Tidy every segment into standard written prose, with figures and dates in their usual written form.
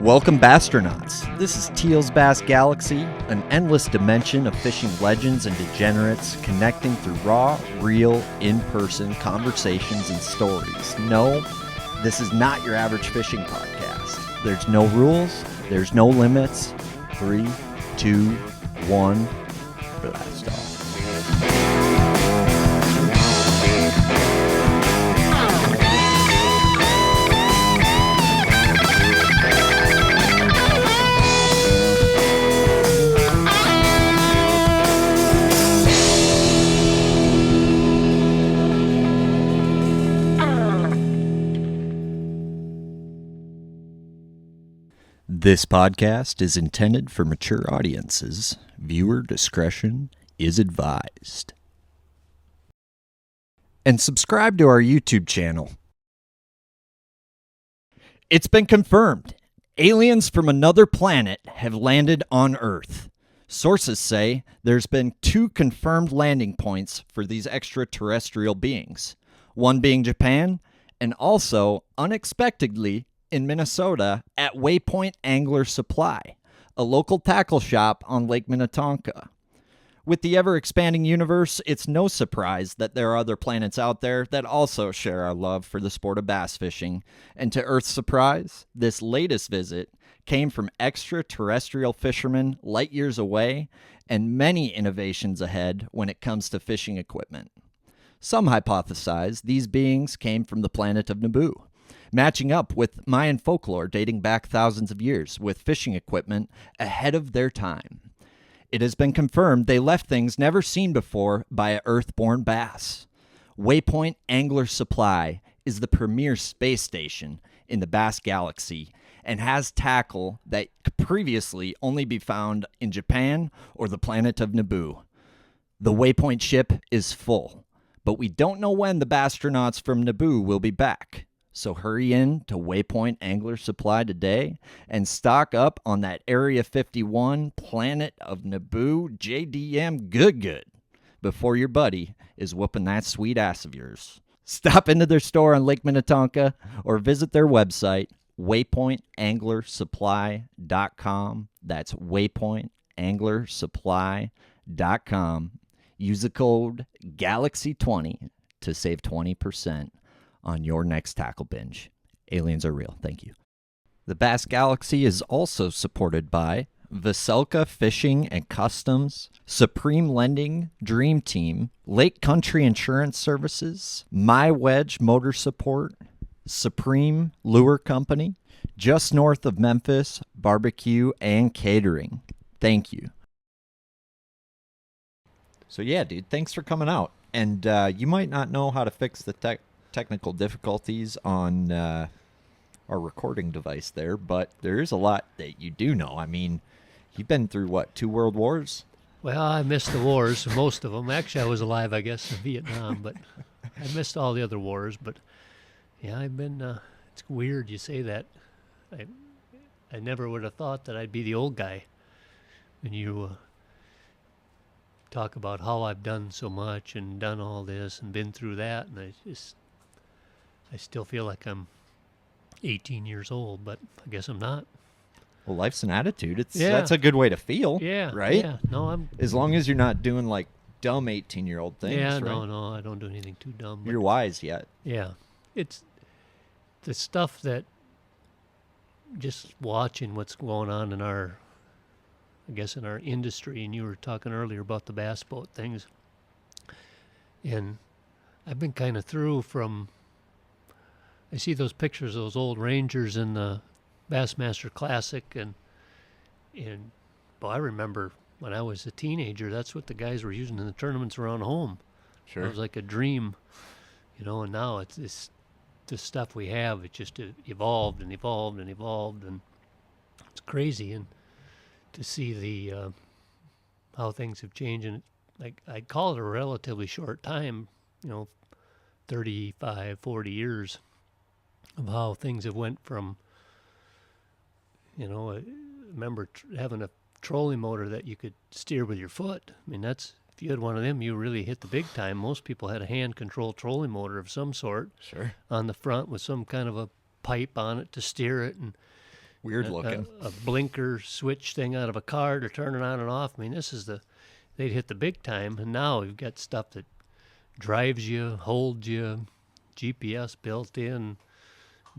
Welcome, Bastronauts. This is Teal's Bass Galaxy, an endless dimension of fishing legends and degenerates connecting through raw, real, in-person conversations and stories. No, this is not your average fishing podcast. There's no rules, there's no limits. 3, 2, 1, blast off. This podcast is intended for mature audiences. Viewer discretion is advised. And subscribe to our YouTube channel. It's been confirmed. Aliens from another planet have landed on Earth. Sources say there's been 2 confirmed landing points for these extraterrestrial beings. One being Japan, and also, unexpectedly, in Minnesota at Waypoint Angler Supply, a local tackle shop on Lake Minnetonka. With the ever-expanding universe, it's no surprise that there are other planets out there that also share our love for the sport of bass fishing. And to Earth's surprise, this latest visit came from extraterrestrial fishermen light years away and many innovations ahead when it comes to fishing equipment. Some hypothesize these beings came from the planet of Naboo, matching up with Mayan folklore dating back thousands of years with fishing equipment ahead of their time. It has been confirmed they left things never seen before by an Earth-born bass. Waypoint Angler Supply is the premier space station in the bass galaxy and has tackle that could previously only be found in Japan or the planet of Naboo. The Waypoint ship is full, but we don't know when the Bastronauts from Naboo will be back. So hurry in to Waypoint Angler Supply today and stock up on that Area 51 Planet of Naboo JDM good before your buddy is whooping that sweet ass of yours. Stop into their store on Lake Minnetonka or visit their website, waypointanglersupply.com. That's waypointanglersupply.com. Use the code GALAXY20 to save 20% on your next tackle binge. Aliens are real. Thank you. The Bass Galaxy is also supported by Vocelka Fishing and Customs, Supreme Lending, Dream Team, Lake Country Insurance Services, My Wedge Motor Support, Supreme Lure Company, just north of Memphis, Barbecue and Catering. Thank you. So yeah, dude, thanks for coming out. And you might not know how to fix the technical difficulties on our recording device there, but there is a lot that you do know. I mean, you've been through, what, 2 world wars? Well, I missed the wars, most of them. Actually, I was alive, I guess, in Vietnam, but I missed all the other wars. But, yeah, I've been, it's weird you say that. I never would have thought that I'd be the old guy when you talk about how I've done so much and done all this and been through that, and I still feel like I'm 18 years old, but I guess I'm not. Well, life's an attitude. That's a good way to feel. Yeah. Right? Yeah. No, I'm. As long as you're not doing like dumb 18-year-old things. Yeah. Right? No, I don't do anything too dumb. You're wise yet. Yeah. It's the stuff that just watching what's going on in our industry, and you were talking earlier about the bass boat things, and I've been kind of through from. I see those pictures of those old Rangers in the Bassmaster Classic, and I remember when I was a teenager, that's what the guys were using in the tournaments around home. Sure. It was like a dream, and now it's this stuff we have. It just evolved and evolved and evolved, and it's crazy. And to see the how things have changed, and I'd call it a relatively short time, 35, 40 years. Of how things have went from, I remember having a trolling motor that you could steer with your foot. I mean, if you had one of them, you really hit the big time. Most people had a hand-controlled trolling motor of some sort. Sure. On the front with some kind of a pipe on it to steer it, and Weird looking. A blinker switch thing out of a car to turn it on and off. I mean, they'd hit the big time, and now we've got stuff that drives you, holds you, GPS built in,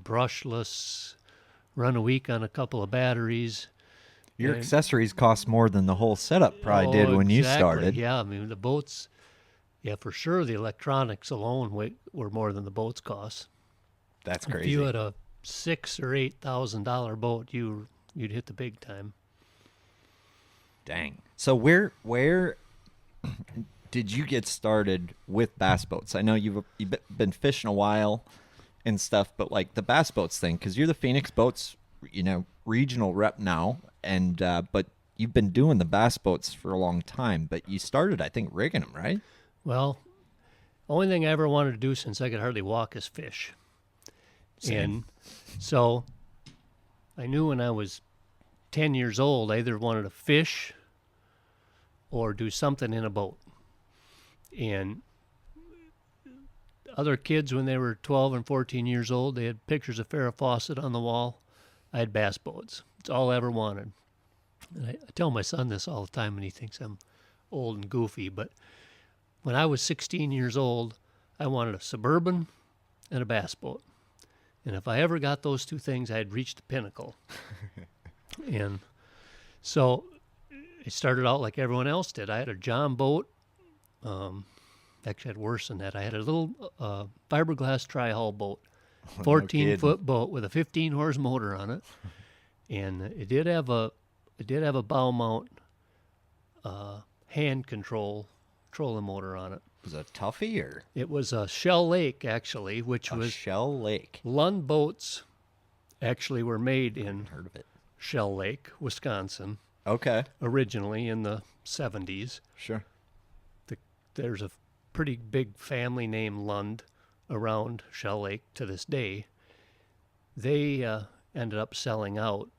brushless, run a week on a couple of batteries. Your accessories cost more than the whole setup probably did when you started. Yeah, I mean, the boats, yeah, for sure, the electronics alone were more than the boats cost. That's If crazy. you had a $6,000 or $8,000 boat, you'd hit the big time. Dang. So where did you get started with bass boats? I know you've been fishing a while and stuff, but like the bass boats thing, because you're the Phoenix Boats, regional rep now, and but you've been doing the bass boats for a long time. But you started, I think, rigging them, right? Well, only thing I ever wanted to do since I could hardly walk is fish. Same. And so I knew when I was 10 years old, I either wanted to fish or do something in a boat. And other kids, when they were 12 and 14 years old, they had pictures of Farrah Fawcett on the wall. I had bass boats. It's all I ever wanted. And I tell my son this all the time, and he thinks I'm old and goofy. But when I was 16 years old, I wanted a Suburban and a bass boat. And if I ever got those two things, I had reached the pinnacle. And so it started out like everyone else did. I had a John boat. Actually, I had worse than that. I had a little fiberglass tri-hull boat, 14-foot boat with a 15-horse motor on it, and it did have a bow mount hand trolling motor on it. Was it a Tuffy or It was a Shell Lake, actually, which a was Shell Lake? Lund boats. Actually, were made in Heard of it? Shell Lake, Wisconsin, Okay, originally in the 70s. sure. There's a pretty big family named Lund around Shell Lake to this day. They ended up selling out,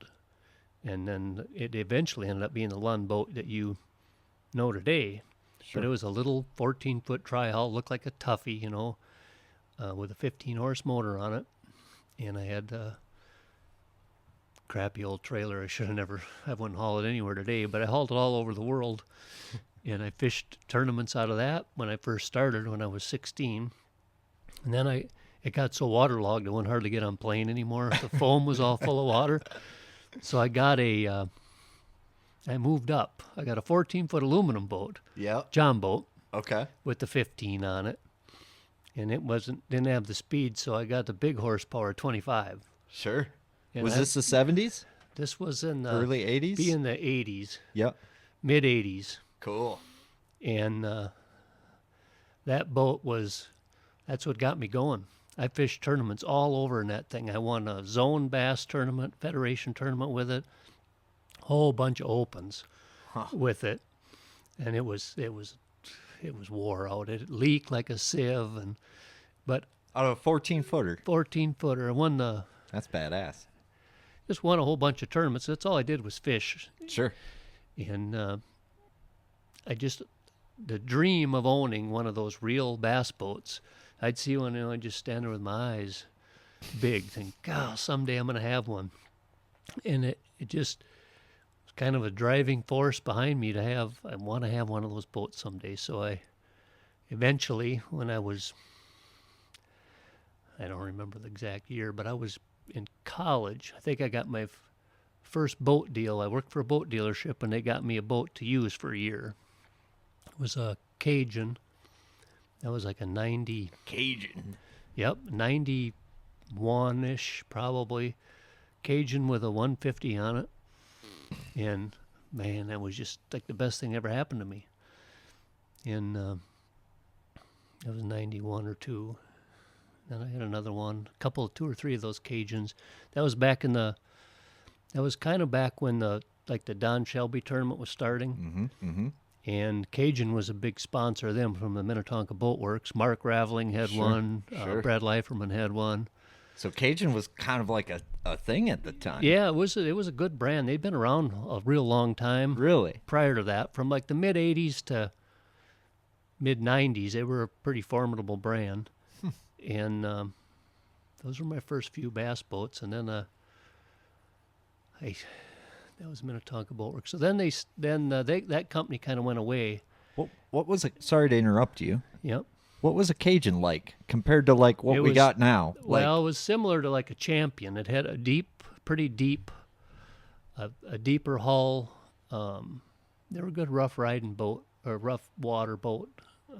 and then it eventually ended up being the Lund boat that you know today. Sure. But it was a little 14-foot tri-hull, looked like a Tuffy, with a 15-horse motor on it. And I had a crappy old trailer. I wouldn't haul it anywhere today, but I hauled it all over the world. And I fished tournaments out of that when I first started, when I was 16. And then it got so waterlogged I wouldn't hardly get on plane anymore. The foam was all full of water. So I got I moved up. I got a 14-foot aluminum boat, Yeah. John boat, Okay. with the 15 on it. And didn't have the speed, so I got the big horsepower 25. Sure. And Was this the 70s? This was in the Early 80s? Be in the 80s, Yep. mid 80s. Cool. And that boat that's what got me going. I fished tournaments all over in that thing. I won a zone bass tournament, federation tournament with it, whole bunch of opens with it, and it was wore out. It leaked like a sieve, but Out of a 14-footer. 14-footer. I won That's badass. just won a whole bunch of tournaments. That's all I did was fish, Sure. and the dream of owning one of those real bass boats. I'd see one, I'd just stand there with my eyes big, think, God, someday I'm going to have one. And it just was kind of a driving force behind me I want to have one of those boats someday. So I eventually, when I don't remember the exact year, but I was in college. I think I got my first boat deal. I worked for a boat dealership, and they got me a boat to use for a year. It was a Cajun. That was like a 90. Cajun. Yep, 91-ish probably. Cajun with a 150 on it. And, man, that was just like the best thing ever happened to me. And that was 91 or 2. Then I had another one, two or three of those Cajuns. That was kind of back when the Don Shelby tournament was starting. Mm-hmm. Mm-hmm. And Cajun was a big sponsor of them from the Minnetonka Boat Works. Mark Raveling had Sure, one. sure. Brad Leiferman had one. So Cajun was kind of like a thing at the time. Yeah, it was a good brand. They'd been around a real long time. Really? Prior to that, from like the mid 80s to mid 90s, they were a pretty formidable brand. And those were my first few bass boats. And then That was Minnetonka Boat Works. So then that company kind of went away. What was it? Sorry to interrupt you. Yep. What was a Cajun like compared to like what we got now? Well, it was similar to like a Champion. It had pretty deep, a deeper hull. They were a good rough riding boat or rough water boat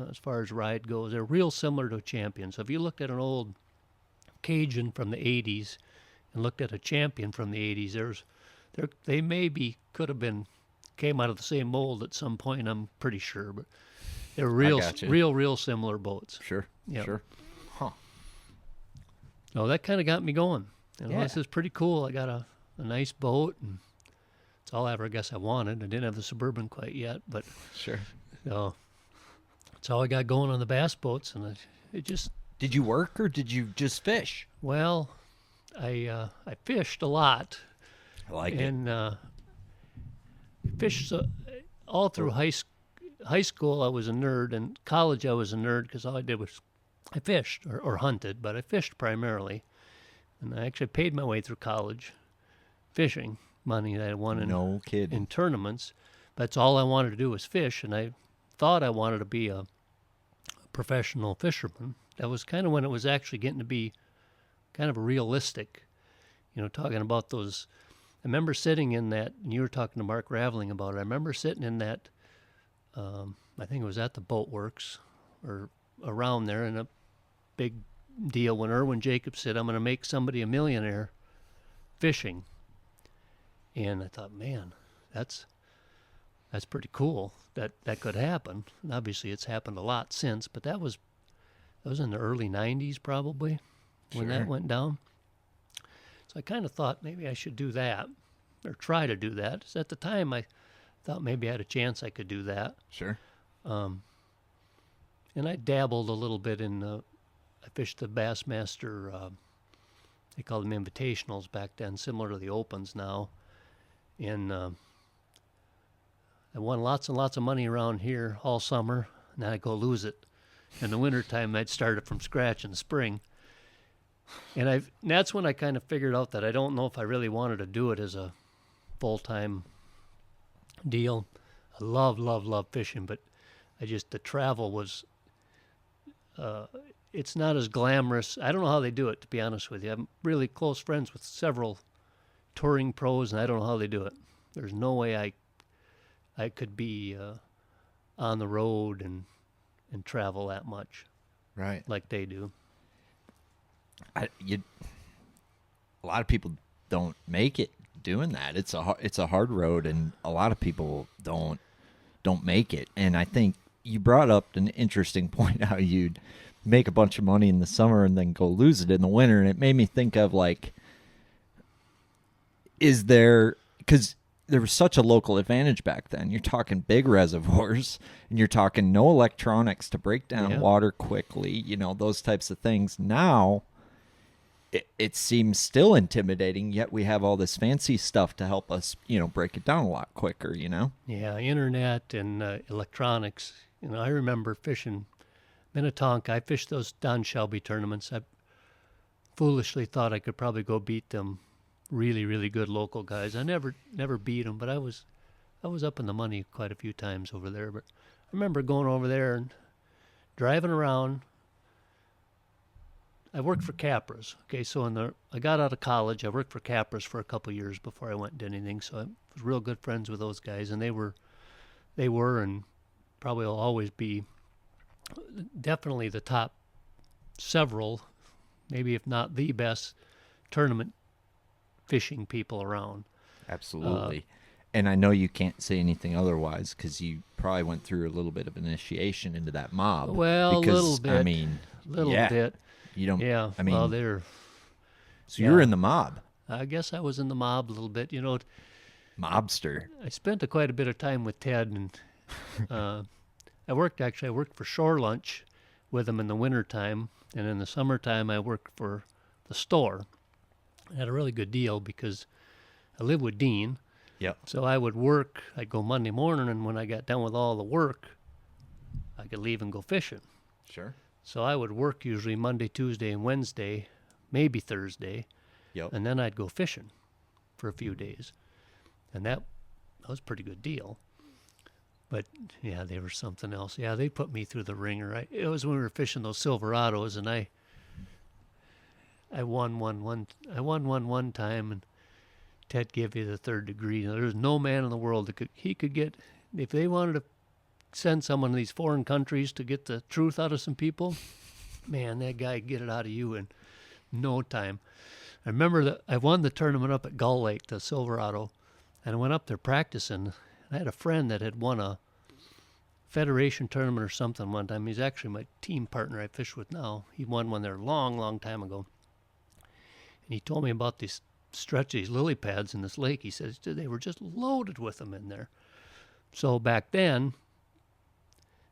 as far as ride goes. They're real similar to a Champion. So if you looked at an old Cajun from the 80s and looked at a Champion from the 80s, they maybe could have came out of the same mold at some point. I'm pretty sure, but they're real similar boats. Sure. Yep. Sure. Huh. So that kind of got me going. Yeah. This is pretty cool. I got a nice boat, and it's all I ever guess I wanted. I didn't have the Suburban quite yet, but Sure. so that's all I got going on the bass boats, and it just. Did you work or did you just fish? Well, I fished a lot. I like and fished all through high school. I was a nerd, and college I was a nerd because all I did was I fished or hunted, but I fished primarily. And I actually paid my way through college fishing, money that I won in tournaments. That's all I wanted to do was fish, and I thought I wanted to be a professional fisherman. That was kind of when it was actually getting to be kind of realistic, talking about those. I remember sitting in that, and you were talking to Mark Raveling about it. I remember sitting in that, I think it was at the Boat Works or around there, in a big deal when Irwin Jacobs said, "I'm going to make somebody a millionaire fishing." And I thought, man, that's pretty cool. That could happen. And obviously, it's happened a lot since, but that was in the early '90s probably when that went down. So I kind of thought maybe I should do that or try to do that. So at the time, I thought maybe I had a chance I could do that. Sure. And I dabbled a little bit I fished the Bassmaster, they called them invitationals back then, similar to the Opens now. And I won lots and lots of money around here all summer, and then I'd go lose it. In the wintertime, I'd start it from scratch in the spring. And that's when I kind of figured out that I don't know if I really wanted to do it as a full-time deal. I love fishing, but the travel was, it's not as glamorous. I don't know how they do it, to be honest with you. I'm really close friends with several touring pros, and I don't know how they do it. There's no way I could be on the road and travel that much, right, like they do. A lot of people don't make it doing that. It's a hard road, and a lot of people don't make it. And I think you brought up an interesting point, how you'd make a bunch of money in the summer and then go lose it in the winter. And it made me think of like, because there was such a local advantage back then. You're talking big reservoirs, and you're talking no electronics to break down water quickly, those types of things. Now, it seems still intimidating, yet we have all this fancy stuff to help us, break it down a lot quicker, Yeah, internet and electronics. I remember fishing Minnetonka. I fished those Don Shelby tournaments. I foolishly thought I could probably go beat them really, really good local guys. I never beat them, but I was up in the money quite a few times over there. But I remember going over there and driving around. I worked for Capras. Okay, so I got out of college. I worked for Capras for a couple years before I went and did anything. So I was real good friends with those guys, and they were and probably will always be definitely the top several, maybe if not the best tournament fishing people around. Absolutely. And I know you can't say anything otherwise because you probably went through a little bit of initiation into that mob. Well, because, a little bit. I mean, bit. You don't. Yeah. I mean, well, they're. So you were in the mob. I guess I was in the mob a little bit. Mobster. I spent quite a bit of time with Ted, and I worked for Shore Lunch with him in the wintertime, and in the summertime I worked for the store. I had a really good deal because I lived with Dean. Yep. So I would work. I'd go Monday morning, and when I got done with all the work, I could leave and go fishing. Sure. So I would work usually Monday, Tuesday, and Wednesday, maybe Thursday. Yep. And then I'd go fishing for a few days, and that was a pretty good deal. But yeah, they were something else. Yeah, they put me through the ringer. It was when we were fishing those Silverados, and I won one time, and Ted gave me the third degree. Now, there's no man in the world that could get, if they wanted to send someone to these foreign countries to get the truth out of some people, man, that guy could get it out of you in no time. I remember that I won the tournament up at Gull Lake, the Silverado, and I went up there practicing. I had a friend that had won a federation tournament or something one time. He's actually my team partner I fish with now. He won one there a long, long time ago. And he told me about these these lily pads in this lake. He says they were just loaded with them in there. So back then,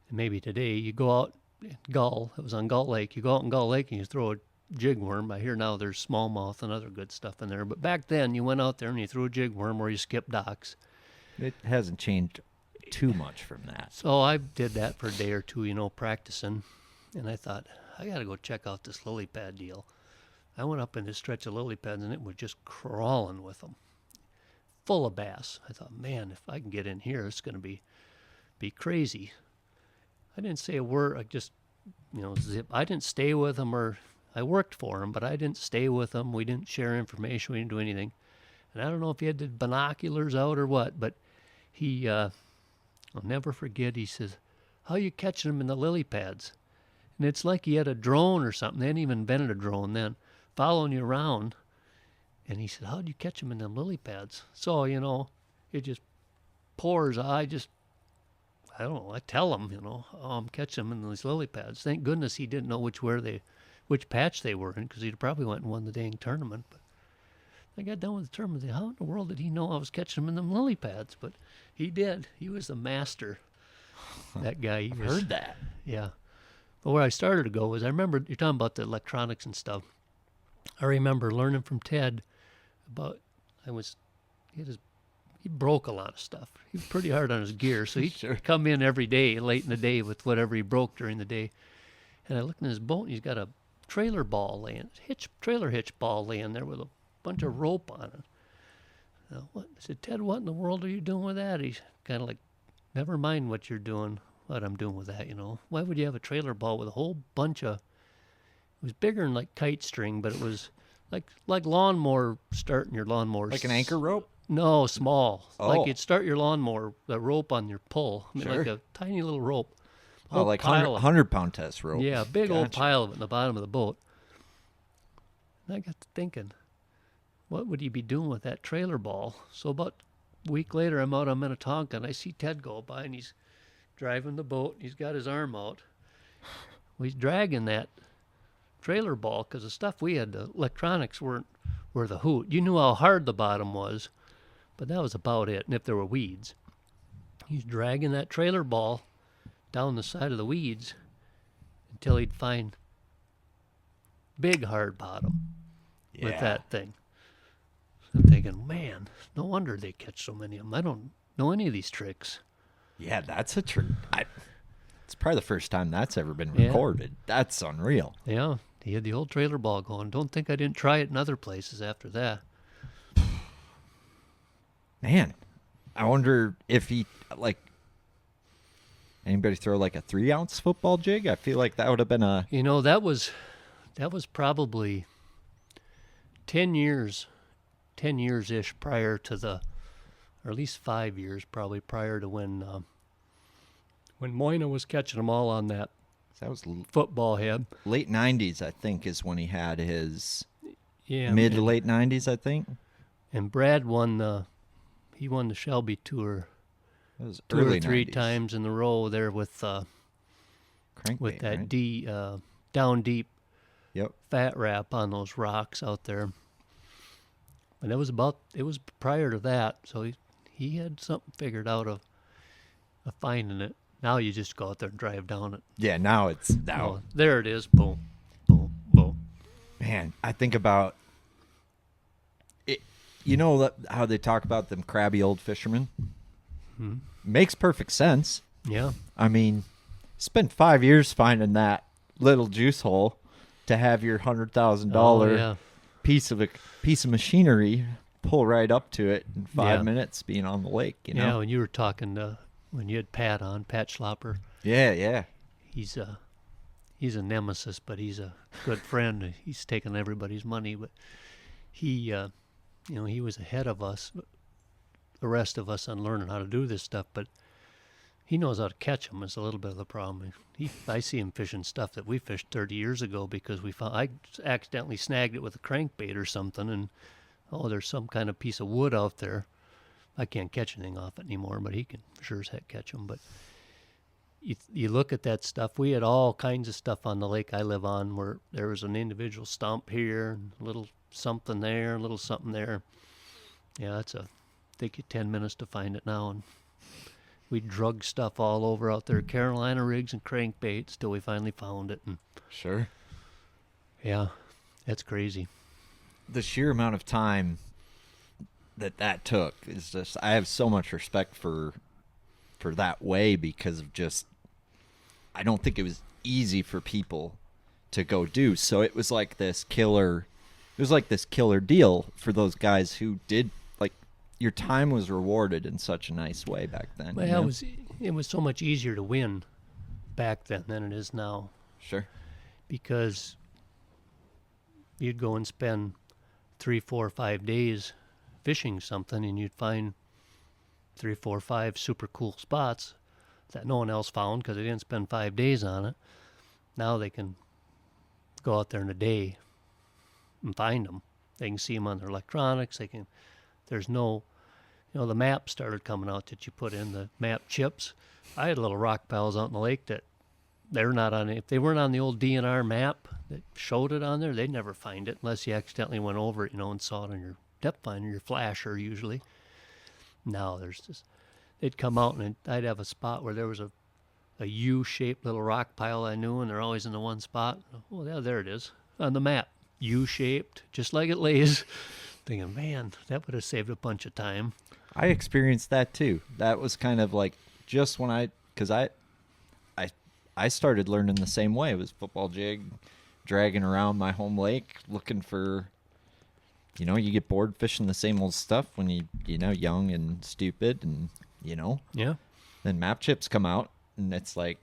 and maybe today, you go out in Gull, it was on Gull Lake, you go out in Gull Lake and you throw a jig worm. I hear now there's smallmouth and other good stuff in there. But back then, you went out there and you threw a jig worm or you skipped docks. It hasn't changed too much from that. So I did that for a day or two, practicing. And I thought, I got to go check out this lily pad deal. I went up in this stretch of lily pads, and it was just crawling with them, full of bass. I thought, man, if I can get in here, it's going to be crazy. I didn't say a word. I just, zip. I didn't stay with them, or I worked for them, but I didn't stay with them. We didn't share information. We didn't do anything. And I don't know if he had the binoculars out or what, but he, I'll never forget, he says, how you catching them in the lily pads? And it's like he had a drone or something. They hadn't even invented a drone then, following you around. And he said, how do you catch them in them lily pads? So, it just pours. I don't know. I tell him, I'm catching them in these lily pads. Thank goodness he didn't know which patch they were in, because he'd probably went and won the dang tournament. But I got done with the tournament. How in the world did he know I was catching them in them lily pads? But he did. He was the master. That guy. I've heard that. Yeah. But where I started to go was, I remember, you're talking about the electronics and stuff. I remember learning from Ted about, he broke a lot of stuff. He was pretty hard on his gear, so he'd come in every day, late in the day, with whatever he broke during the day. And I looked in his boat, and he's got a trailer hitch ball laying there with a bunch of rope on it. I said, Ted, what in the world are you doing with that? He's kind of like, never mind what you're doing, what I'm doing with that, Why would you have a trailer ball with a whole bunch of, it was bigger than like kite string, but it was like lawnmower, starting your lawnmower. Like an anchor rope? No, small. Oh. Like you'd start your lawnmower, the rope on your pull. Sure. Like a tiny little rope. Oh, like 100-pound test rope. Yeah, a big old Gotcha. pile of it in the bottom of the boat. And I got to thinking, what would he be doing with that trailer ball? So about a week later, I'm out on Minnetonka, and I see Ted go by, and he's driving the boat. He's got his arm out. Well, he's dragging that trailer ball, because the stuff we had, the electronics were the hoot. You knew how hard the bottom was, but that was about it, and if there were weeds. He's dragging that trailer ball down the side of the weeds until he'd find big hard bottom with that thing. I'm thinking, man, no wonder they catch so many of them. I don't know any of these tricks. Yeah, that's a trick. It's probably the first time that's ever been recorded. That's unreal. Yeah, he had the old trailer ball going. Don't think I didn't try it in other places after that. Man, I wonder if he, anybody throw like a 3-ounce football jig? I feel like that would have been a... That was probably 10 years-ish prior to or at least 5 years probably prior to when Moyna was catching them all on that football head. Late 90s, I think, is when he had his mid to late 90s, I think. And Brad won the Shelby Tour. That was two early or three 90s. times in a row there with Crankbait, that down deep fat wrap on those rocks out there. And it was prior to that, so he had something figured out of finding it. Now you just go out there and drive down it. Yeah, now it's Oh, there it is. Boom, boom, boom. Man, I think about it. How they talk about them crabby old fishermen? Makes perfect sense. Yeah. I mean, spent 5 years finding that little juice hole to have your $100,000 piece of machinery pull right up to it in 5 Yeah. minutes being on the lake, you Yeah, know? when you were talking when you had Pat on, Pat Schlopper, Yeah. he's a nemesis, but he's a good friend. He's taken everybody's money, but he he was ahead of us, the rest of us, on learning how to do this stuff, but he knows how to catch them. Is a little bit of the problem. I see him fishing stuff that we fished 30 years ago because I accidentally snagged it with a crankbait or something, and there's some kind of piece of wood out there. I can't catch anything off it anymore, but he can sure as heck catch them. But you look at that stuff. We had all kinds of stuff on the lake I live on where there was an individual stump here, and a little something there, a little something there. Yeah, take you 10 minutes to find it now, and we drug stuff all over out there, Carolina rigs and crankbaits, till we finally found it. And Sure. yeah, that's crazy. The sheer amount of time that took is just, I have so much respect for that way, because of just, I don't think it was easy for people to go do. So it was like this killer deal for those guys who did, like, your time was rewarded in such a nice way back then. Well, you know? it was so much easier to win back then than it is now, Sure. because you'd go and spend 3, 4, 5 days fishing something, and you'd find 3, 4, 5 super cool spots that no one else found because they didn't spend 5 days on it. Now they can go out there in a day and find them. They can see them on their electronics. There's no, the maps started coming out that you put in, the map chips. I had little rock piles out in the lake that they're not on. If they weren't on the old DNR map that showed it on there, they'd never find it unless you accidentally went over it, and saw it on your depth finder, your flasher usually. Now they'd come out, and I'd have a spot where there was a U-shaped little rock pile I knew, and they're always in the one spot. Oh, yeah, there it is on the map, U-shaped, just like it lays. Thinking, man, that would have saved a bunch of time. I experienced that too. That was kind of like just when because I started learning the same way. It was football jig, dragging around my home lake, looking for, you get bored fishing the same old stuff when young and stupid, and Yeah. then map chips come out, and it's like,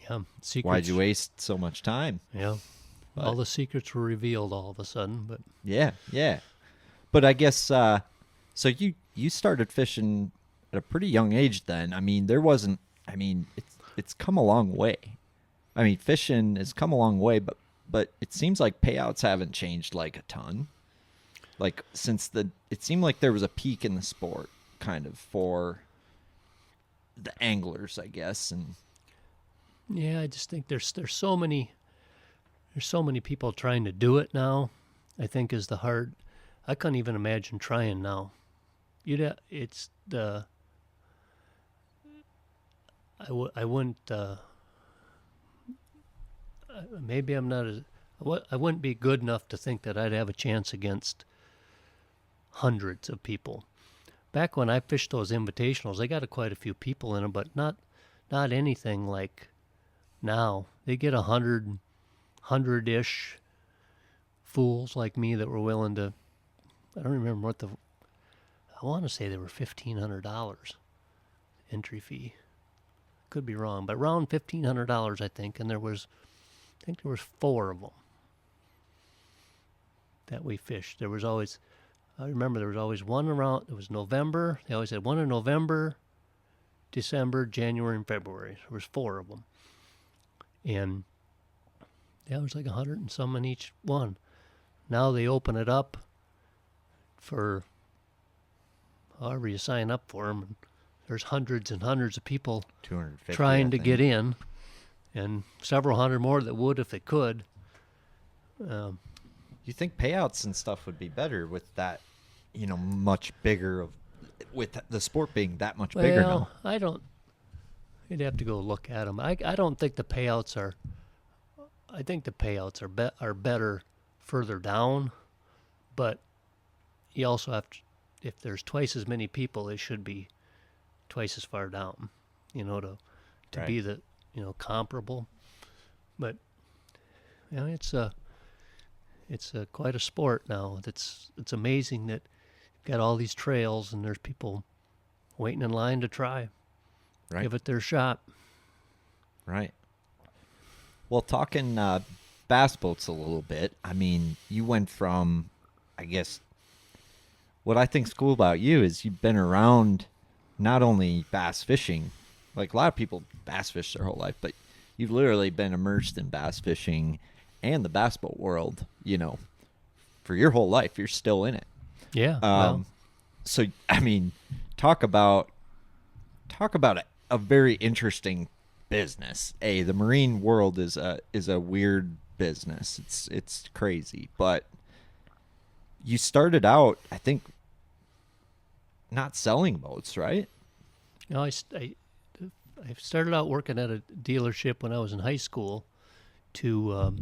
Yeah. Secrets. why'd you waste so much time? Yeah. But- All the secrets were revealed all of a sudden, but Yeah. But I guess so you started fishing at a pretty young age then. I mean, it's come a long way. I mean, fishing has come a long way, but it seems like payouts haven't changed like a ton. Like it seemed like there was a peak in the sport kind of for the anglers, I guess, and yeah, I just think there's so many people trying to do it now. I think is the hard. I couldn't even imagine trying now. I wouldn't. Maybe I'm not as. I wouldn't be good enough to think that I'd have a chance against hundreds of people. Back when I fished those invitationals, they got quite a few people in them, but not anything like now. They get 100-ish fools like me that were willing to. I don't remember I want to say they were $1,500 entry fee. Could be wrong, but around $1,500, I think. And there was 4 of them that we fished. I remember there was always one around. It was November. They always had one in November, December, January, and February. There was 4 of them, and it was like 100 and some in each one. Now they open it up for however you sign up for them. And there's hundreds and hundreds of people 250 trying to get in, and several hundred more that would if they could. You think payouts and stuff would be better with that, much bigger with the sport being that much bigger now? I don't. You'd have to go look at them. I don't think the payouts are. I think the payouts are better further down, but you also have to. If there's twice as many people, they should be twice as far down. To Right. be the comparable. But it's it's quite a sport now. It's amazing that you've got all these trails and there's people waiting in line to try. Right. Give it their shot. Right. Well, talking bass boats a little bit, I mean, you went from, I guess, what I think's cool about you is you've been around not only bass fishing, like a lot of people bass fish their whole life, but you've literally been immersed in bass fishing and the bass boat world, for your whole life. You're still in it. Yeah. Well, So, I mean, talk about a very interesting business. The marine world is a weird business. It's crazy, but you started out, I think, not selling boats, right? no, I started out working at a dealership when I was in high school to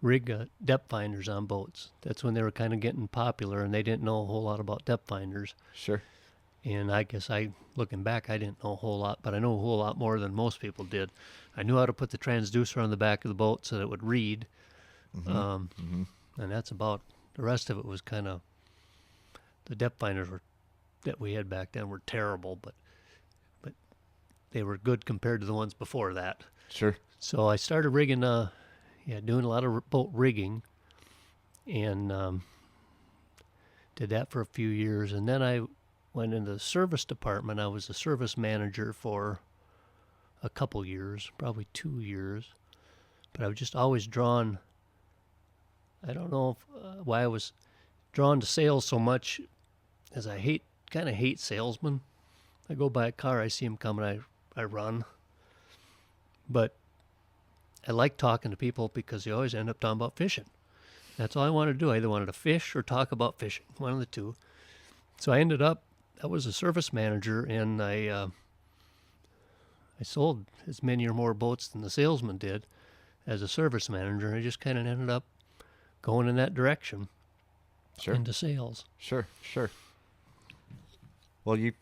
rig depth finders on boats. That's when they were kind of getting popular, and they didn't know a whole lot about depth finders. Sure. And I guess looking back, I didn't know a whole lot, but I know a whole lot more than most people did. I knew how to put the transducer on the back of the boat so that it would read. And that's about, the rest of it was kind of, the depth finders that we had back then were terrible, but they were good compared to the ones before that. Sure. So I started rigging, doing a lot of boat rigging, and did that for a few years. And then I went into the service department. I was a service manager for a couple years, probably 2 years. But I was just always drawn, I don't know why I was drawn to sales so much, as I kind of hate salesmen. I go by a car, I see them coming, I run. But I like talking to people because they always end up talking about fishing. That's all I wanted to do. I either wanted to fish or talk about fishing, one of the two. So I was a service manager, and I sold as many or more boats than the salesman did as a service manager. I just kind of ended up going in that direction. Sure. Into sales. Sure. Well, you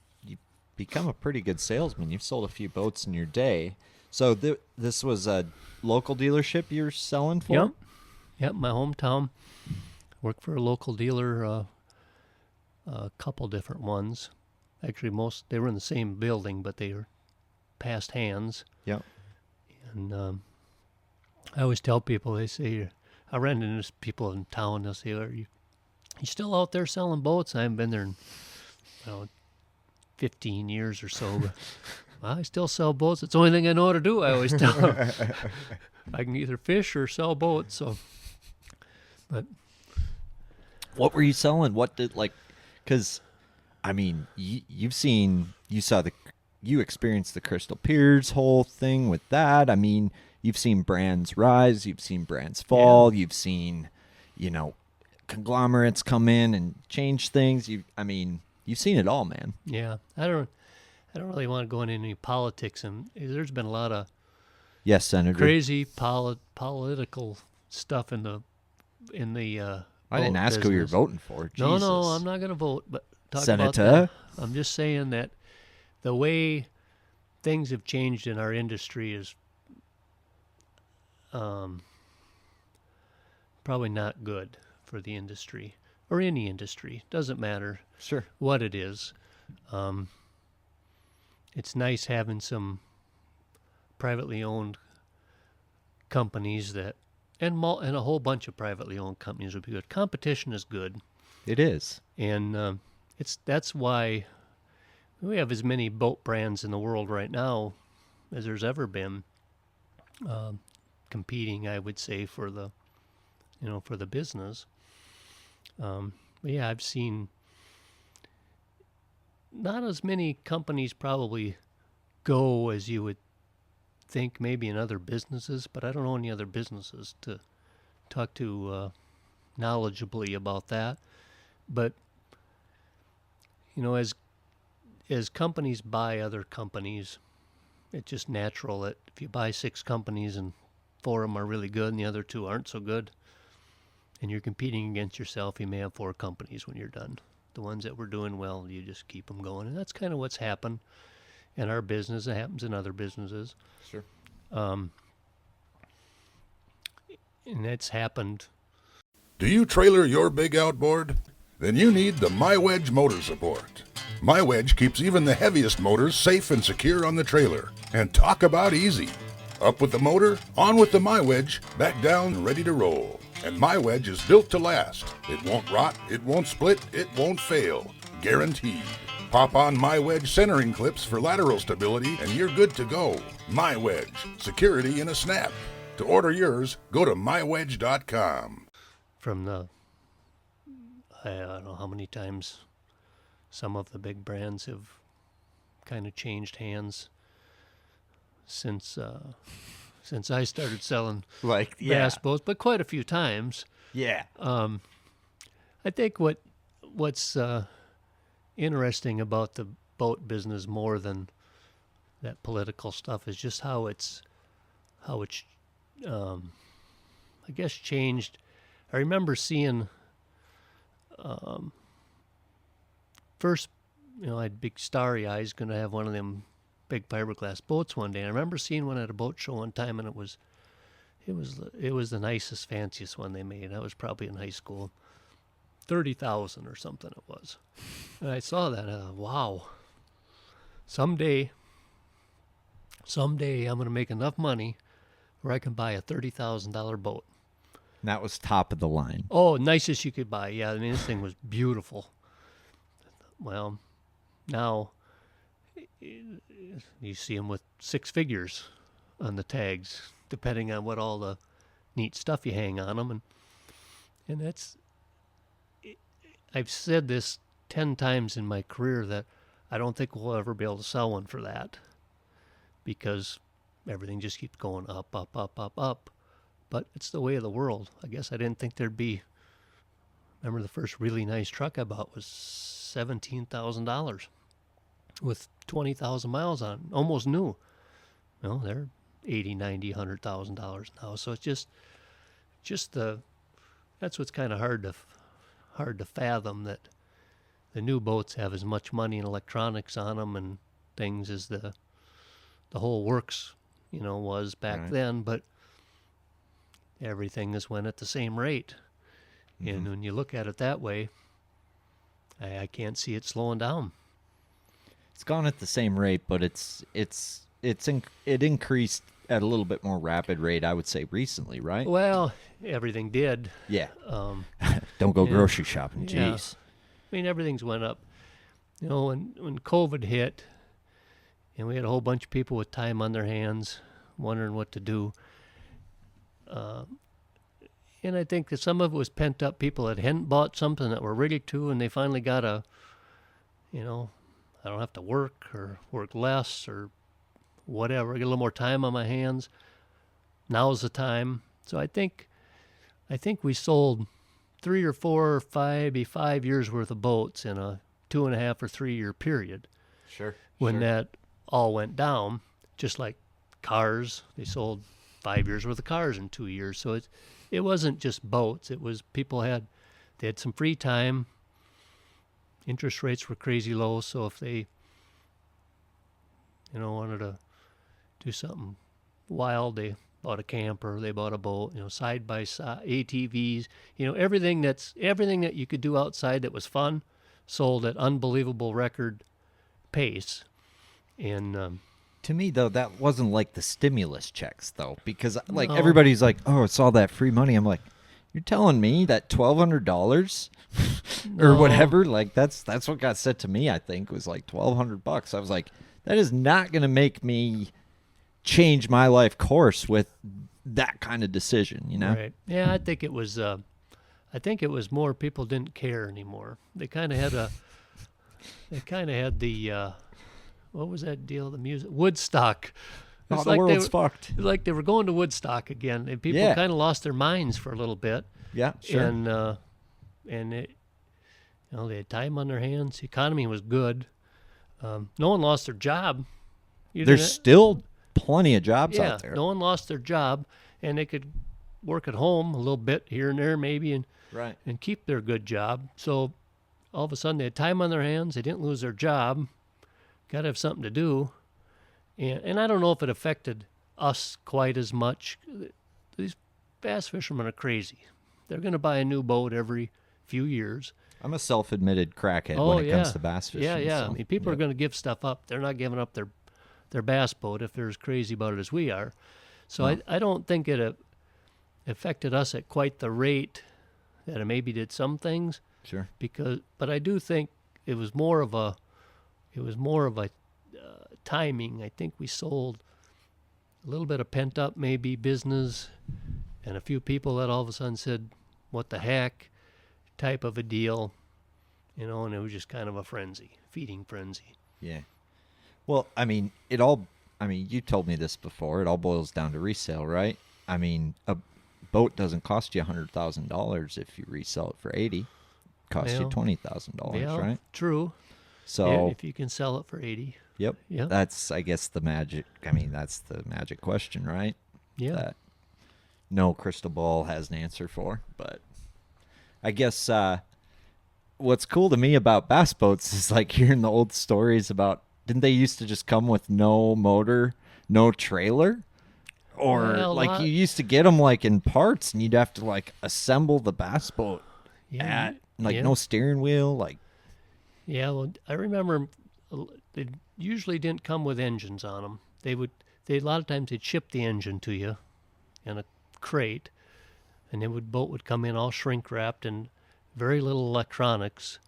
become a pretty good salesman. You've sold a few boats in your day. So this was a local dealership you're selling for? Yep, my hometown. Worked for a local dealer, a couple different ones. Actually, they were in the same building, but they were past hands. Yep. And I always tell people, they say, I ran into people in town, they'll say, are you still out there selling boats? I haven't been there in 15 years or so, but well, I still sell boats. It's the only thing I know how to do, I always tell them. I can either fish or sell boats, so. But what were you selling? What did, because, I mean, you experienced the Crystal Piers whole thing with that. I mean, you've seen brands rise, you've seen brands fall, you've seen, conglomerates come in and change things. You've seen it all, man. yeah, I don't really want to go into any politics, and there's been a lot of Yes, Senator. crazy political stuff in the I didn't ask who you're voting for. No, Jesus. I'm not going to vote, but talk Senator? about that. I'm just saying that the way things have changed in our industry is probably not good for the industry, or any industry. Doesn't matter Sure. what it is. It's nice having some privately owned companies and a whole bunch of privately owned companies would be good. Competition is good, It is. and that's why we have as many boat brands in the world right now as there's ever been, competing, I would say, for the business. But yeah, I've seen not as many companies probably go as you would think maybe in other businesses, but I don't know any other businesses to talk to knowledgeably about that. But as companies buy other companies, it's just natural that if you buy 6 companies and 4 of them are really good and the other 2 aren't so good, and you're competing against yourself, you may have 4 companies when you're done. The ones that were doing well, you just keep them going. And that's kind of what's happened in our business. It happens in other businesses. Sure. and it's happened. Do you trailer your big outboard? Then you need the MyWedge motor support. MyWedge keeps even the heaviest motors safe and secure on the trailer. And talk about easy. Up with the motor, on with the MyWedge, back down, ready to roll. And MyWedge is built to last. It won't rot, it won't split, it won't fail. Guaranteed. Pop on MyWedge centering clips for lateral stability and you're good to go. MyWedge, security in a snap. To order yours, go to mywedge.com. From the, I don't know how many times some of the big brands have kind of changed hands since I started selling Like, bass boats, but quite a few times. Yeah. I think what's interesting about the boat business more than that political stuff is just how it's I guess changed. I remember seeing first, I had big starry eyes, going to have one of them big fiberglass boats one day. And I remember seeing one at a boat show one time, and it was the nicest, fanciest one they made. I was probably in high school. 30,000 or something it was. And I saw that, wow. Someday I'm going to make enough money where I can buy a $30,000 boat. And that was top of the line. Oh, nicest you could buy. Yeah, I mean, this thing was beautiful. Well, now you see them with 6 figures on the tags, depending on what all the neat stuff you hang on them. And that's, I've said this 10 times in my career that I don't think we'll ever be able to sell one for that because everything just keeps going up, up, up, up, up. But it's the way of the world. I guess I didn't think there'd be. Remember the first really nice truck I bought was $17,000 with 20,000 miles on it, almost new. Well, they're $80,000, $90,000, $100,000 now. So it's just that's what's kind of hard to fathom, that the new boats have as much money and electronics on them and things as the whole works, was back Right. then, but everything has went at the same rate. Mm-hmm. And when you look at it that way, I can't see it slowing down. It's gone at the same rate, but it increased at a little bit more rapid rate, I would say, recently, right? Well, everything did. Yeah. Um, Don't go yeah. grocery shopping. Yeah. Jeez. I mean, everything's went up. When COVID hit, and we had a whole bunch of people with time on their hands, wondering what to do. And I think that some of it was pent up. People that hadn't bought something that were ready to, and they finally got I don't have to work or work less or whatever. I get a little more time on my hands. Now's the time. So I think we sold 3 or 4 or 5 years worth of boats in a 2.5 or 3 year period. Sure. When that all went down, just like cars, they sold 5 years worth of cars in 2 years. So it wasn't just boats. It was people had some free time. Interest rates were crazy low, so if they wanted to do something wild, they bought a camper, they bought a boat, side by side, ATVs, everything that you could do outside that was fun, sold at unbelievable record pace. And To me, though, that wasn't like the stimulus checks, though, because like No. everybody's like, "Oh, it's all that free money." I'm like, "You're telling me that $1,200 or No. whatever?" Like that's what got said to me. I think was like $1,200. I was like, "That is not going to make me change my life course with that kind of decision." Right. Yeah, I think it was more people didn't care anymore. They kind of had the what was that deal? The music Woodstock. Oh, It's the like they world's were- fucked. It's like they were going to Woodstock again, and people Yeah. kind of lost their minds for a little bit. Yeah, sure. And it, they had time on their hands. The economy was good. No one lost their job. There's still plenty of jobs yeah, out there. no one lost their job, and they could work at home a little bit here and there maybe, Right. and keep their good job. So all of a sudden they had time on their hands. They didn't lose their job. Got to have something to do. And I don't know if it affected us quite as much. These bass fishermen are crazy. They're going to buy a new boat every few years. I'm a self-admitted crackhead Oh, when it yeah. comes to bass fishing. Yeah, yeah. so, I mean, people are yep. going to give stuff up. They're not giving up their bass boat if they're as crazy about it as we are. So No. I don't think it affected us at quite the rate that it maybe did some things. Sure. But I do think it was more of a timing. I think we sold a little bit of pent up maybe business, and a few people that all of a sudden said, "What the heck?" type of a deal, and it was just kind of a feeding frenzy. Yeah. Well, I mean, you told me this before. It all boils down to resale, right? I mean, a boat doesn't cost you $100,000 if you resell it for $80. It costs you Well, $20,000, Yeah, right? true. So, If you can sell it for 80. yep. Yeah. That's, I guess, the magic. I mean, that's the magic question, right? Yeah. That no crystal ball has an answer for. But I guess what's cool to me about bass boats is like hearing the old stories about, didn't they used to just come with no motor, no trailer? Or Well, like you used to get them like in parts and you'd have to like assemble the bass boat Yeah. at like yeah. no steering wheel. Like, Yeah, well, I remember they usually didn't come with engines on them. They a lot of times they'd ship the engine to you in a crate, and boat would come in all shrink wrapped and very little electronics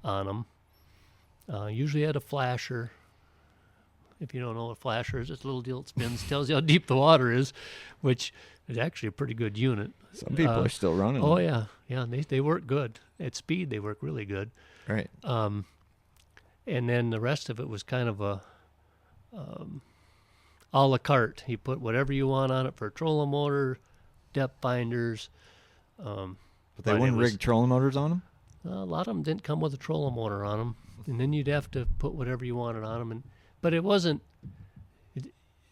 on them. Usually had a flasher. If you don't know what a flasher is, it's a little deal that spins, tells you how deep the water is, which is actually a pretty good unit. some people are still running Oh them. yeah, they work good at speed. They work really good. Right. And then the rest of it was kind of a a la carte. You put whatever you want on it for a trolling motor, depth finders. But they but it wouldn't was- rig trolling motors on them? A lot of them didn't come with a trolling motor on them, and then you'd have to put whatever you wanted on them. But it wasn't.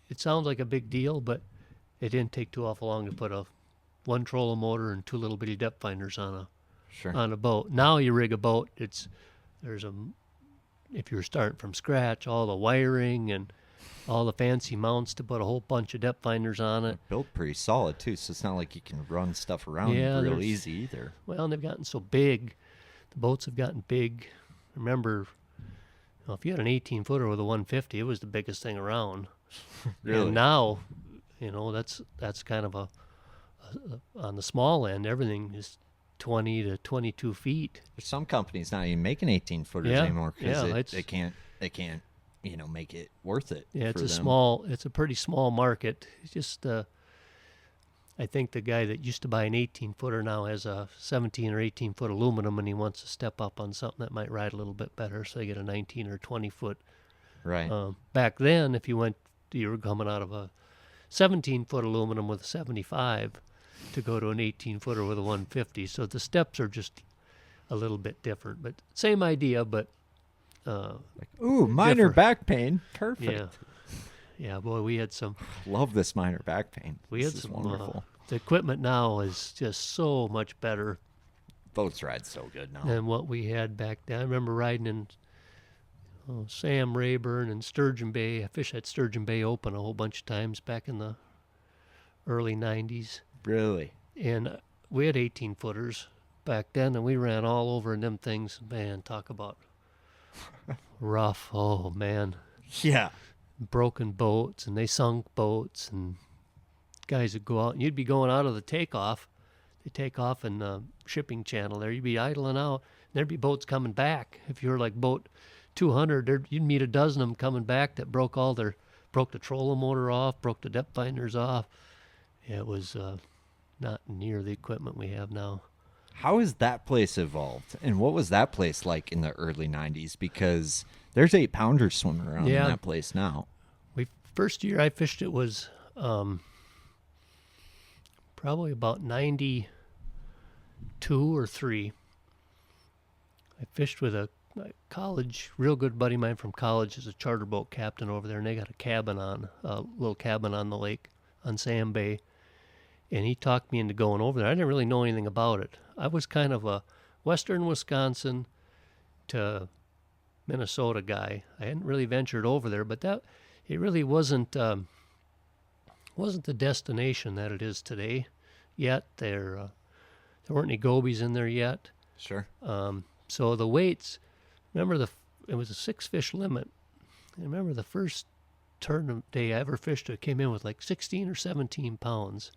It sounds like a big deal, but it didn't take too awful long to put one trolling motor and two little bitty depth finders on Sure. a boat. Now you rig a boat. If you're starting from scratch, all the wiring and all the fancy mounts to put a whole bunch of depth finders on it. Built pretty solid too, so it's not like you can run stuff around Yeah, real there's- easy either. Well, and they've gotten so big. The boats have gotten big. Remember, if you had an 18-footer with a 150, it was the biggest thing around. Really? And now, that's kind of on the small end. Everything is 20 to 22 feet. There's some companies not even making 18-footers Yeah, anymore because yeah, they can't make it worth it. Yeah, for them. it's a pretty small market. It's just, I think the guy that used to buy an 18-footer now has a 17 or 18-foot aluminum, and he wants to step up on something that might ride a little bit better, so they get a 19 or 20-foot. Right. Back then, if you were coming out of a 17-foot aluminum with a 75 to go to an 18-footer with a 150. So the steps are just a little bit different, but same idea, but Ooh, minor different. back pain. Perfect. yeah. Yeah, boy, we had some. Love this minor back pain. We This had is some. wonderful. The equipment now is just so much better Boats ride so good now. than what we had back then. I remember riding in Sam Rayburn and Sturgeon Bay. I fished at Sturgeon Bay Open a whole bunch of times back in the early 90s. Really? And we had 18-footers back then, and we ran all over in them things. Man, talk about rough. Oh, man. Yeah. Broken boats, and they sunk boats, and guys would go out, and you'd be going out of the takeoff. They take off in the shipping channel there. You'd be idling out, and there'd be boats coming back. If you were like boat 200, you'd meet a dozen of them coming back that broke the trolling motor off, broke the depth finders off. Yeah, it was not near the equipment we have now. How has that place evolved? And what was that place like in the early 90s? Because there's 8-pounders swimming around in Yeah. that place now. First year I fished it was probably about 92 or 3. I fished with a college, real good buddy of mine from college is a charter boat captain over there, and they got a little cabin on the lake on Sam Bay. And he talked me into going over there. I didn't really know anything about it. I was kind of a western Wisconsin to Minnesota guy. I hadn't really ventured over there, but it really wasn't the destination that it is today. yet. There weren't any gobies in there yet. Sure. So the weights, remember it was a 6-fish limit. I remember the first tournament day I ever fished, it came in with like 16 or 17 pounds.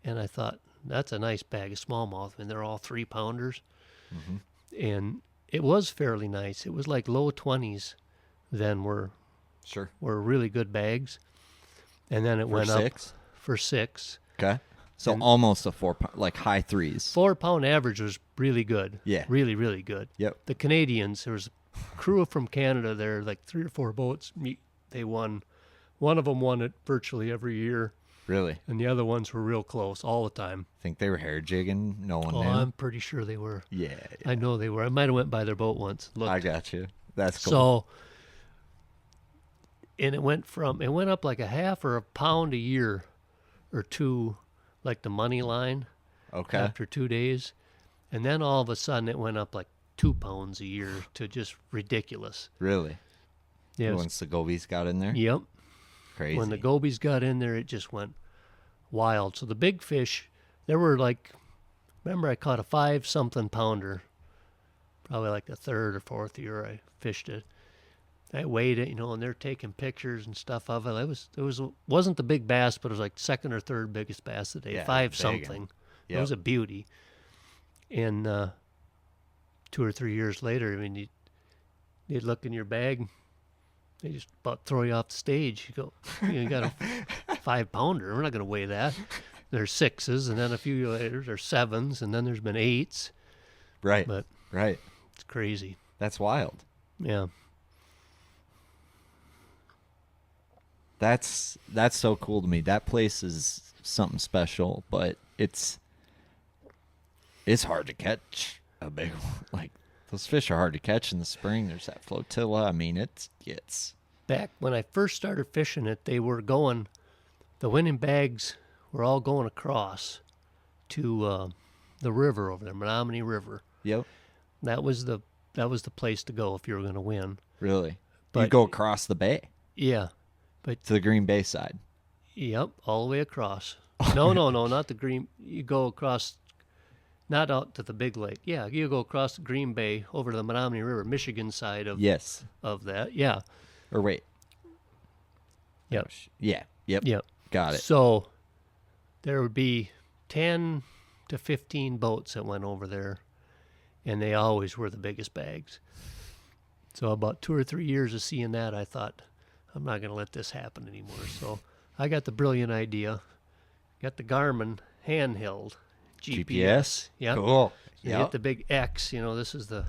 And I thought, that's a nice bag of smallmouth. And they're all 3-pounders. Mm-hmm. And it was fairly nice. It was like low 20s then were really good bags. And then it went up for 6. Okay. So And almost a 4 pound, like high 3s. 4-pound average was really good. Yeah. Really, really good. Yep. The Canadians, there was a crew from Canada there, like 3 or 4 boats. They won. One of them won it virtually every year. Really? And the other ones were real close all the time. Think they were hair jigging? No one Oh, knew. I'm pretty sure they were. Yeah. I know they were. I might have went by their boat once. Looked. I got you. That's cool. So, and it went up like a half or a pound a year or two, like the money line. Okay. After 2 days. And then all of a sudden it went up like 2 pounds a year to just ridiculous. Really? Yeah. Once the gobies got in there? Yep. Crazy. When the gobies got in there, it just went wild. So the big fish, there were like, remember I caught a 5-something pounder, probably like the 3rd or 4th year I fished it. I weighed it, and they're taking pictures and stuff of it. Wasn't the big bass, but it was like 2nd or 3rd biggest bass of the day, Yeah, 5-something. Yep. It was a beauty. And 2 or 3 years later, I mean, you'd look in your bag, they just about throw you off the stage. You go, you got a 5-pounder. We're not going to weigh that. There's 6s, and then a few later there's 7s, and then there's been 8s. Right. But right. it's crazy. That's wild. Yeah. That's so cool to me. That place is something special, but it's hard to catch a big one. Like, those fish are hard to catch in the spring. There's that flotilla. I mean, it's Back when I first started fishing it, the winning bags were all going across to the river over there, Menominee River. Yep. That was the place to go if you were going to win. Really. But you go across the bay Yeah. to the Green Bay side. Yep, all the way across. No, not the Green. You go across, not out to the big lake. Yeah, you go across the Green Bay over to the Menominee River, Michigan side of Yes. of that. Yeah. Or wait. Yep. Yeah. Yep. Yep. Got it. So there would be 10 to 15 boats that went over there, and they always were the biggest bags. So about 2 or 3 years of seeing that, I thought, I'm not going to let this happen anymore. So I got the brilliant idea. Got the Garmin handheld GPS. Yeah. Cool. You Yeah. hit the big X. This is the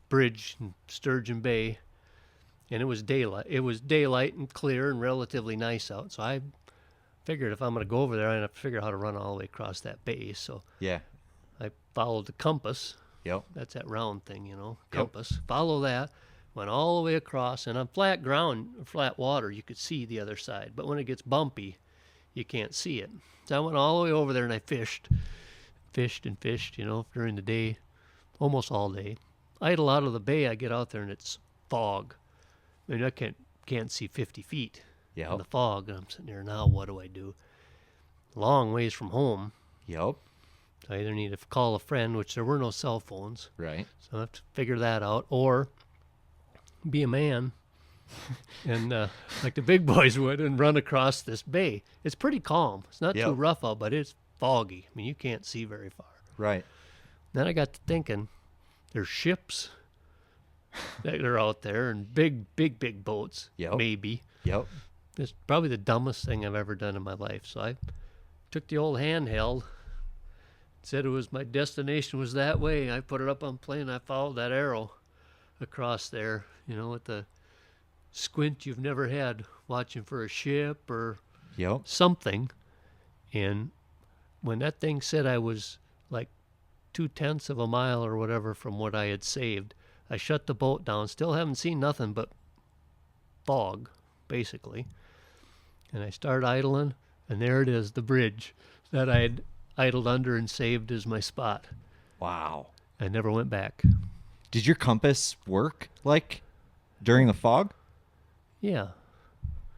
bridge in Sturgeon Bay. And it was daylight. It was daylight and clear and relatively nice out. So I figured if I'm going to go over there, I have to figure out how to run all the way across that bay. So Yeah. I followed the compass. Yep. That's that round thing, compass. Follow that. Went all the way across. And on flat ground, flat water, you could see the other side. But when it gets bumpy, you can't see it. So I went all the way over there and I fished and fished, during the day, almost all day. Idle out of the bay, I get out there and it's fog. I mean, I can't see 50 feet in the fog. And I'm sitting there, now what do I do? Long ways from home. Yep. So I either need to call a friend, which there were no cell phones. Right. So I have to figure that out. Or be a man and like the big boys would and run across this bay. It's pretty calm. It's not too rough out, but it's foggy. I mean, you can't see very far. Right. Then I got to thinking, there's ships that are out there and big boats, maybe. Yep. It's probably the dumbest thing I've ever done in my life. So I took the old handheld, said it was my destination was that way. I put it up on plane. I followed that arrow across there, with the squint you've never had watching for a ship or something. And when that thing said I was like 0.2 of a mile or whatever from what I had saved, I shut the boat down. Still haven't seen nothing but fog, basically. And I start idling, and there it is, the bridge that I had idled under and saved as my spot. Wow. I never went back. Did your compass work, like, during the fog? Yeah.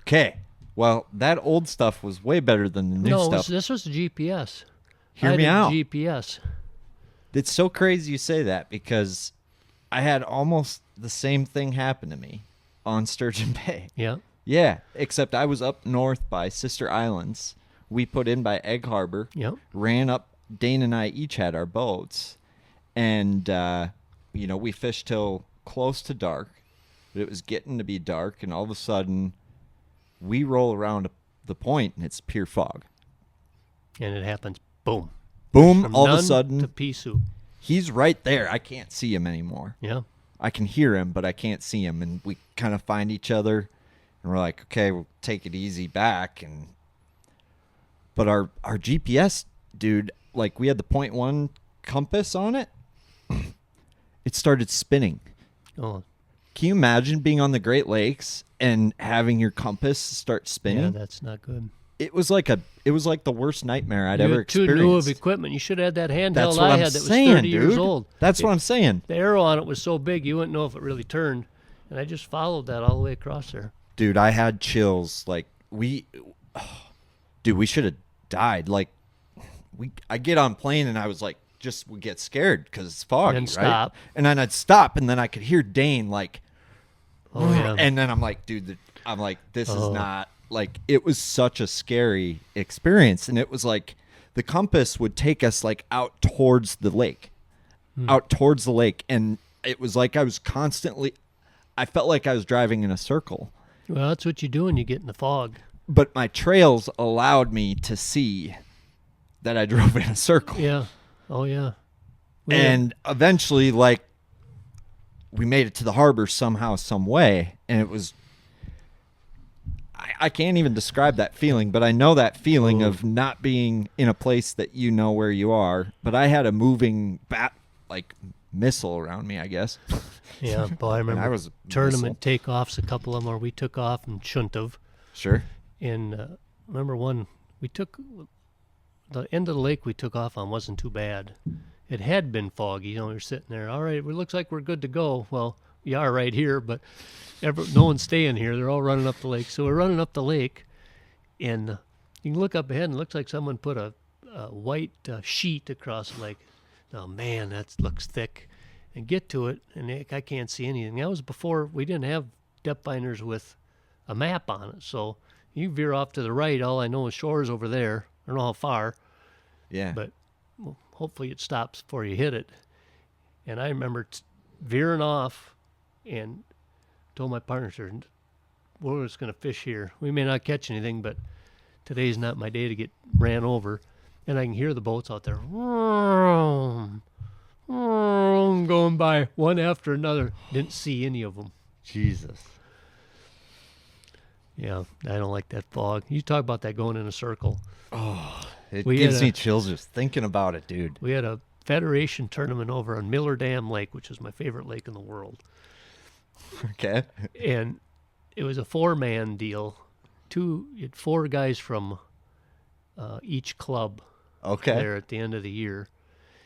Okay. Well, that old stuff was way better than the new No, stuff. this was the GPS. Hear I me did out. GPS. It's so crazy you say that because I had almost the same thing happen to me on Sturgeon Bay. Yeah. Yeah, except I was up north by Sister Islands. We put in by Egg Harbor. Yep. Ran up. Dane and I each had our boats. And, we fished till close to dark. But it was getting to be dark, and all of a sudden, we roll around the point, and it's pure fog. And it happens. Boom. Boom! From All of a none sudden, to pea soup. he's right there. I can't see him anymore. Yeah. I can hear him, but I can't see him. And we kind of find each other, and we're like, okay, we'll take it easy back. But our GPS, dude, like we had the 0.1 compass on it. It started spinning. Oh, Can you imagine being on the Great Lakes and having your compass start spinning? yeah, that's not good. It was like the worst nightmare I'd You ever had too experienced. new of equipment. You should have had that handheld That's I what I'm had that was saying, 30 years dude. old. That's what I'm saying. The arrow on it was so big you wouldn't know if it really turned. And I just followed that all the way across there. Dude, I had chills. Like we should have died. Like I get on plane and I was like, just would get scared because it's foggy, And right? stop. And then I'd stop, and then I could hear Dane like, Oh, yeah. and then I'm like, dude, this is not like. It was such a scary experience, and it was like the compass would take us like out towards the lake, and it was like I was constantly. I felt like I was driving in a circle. Well, that's what you do when you get in the fog. But my trails allowed me to see that I drove in a circle. Yeah. Oh, yeah. And eventually, like, we made it to the harbor somehow, some way. And it was, I can't even describe that feeling, but I know that feeling of not being in a place that you know where you are. But I had a moving missile around me, I guess. Yeah, boy, I remember I was a tournament takeoffs, a couple of them where we took off and shouldn't have. Sure. And remember one, we took, the end of the lake we took off on wasn't too bad. It had been foggy, we were sitting there, all right, it looks like we're good to go. Well, we are right here, but no one's staying here. They're all running up the lake. So we're running up the lake, and you can look up ahead, and it looks like someone put a white sheet across the lake. Oh, man, that looks thick. And get to it, and I can't see anything. That was before we didn't have depth finders with a map on it. So you veer off to the right. All I know is shores over there. I don't know how far, Yeah. but hopefully it stops before you hit it. And I remember veering off and told my partners, we're just going to fish here. We may not catch anything, but today's not my day to get ran over. And I can hear the boats out there going by one after another. Didn't see any of them. Jesus. Yeah, I don't like that fog. You talk about that going in a circle. It We gives had me chills just thinking about it, dude. We had a Federation tournament over on Miller Dam Lake, which is my favorite lake in the world. Okay. And it was a 4-man deal. You had 4 guys from each club Okay. there at the end of the year.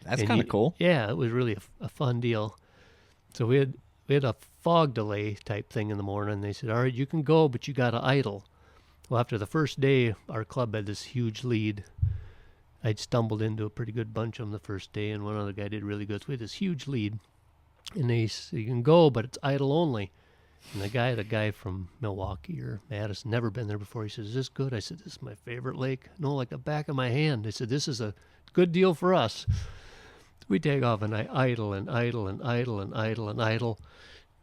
That's And kind of cool. Yeah, it was really a fun deal. So we had a fog delay type thing in the morning. They said, all right, you can go, but you got to idle. Well, after the first day, our club had this huge lead. I'd stumbled into a pretty good bunch of them the first day, and one other guy did really good. So we had this huge lead. And they said, you can go, but it's idle only. And the guy from Milwaukee or Madison, never been there before. He says, is this good? I said, this is my favorite lake. No, like the back of my hand. They said, this is a good deal for us. We take off, and I idle and idle and idle and idle and idle.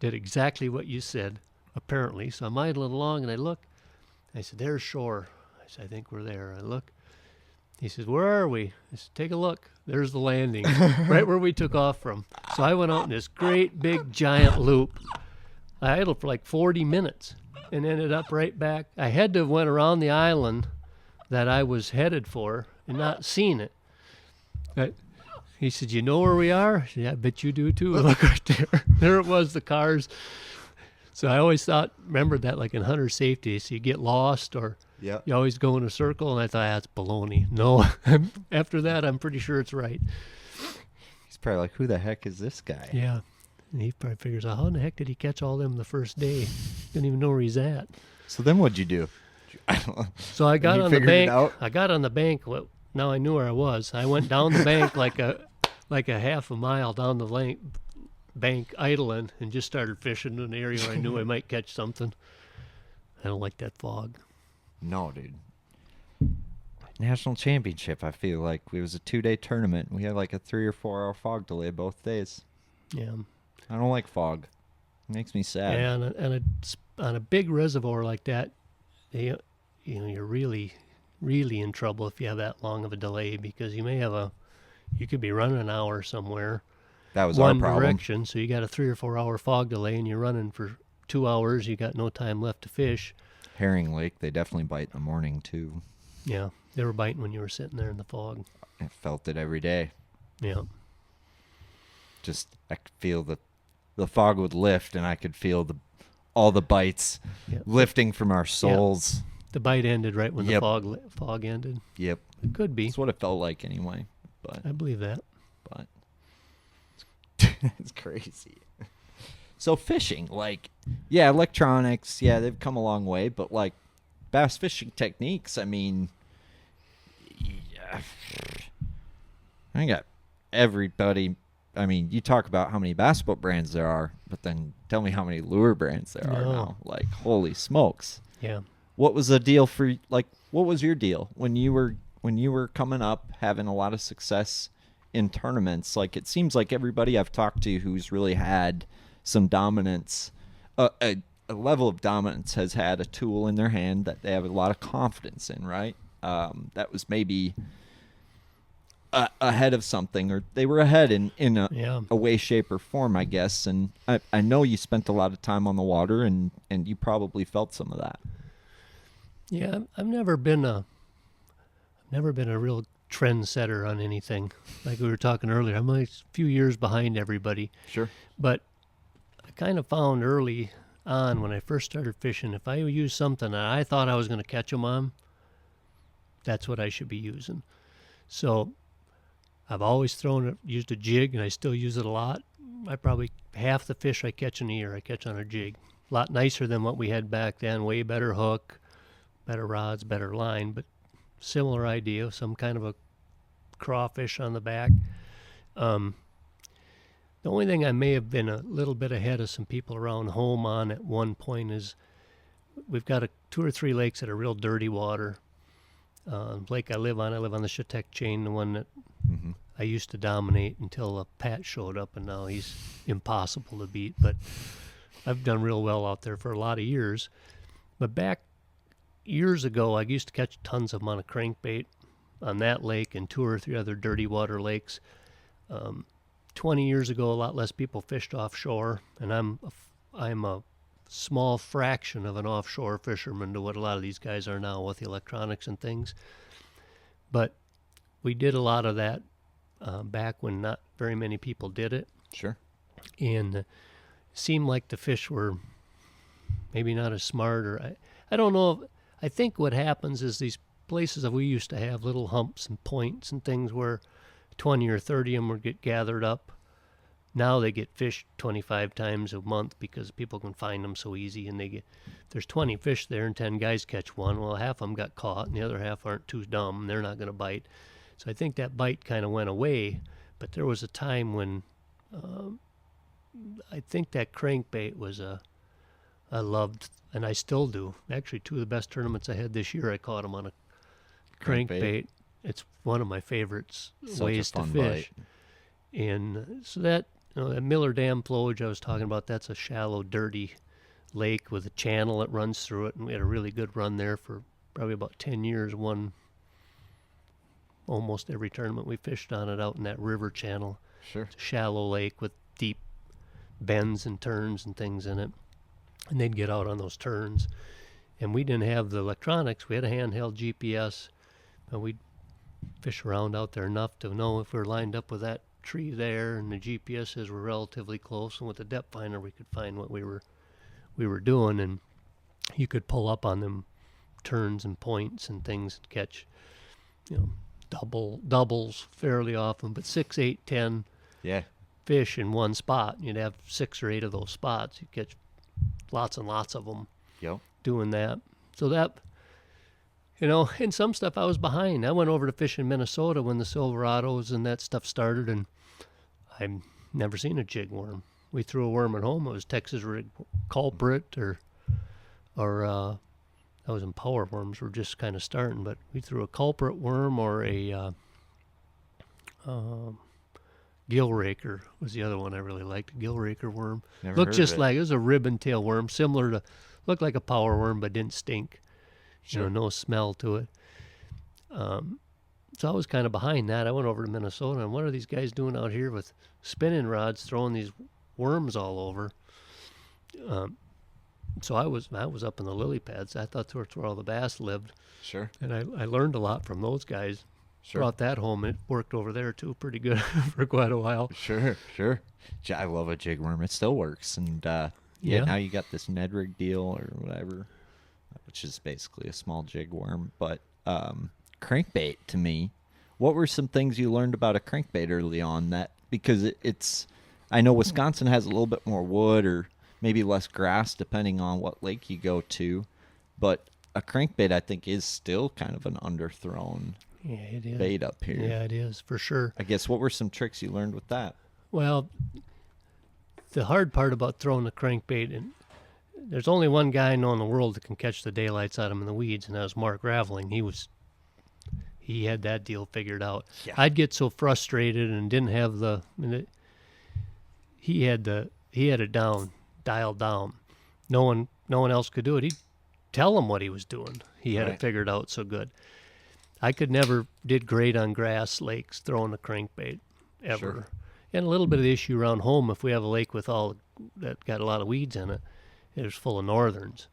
Did exactly what you said, apparently. So I'm idling along, and I look. I said, there's shore. I said, I think we're there. I look. He says, where are we? I said, take a look. There's the landing, right where we took off from. So I went out in this great, big, giant loop. I idled for like 40 minutes and ended up right back. I had to have went around the island that I was headed for and not seen it. He said, you know where we are? I said, yeah, I bet you do too. Look right there. There it was, the cars. So I always remembered that like in hunter safety. So you get lost or you always go in a circle. And I thought, that's baloney. No, after that, I'm pretty sure it's right. He's probably like, who the heck is this guy? Yeah. And he probably figures out, how in the heck did he catch all them the first day? Didn't even know where he's at. So then what'd you do? Did you So I got you on the figured it bank. out? I got on the bank. Well, now I knew where I was. I went down the bank like a half a mile down the bank idling and just started fishing in an area where I knew I might catch something. I don't like that fog. No, dude. National championship, I feel like it was a 2-day tournament. We had like a 3 or 4 hour fog delay both days. Yeah. I don't like fog. It makes me sad. And on a big reservoir like that, you're really, really in trouble if you have that long of a delay, because you could be running an hour somewhere. That was one our problem. direction, so you got a 3 or 4 hour fog delay, and you're running for 2 hours. You got no time left to fish. Herring Lake, they definitely bite in the morning too. Yeah, they were biting when you were sitting there in the fog. I felt it every day. Yeah. Just I could feel the fog would lift, and I could feel all the bites lifting from our souls. The bite ended right when Yep. the fog ended. Yep, It could be. that's what it felt like anyway. But I believe that. it's crazy. So fishing, like, yeah, electronics, yeah, they've come a long way, but like bass fishing techniques, I mean, yeah, I got everybody. I mean, you talk about how many bass boat brands there are, but then tell me how many lure brands there are now. Like, holy smokes. Yeah. What was the deal for, like, what was your deal when you were coming up, having a lot of success in tournaments? Like, it seems like everybody I've talked to who's really had some dominance, a level of dominance, has had a tool in their hand that they have a lot of confidence in, right? That was maybe ahead of something, or they were ahead in a way, shape, or form, I guess. And I know you spent a lot of time on the water, and you probably felt some of that. Yeah, I've never been a real trendsetter on anything. Like we were talking earlier, I'm like a few years behind everybody. Sure. But I kind of found early on when I first started fishing, if I used something that I thought I was going to catch them on, that's what I should be using. So I've always used a jig, and I still use it a lot. I probably half the fish I catch in a year I catch on a jig. A lot nicer than what we had back then. Way better hook, better rods, better line, but similar idea, some kind of a crawfish on the back. The only thing I may have been a little bit ahead of some people around home on at one point is we've got 2 or 3 lakes that are real dirty water. Lake I live on the Chautauqua chain, the one that I used to dominate until Pat showed up, and now he's impossible to beat. But I've done real well out there for a lot of years. But back years ago, I used to catch tons of them on a crankbait on that lake and 2 or 3 other dirty water lakes. 20 years ago, a lot less people fished offshore, and I'm a small fraction of an offshore fisherman to what a lot of these guys are now with the electronics and things. But we did a lot of that back when not very many people did it. Sure. And it seemed like the fish were maybe not as smart, or I don't know. I think what happens is these places that we used to have little humps and points and things where 20 or 30 of them would get gathered up. Now they get fished 25 times a month because people can find them so easy, and there's 20 fish there and 10 guys catch one. Well, half of them got caught and the other half aren't too dumb, and they're not going to bite. So I think that bite kind of went away, but there was a time when I think that crankbait was I loved, and I still do. Actually, 2 of the best tournaments I had this year, I caught them on a crankbait. It's one of my favorites ways to fish. Bite. And so that Miller Dam flowage I was talking about, that's a shallow, dirty lake with a channel that runs through it, and we had a really good run there for probably about 10 years. Won almost every tournament we fished on it out in that river channel. Sure. It's a shallow lake with deep bends and turns and things in it, and they'd get out on those turns. And we didn't have the electronics. We had a handheld GPS, but we'd fish around out there enough to know if we were lined up with that tree there, and the GPSs were relatively close, and with the depth finder we could find what we were doing, and you could pull up on them turns and points and things and catch doubles fairly often, but 6, 8, 10 fish in one spot. You'd have 6 or 8 of those spots. You'd catch lots and lots of them doing that. So that You know, and some stuff I was behind. I went over to fish in Minnesota when the Silverados and that stuff started, and I've never seen a jig worm. We threw a worm at home. It was Texas rig culprit, or that was in power worms. We're just kind of starting, but we threw a culprit worm or a gill raker was the other one I really liked. A gill raker worm. Never Looked heard just of it. like, it was a ribbon tail worm, similar to, looked like a power worm, but didn't stink. Sure. You know, no smell to it. So I was kind of behind that. I went over to Minnesota, and what are these guys doing out here with spinning rods, throwing these worms all over? So I was up in the lily pads. I thought that's where all the bass lived, Sure. and I learned a lot from those guys. Sure. Brought that home. It worked over there too, pretty good for quite a while. Sure. I love a jig worm. It still works. And Yeah. now you got this Ned rig deal or whatever, which is basically a small jig worm. But crankbait, to me, what were some things you learned about a crankbait early on? That because it's, I know Wisconsin has a little bit more wood or maybe less grass depending on what lake you go to, but a crankbait I think is still kind of an underthrown Yeah, it is. bait up here. Yeah, it is for sure. I guess what were some tricks you learned with that? Well, the hard part about throwing the crankbait, and there's only one guy I know in the world that can catch the daylights out of him in the weeds, and that was Mark Raveling. He had that deal figured out. Yeah. I'd get so frustrated and didn't have he had it down, dialed down. No one else could do it. He'd tell him what he was doing. He had Right. it figured out so good. I did great on grass lakes throwing a crankbait ever. Sure. And a little bit of the issue around home, if we have a lake with that got a lot of weeds in it, it was full of northerns.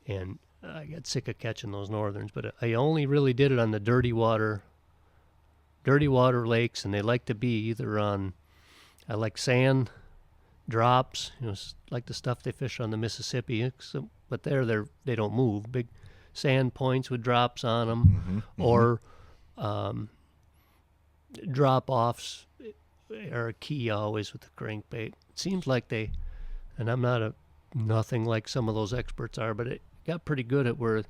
And I got sick of catching those northerns, but I only really did it on the dirty water lakes, and they like to be either on, I like sand drops, like the stuff they fish on the Mississippi, but they don't move. Big sand points with drops on them, or drop-offs are a key always with the crankbait. It seems like and I'm nothing like some of those experts are, but it got pretty good at where,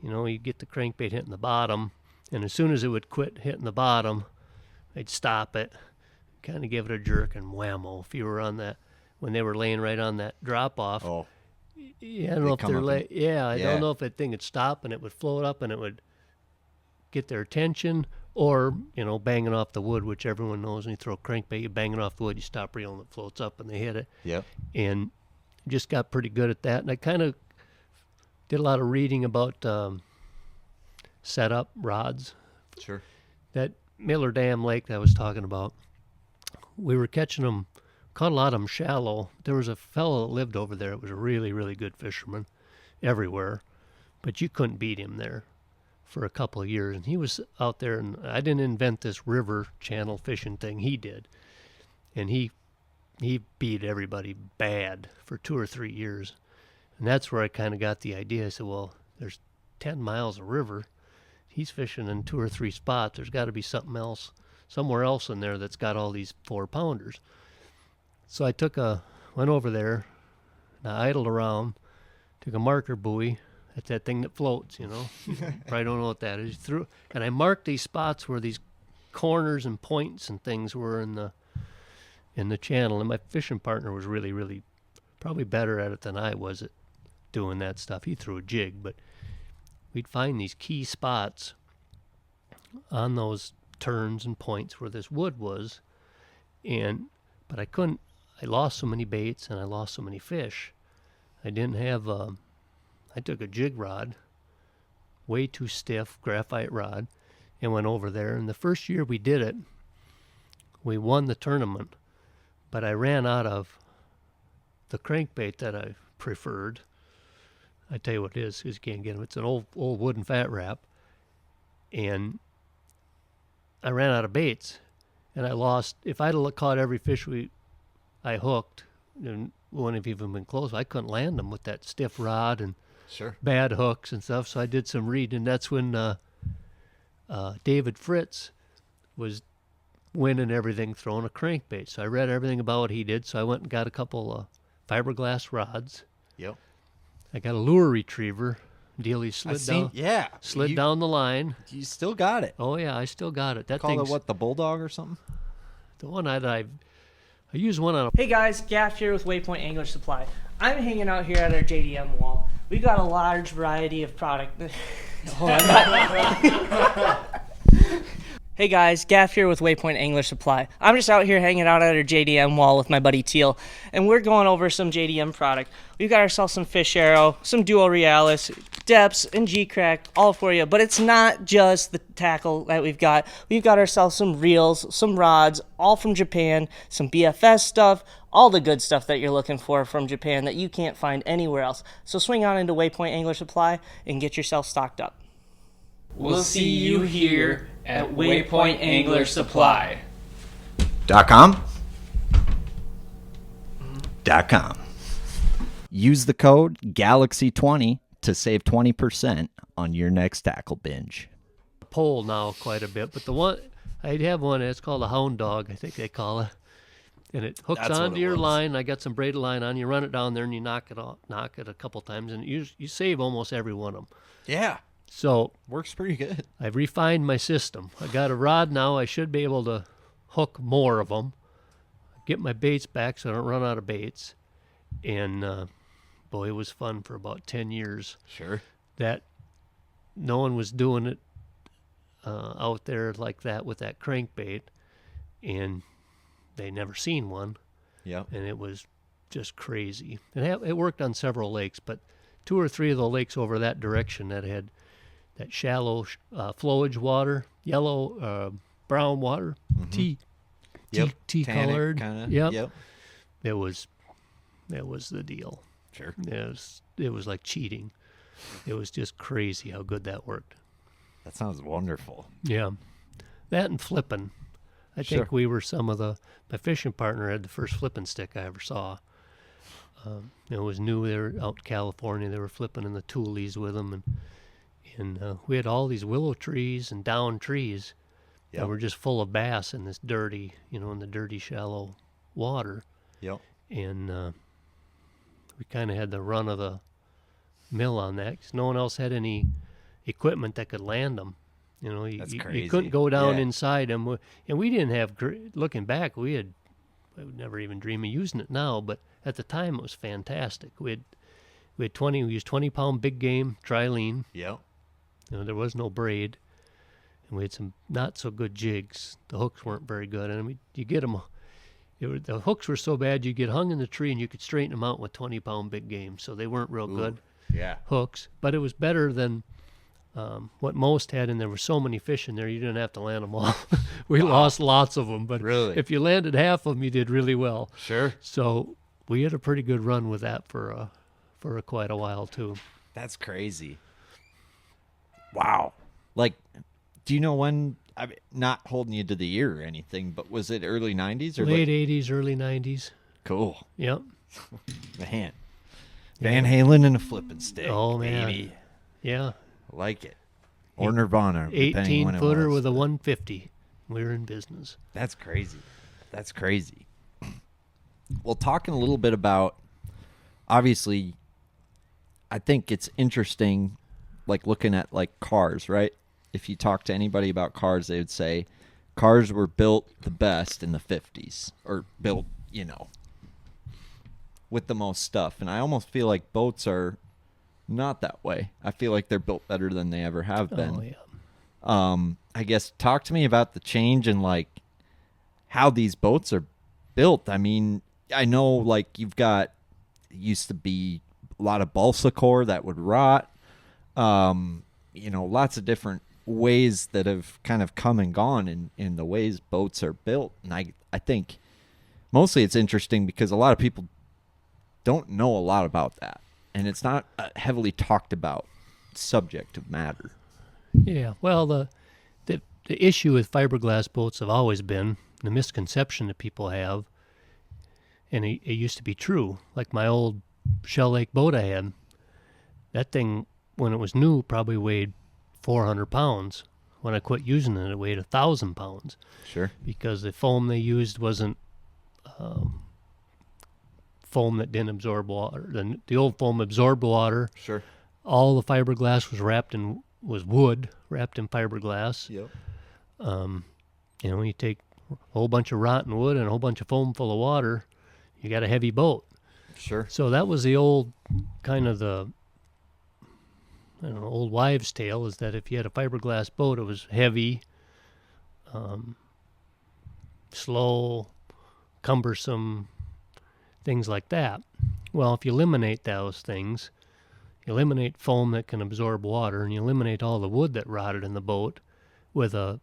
you get the crankbait hitting the bottom, and as soon as it would quit hitting the bottom, they'd stop it, kind of give it a jerk, and whammo, if you were on that, when they were laying right on that drop-off. Oh, Yeah, I don't know if come they're up and- I Yeah. don't know if that thing would stop and it would float up and it would get their attention, or banging off the wood, which everyone knows when you throw a crankbait, you bang it off the wood, you stop reeling, it floats up and they hit it. yep. And just got pretty good at that. And I kind of did a lot of reading about setup rods. Sure. That Miller Dam Lake that I was talking about, we were catching them. Caught a lot of them shallow. There was a fellow that lived over there. It was a really, really good fisherman everywhere, but you couldn't beat him there for a couple of years. And he was out there, and I didn't invent this river channel fishing thing. He did. And he beat everybody bad for 2 or 3 years. And that's where I kind of got the idea. I said, well, there's 10 miles of river. He's fishing in 2 or 3 spots. There's got to be something else, somewhere else in there that's got all these 4-pounders. So I went over there, and I idled around, took a marker buoy. That's that thing that floats, You probably don't know what that is. And I marked these spots where these corners and points and things were in the channel. And my fishing partner was really, really probably better at it than I was at doing that stuff. He threw a jig, but we'd find these key spots on those turns and points where this wood was, but I lost so many baits and I lost so many fish. I didn't have I took a jig rod, way too stiff, graphite rod, and went over there. And the first year we did it, we won the tournament, but I ran out of the crankbait that I preferred. I tell you what it is, because you can't get them. It's an old wooden fat wrap. And I ran out of baits, and I lost. If I'd have caught every fish I hooked, and wouldn't have even been close, I couldn't land them with that stiff rod and Sure. bad hooks and stuff. So I did some reading, and that's when David Fritz was winning everything throwing a crankbait. So I read everything about what he did. So I went and got a couple fiberglass rods. Yep. I got a lure retriever, Dealy slid you, down the line. You still got it. Oh yeah, I still got it. That Call it thing's what, the Bulldog or something? the one I used one on a Hey guys, Gaff here with Waypoint Angler Supply. I'm hanging out here at our JDM wall. We've got a large variety of product. Hold on. Hey guys, Gaff here with Waypoint Angler Supply. I'm just out here hanging out at our JDM wall with my buddy Teal, and we're going over some JDM product. We've got ourselves some Fish Arrow, some Duo Realis, Depths, and G-Crack, all for you. But it's not just the tackle that we've got. We've got ourselves some reels, some rods, all from Japan, some BFS stuff, all the good stuff that you're looking for from Japan that you can't find anywhere else. So swing on into Waypoint Angler Supply and get yourself stocked up. We'll see you here at Waypoint Angler Supply. .com? .com. Use the code GALAXY20 to save 20% on your next tackle binge. pole now quite a bit, but the one I'd have one that's called a hound dog, I think they call it, and it hooks That's what onto it your was. line. I got some braided line on. You run it down there and you knock it a couple times, and you save almost every one of them. Yeah. So Works pretty good. I've refined my system. I got a rod now. I should be able to hook more of them, get my baits back so I don't run out of baits. And boy, it was fun for about 10 years. Sure. That no one was doing it out there like that with that crankbait, and they never seen one, Yep. and it was just crazy. It worked on several lakes, but 2 or 3 of the lakes over that direction that had that shallow flowage water, yellow, brown water, tea Tannic colored. kinda. Yep. It was the deal. Sure. It was like cheating. It was just crazy how good that worked. That sounds wonderful. Yeah. That and flipping. I Sure. think we were my fishing partner had the first flipping stick I ever saw. It was new. They were out in California. They were flipping in the toolies with them. And we had all these willow trees and down trees that Yep. were just full of bass in this dirty, in the dirty, shallow water. Yep. And we kind of had the run of the mill on that because no one else had any equipment that could land them. That's You crazy. couldn't go down Yeah. inside them. And we didn't have, looking back, I would never even dream of using it now, but at the time it was fantastic. We used 20-pound big game, trilene. Yep. There was no braid. And we had some not so good jigs. The hooks weren't very good. And you get them, the hooks were so bad you get hung in the tree and you could straighten them out with 20-pound big game. So they weren't real good Yeah. hooks. But it was better than what most had, and there were so many fish in there you didn't have to land them all. We lost lots of them, but Really? if you landed half of them, you did really well. Sure. So we had a pretty good run with that for quite a while too. That's crazy. Wow. Like, do you know when? I mean, not holding you to the year or anything, but was it early '90s or Late 80s, early 90s. Cool, Yep. man. Van Halen and a flipping stick. Oh, man. baby. Yeah. I like it. Or Nirvana, depending when it 18-footer was. with a 150. We were in business. That's crazy. That's crazy. Well, talking a little bit about, obviously, I think it's interesting, like looking at like cars, right? If you talk to anybody about cars, they would say cars were built the best in the 50s, or built, with the most stuff. And I almost feel like boats are not that way. I feel like they're built better than they ever have been. Oh, yeah. I guess talk to me about the change in like how these boats are built. I mean, I know like used to be a lot of balsa core that would rot. Lots of different ways that have kind of come and gone in the ways boats are built. And I think mostly it's interesting because a lot of people don't know a lot about that. And it's not a heavily talked about subject of matter. Yeah. Well, the issue with fiberglass boats have always been the misconception that people have, and it used to be true. Like my old Shell Lake boat I had, that thing, when it was new, probably weighed 400 pounds. When I quit using it, it weighed 1,000 pounds Sure. because the foam they used wasn't foam that didn't absorb water. The old foam absorbed water. Sure. all the fiberglass was wood wrapped in fiberglass. Yep. You take a whole bunch of rotten wood and a whole bunch of foam full of water, you got a heavy boat. Sure. So that was the old kind of old wives' tale, is that if you had a fiberglass boat, it was heavy, slow, cumbersome, things like that. Well, if you eliminate those things, you eliminate foam that can absorb water, and you eliminate all the wood that rotted in the boat with a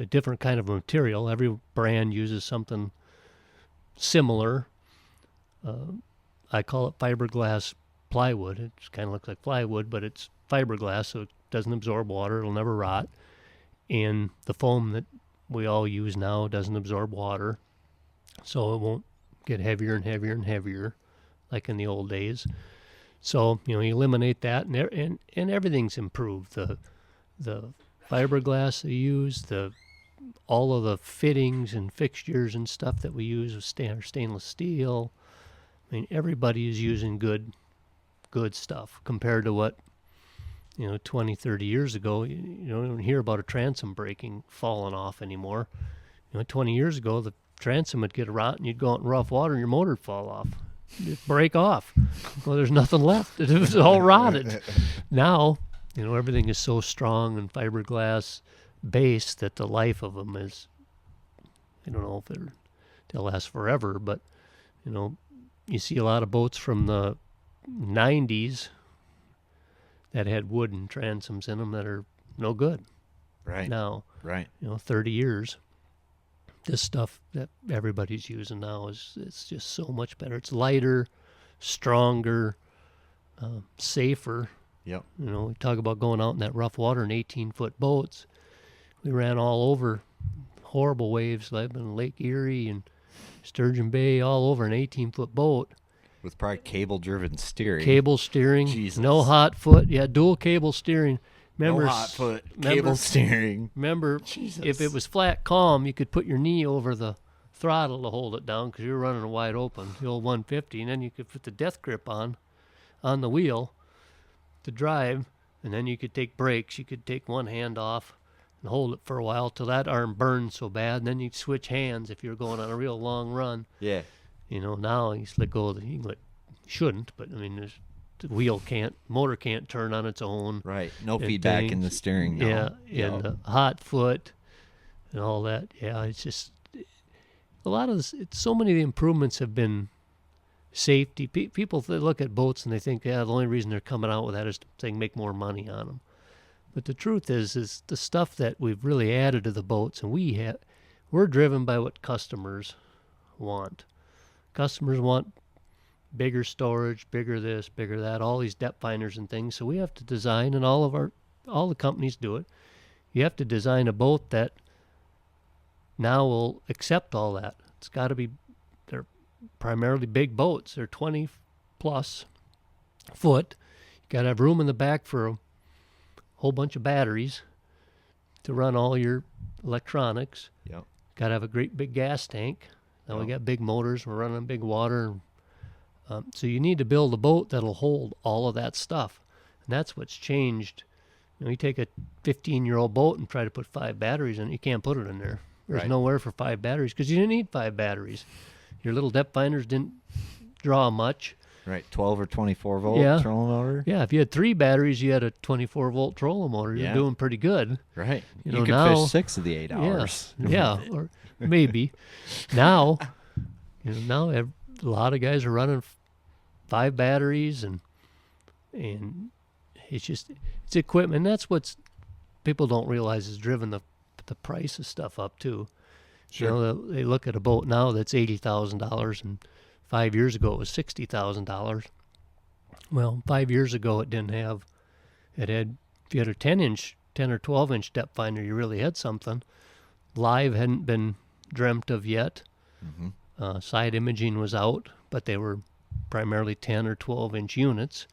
different kind of material. Every brand uses something similar. I call it fiberglass plywood. It kind of looks like plywood, but it's fiberglass, so it doesn't absorb water. It'll never rot. And the foam that we all use now doesn't absorb water, so it won't get heavier and heavier and heavier like in the old days. So, you eliminate that, and everything's improved. The fiberglass they use, all of the fittings and fixtures and stuff that we use with stainless steel. I mean, everybody is using good stuff compared to what, 20, 30 years ago. You don't even hear about a transom breaking, falling off anymore. 20 years ago, the transom would get rotten, you'd go out in rough water and your motor would fall off. It'd break off. Well, there's nothing left. It was all rotted. Now, everything is so strong and fiberglass based that the life of them is, I don't know if they'll last forever, but, you see a lot of boats from the 90s that had wooden transoms in them that are no good. Right. Now, Right. 30 years. This stuff that everybody's using now it's just so much better. It's lighter, stronger, safer. Yep. We talk about going out in that rough water in 18-foot boats. We ran all over horrible waves, like in Lake Erie and Sturgeon Bay, all over an 18-foot boat. With probably cable-driven steering. Cable steering. Jesus. No hot foot. Yeah, dual cable steering. Remember, no hot foot. Cable steering. Remember, Jesus. if it was flat calm, you could put your knee over the throttle to hold it down because you were running it wide open, the old 150, and then you could put the death grip on the wheel to drive, and then you could take brakes. You could take one hand off and hold it for a while till that arm burned so bad, and then you'd switch hands if you were going on a real long run. Yeah. Now you just let go of shouldn't, but I mean, the motor can't turn on its own. Right. No feedback in the steering. No. Yeah, and the hot foot and all that. Yeah, it's just a lot of this. So many of the improvements have been safety. People look at boats and they think, the only reason they're coming out with that is to make more money on them. But the truth is the stuff that we've really added to the boats, and we're driven by what customers want. Customers want bigger storage, bigger this, bigger that, all these depth finders and things. So we have to design, and all the companies do it. You have to design a boat that now will accept all that. It's got to be, they're primarily big boats. They're 20 plus foot. You got to have room in the back for a whole bunch of batteries to run all your electronics. Yep. Got to have a great big gas tank. Now we got big motors. We're running big water. So you need to build a boat that'll hold all of that stuff. And that's what's changed. You take a 15-year-old boat and try to put 5 batteries in it. You can't put it in there. There's nowhere for 5 batteries because you didn't need 5 batteries. Your little depth finders didn't draw much. Right, 12 or 24 volt trolling motor. Yeah, if you had 3 batteries, you had a 24 volt trolling motor. You're doing pretty good. Right. You could now, fish 6 of the 8 hours. Yeah, or maybe. Now, now a lot of guys are running 5 batteries, and it's equipment. And that's what's people don't realize is driven the price of stuff up too. Sure. They look at a boat now that's $80,000, and 5 years ago it was $60,000. Well, 5 years ago it had if you had a 10 or 12-inch depth finder, you really had something. Live hadn't been dreamt of yet. Mm-hmm. Side imaging was out, but they were primarily 10 or 12-inch units,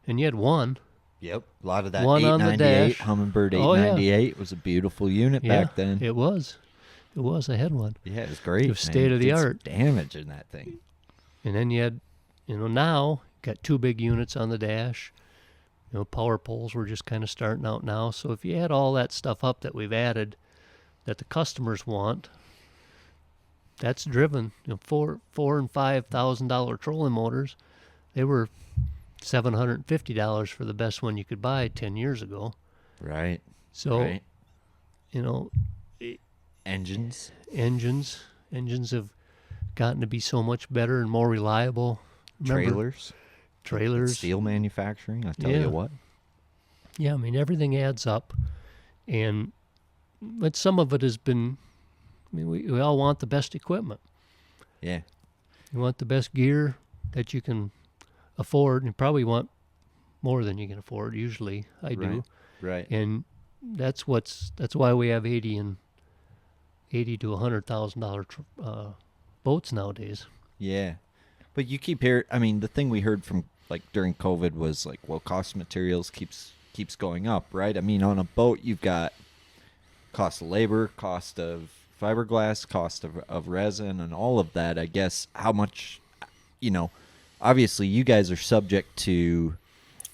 and you had one. Yep, a lot of that One on the 898 dash. Humminbird Oh, yeah. 898 was a beautiful unit back then. It was. I had one. Yeah, it was great. It was state of the art. Damage in that thing. And then you had, now got 2 big units on the dash, Power poles were just kind of starting out now. So if you add all that stuff up that we've added that the customers want, that's driven, $4,000 and $5,000 trolling motors. They were $750 for the best one you could buy 10 years ago. Right. So, right. Engines have gotten to be so much better and more reliable. Remember, trailers, steel manufacturing. I tell Yeah. you what. Yeah, I mean, everything adds up, but some of it has been. I mean, we all want the best equipment. Yeah. You want the best gear that you can afford, and you probably want more than you can afford. Usually, I do. Right. And that's why we have $80 to $100,000 boats nowadays. Yeah. But you keep hearing, I mean, the thing we heard from like during COVID was like, well, cost of materials keeps going up, right? I mean, on a boat, you've got cost of labor, cost of fiberglass, cost of resin, and all of that. I guess how much, obviously you guys are subject to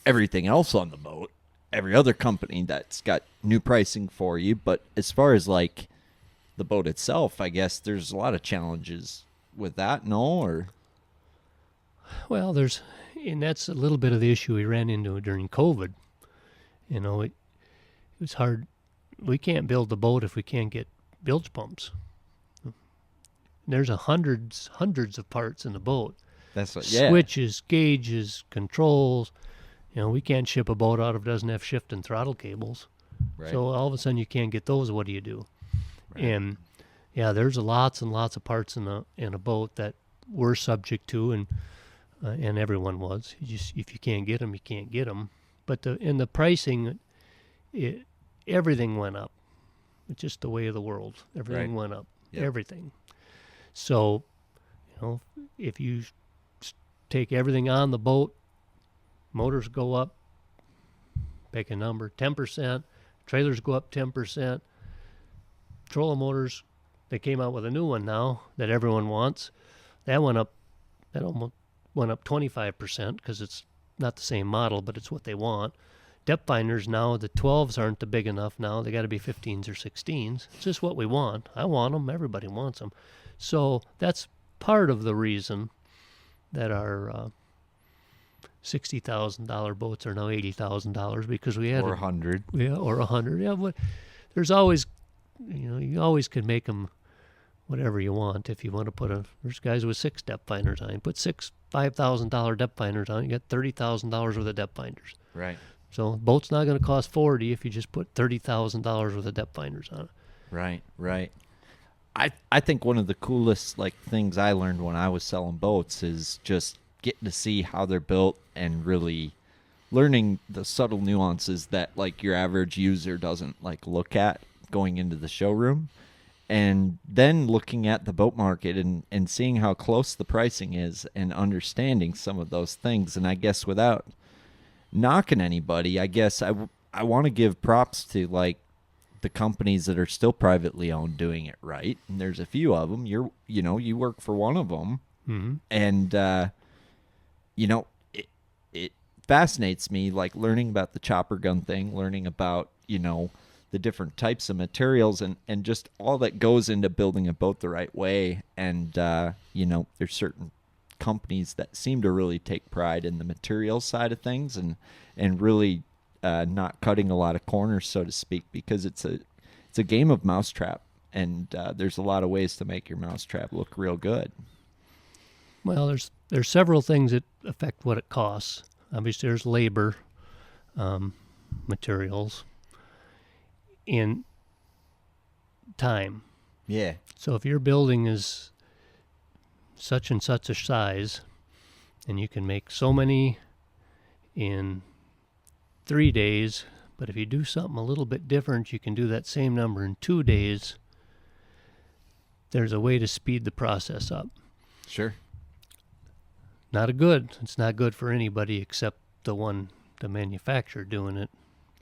everything else on the boat, every other company that's got new pricing for you. But as far as like the boat itself, I guess there's a lot of challenges with that, no? Or Well, and that's a little bit of the issue we ran into during COVID. It was hard. We can't build the boat if we can't get bilge pumps. There's hundreds of parts in the boat. that's what, yeah. Switches, gauges, controls. We can't ship a boat out if it doesn't have shift and throttle cables. Right. So all of a sudden you can't get those. What do you do? Right. And yeah, there's lots and lots of parts in a boat that we're subject to, and everyone was. If you can't get them, you can't get them. But in the pricing, everything went up. It's just the way of the world. Everything Right. went up. Yep. Everything. So, if you take everything on the boat, motors go up, pick a number, 10%. Trailers go up 10%. Trolling motors, they came out with a new one now that everyone wants. That went up. That almost went up 25% because it's not the same model, but it's what they want. Depth finders now, the 12s aren't the big enough now. They got to be 15s or 16s. It's just what we want. I want them. Everybody wants them. So that's part of the reason that our $60,000 boats are now $80,000 because we had or 100. Yeah, or 100. Yeah, but there's always, you always can make them whatever you want. If you want to there's guys with 6 depth finders on. You put 6 $5,000 depth finders on, you got $30,000 worth of depth finders. Right. So the boat's not going to cost $40 if you just put $30,000 worth of depth finders on it. Right. Right. I think one of the coolest things I learned when I was selling boats is just getting to see how they're built and really learning the subtle nuances that your average user doesn't look at going into the showroom, and then looking at the boat market and seeing how close the pricing is and understanding some of those things. And I guess without knocking anybody, I guess I want to give props to the companies that are still privately owned doing it right. And there's a few of them. You work for one of them. Mm-hmm. And it fascinates me, learning about the chopper gun thing, learning about the different types of materials and just all that goes into building a boat the right way. And there's certain companies that seem to really take pride in the materials side of things and really not cutting a lot of corners, so to speak, because it's a game of mousetrap, and there's a lot of ways to make your mousetrap look real good. Well, there's several things that affect what it costs. Obviously, there's labor, materials, and time. Yeah. So if your building is such and such a size, and you can make so many in 3 days, but if you do something a little bit different, you can do that same number in 2 days. There's a way to speed the process up. Sure. It's not good for anybody except the manufacturer doing it.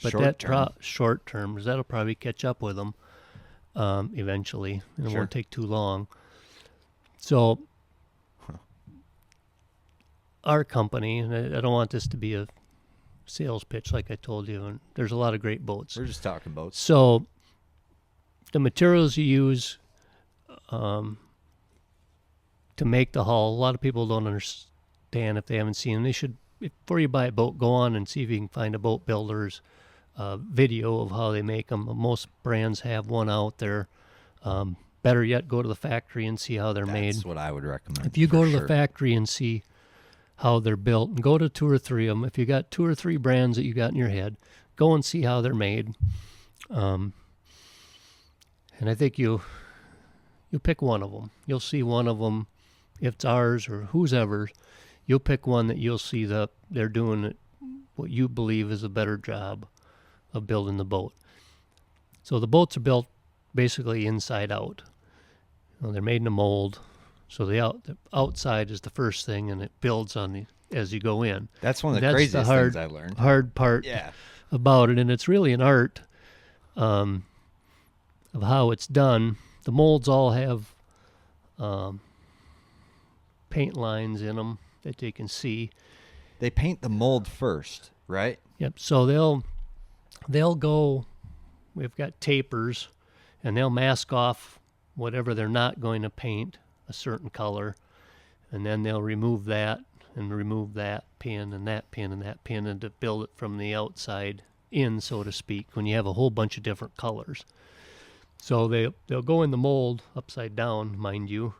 But short term, that'll probably catch up with them eventually, and it won't take too long. So our company, and I don't want this to be a sales pitch, like I told you, and there's a lot of great boats. We're just talking boats. So the materials you use to make the hull, a lot of people don't understand if they haven't seen them. They should, before you buy a boat, go on and see if you can find a boat builder's video of how they make them. Most brands have one out there. Better yet, go to the factory and see how they're made. That's what I would recommend. If you go to the factory and see how they're built, and go to 2 or 3 of them. If you got 2 or 3 brands that you got in your head, go and see how they're made. And I think you pick one of them. You'll see one of them, if it's ours or whoever's, you'll pick one that you'll see that they're doing what you believe is a better job of building the boat. So the boats are built basically inside out. They're made in a mold. So the outside is the first thing, and it builds on as you go in. That's one of the craziest things I learned. Hard part about it, and it's really an art of how it's done. The molds all have paint lines in them that you can see. They paint the mold first, right? Yep. So they'll go. We've got tapers, and they'll mask off whatever they're not going to paint a certain color, and then they'll remove that and remove that pin and that pin and that pin, and to build it from the outside in, so to speak, when you have a whole bunch of different colors. So they'll go in the mold upside down, mind you,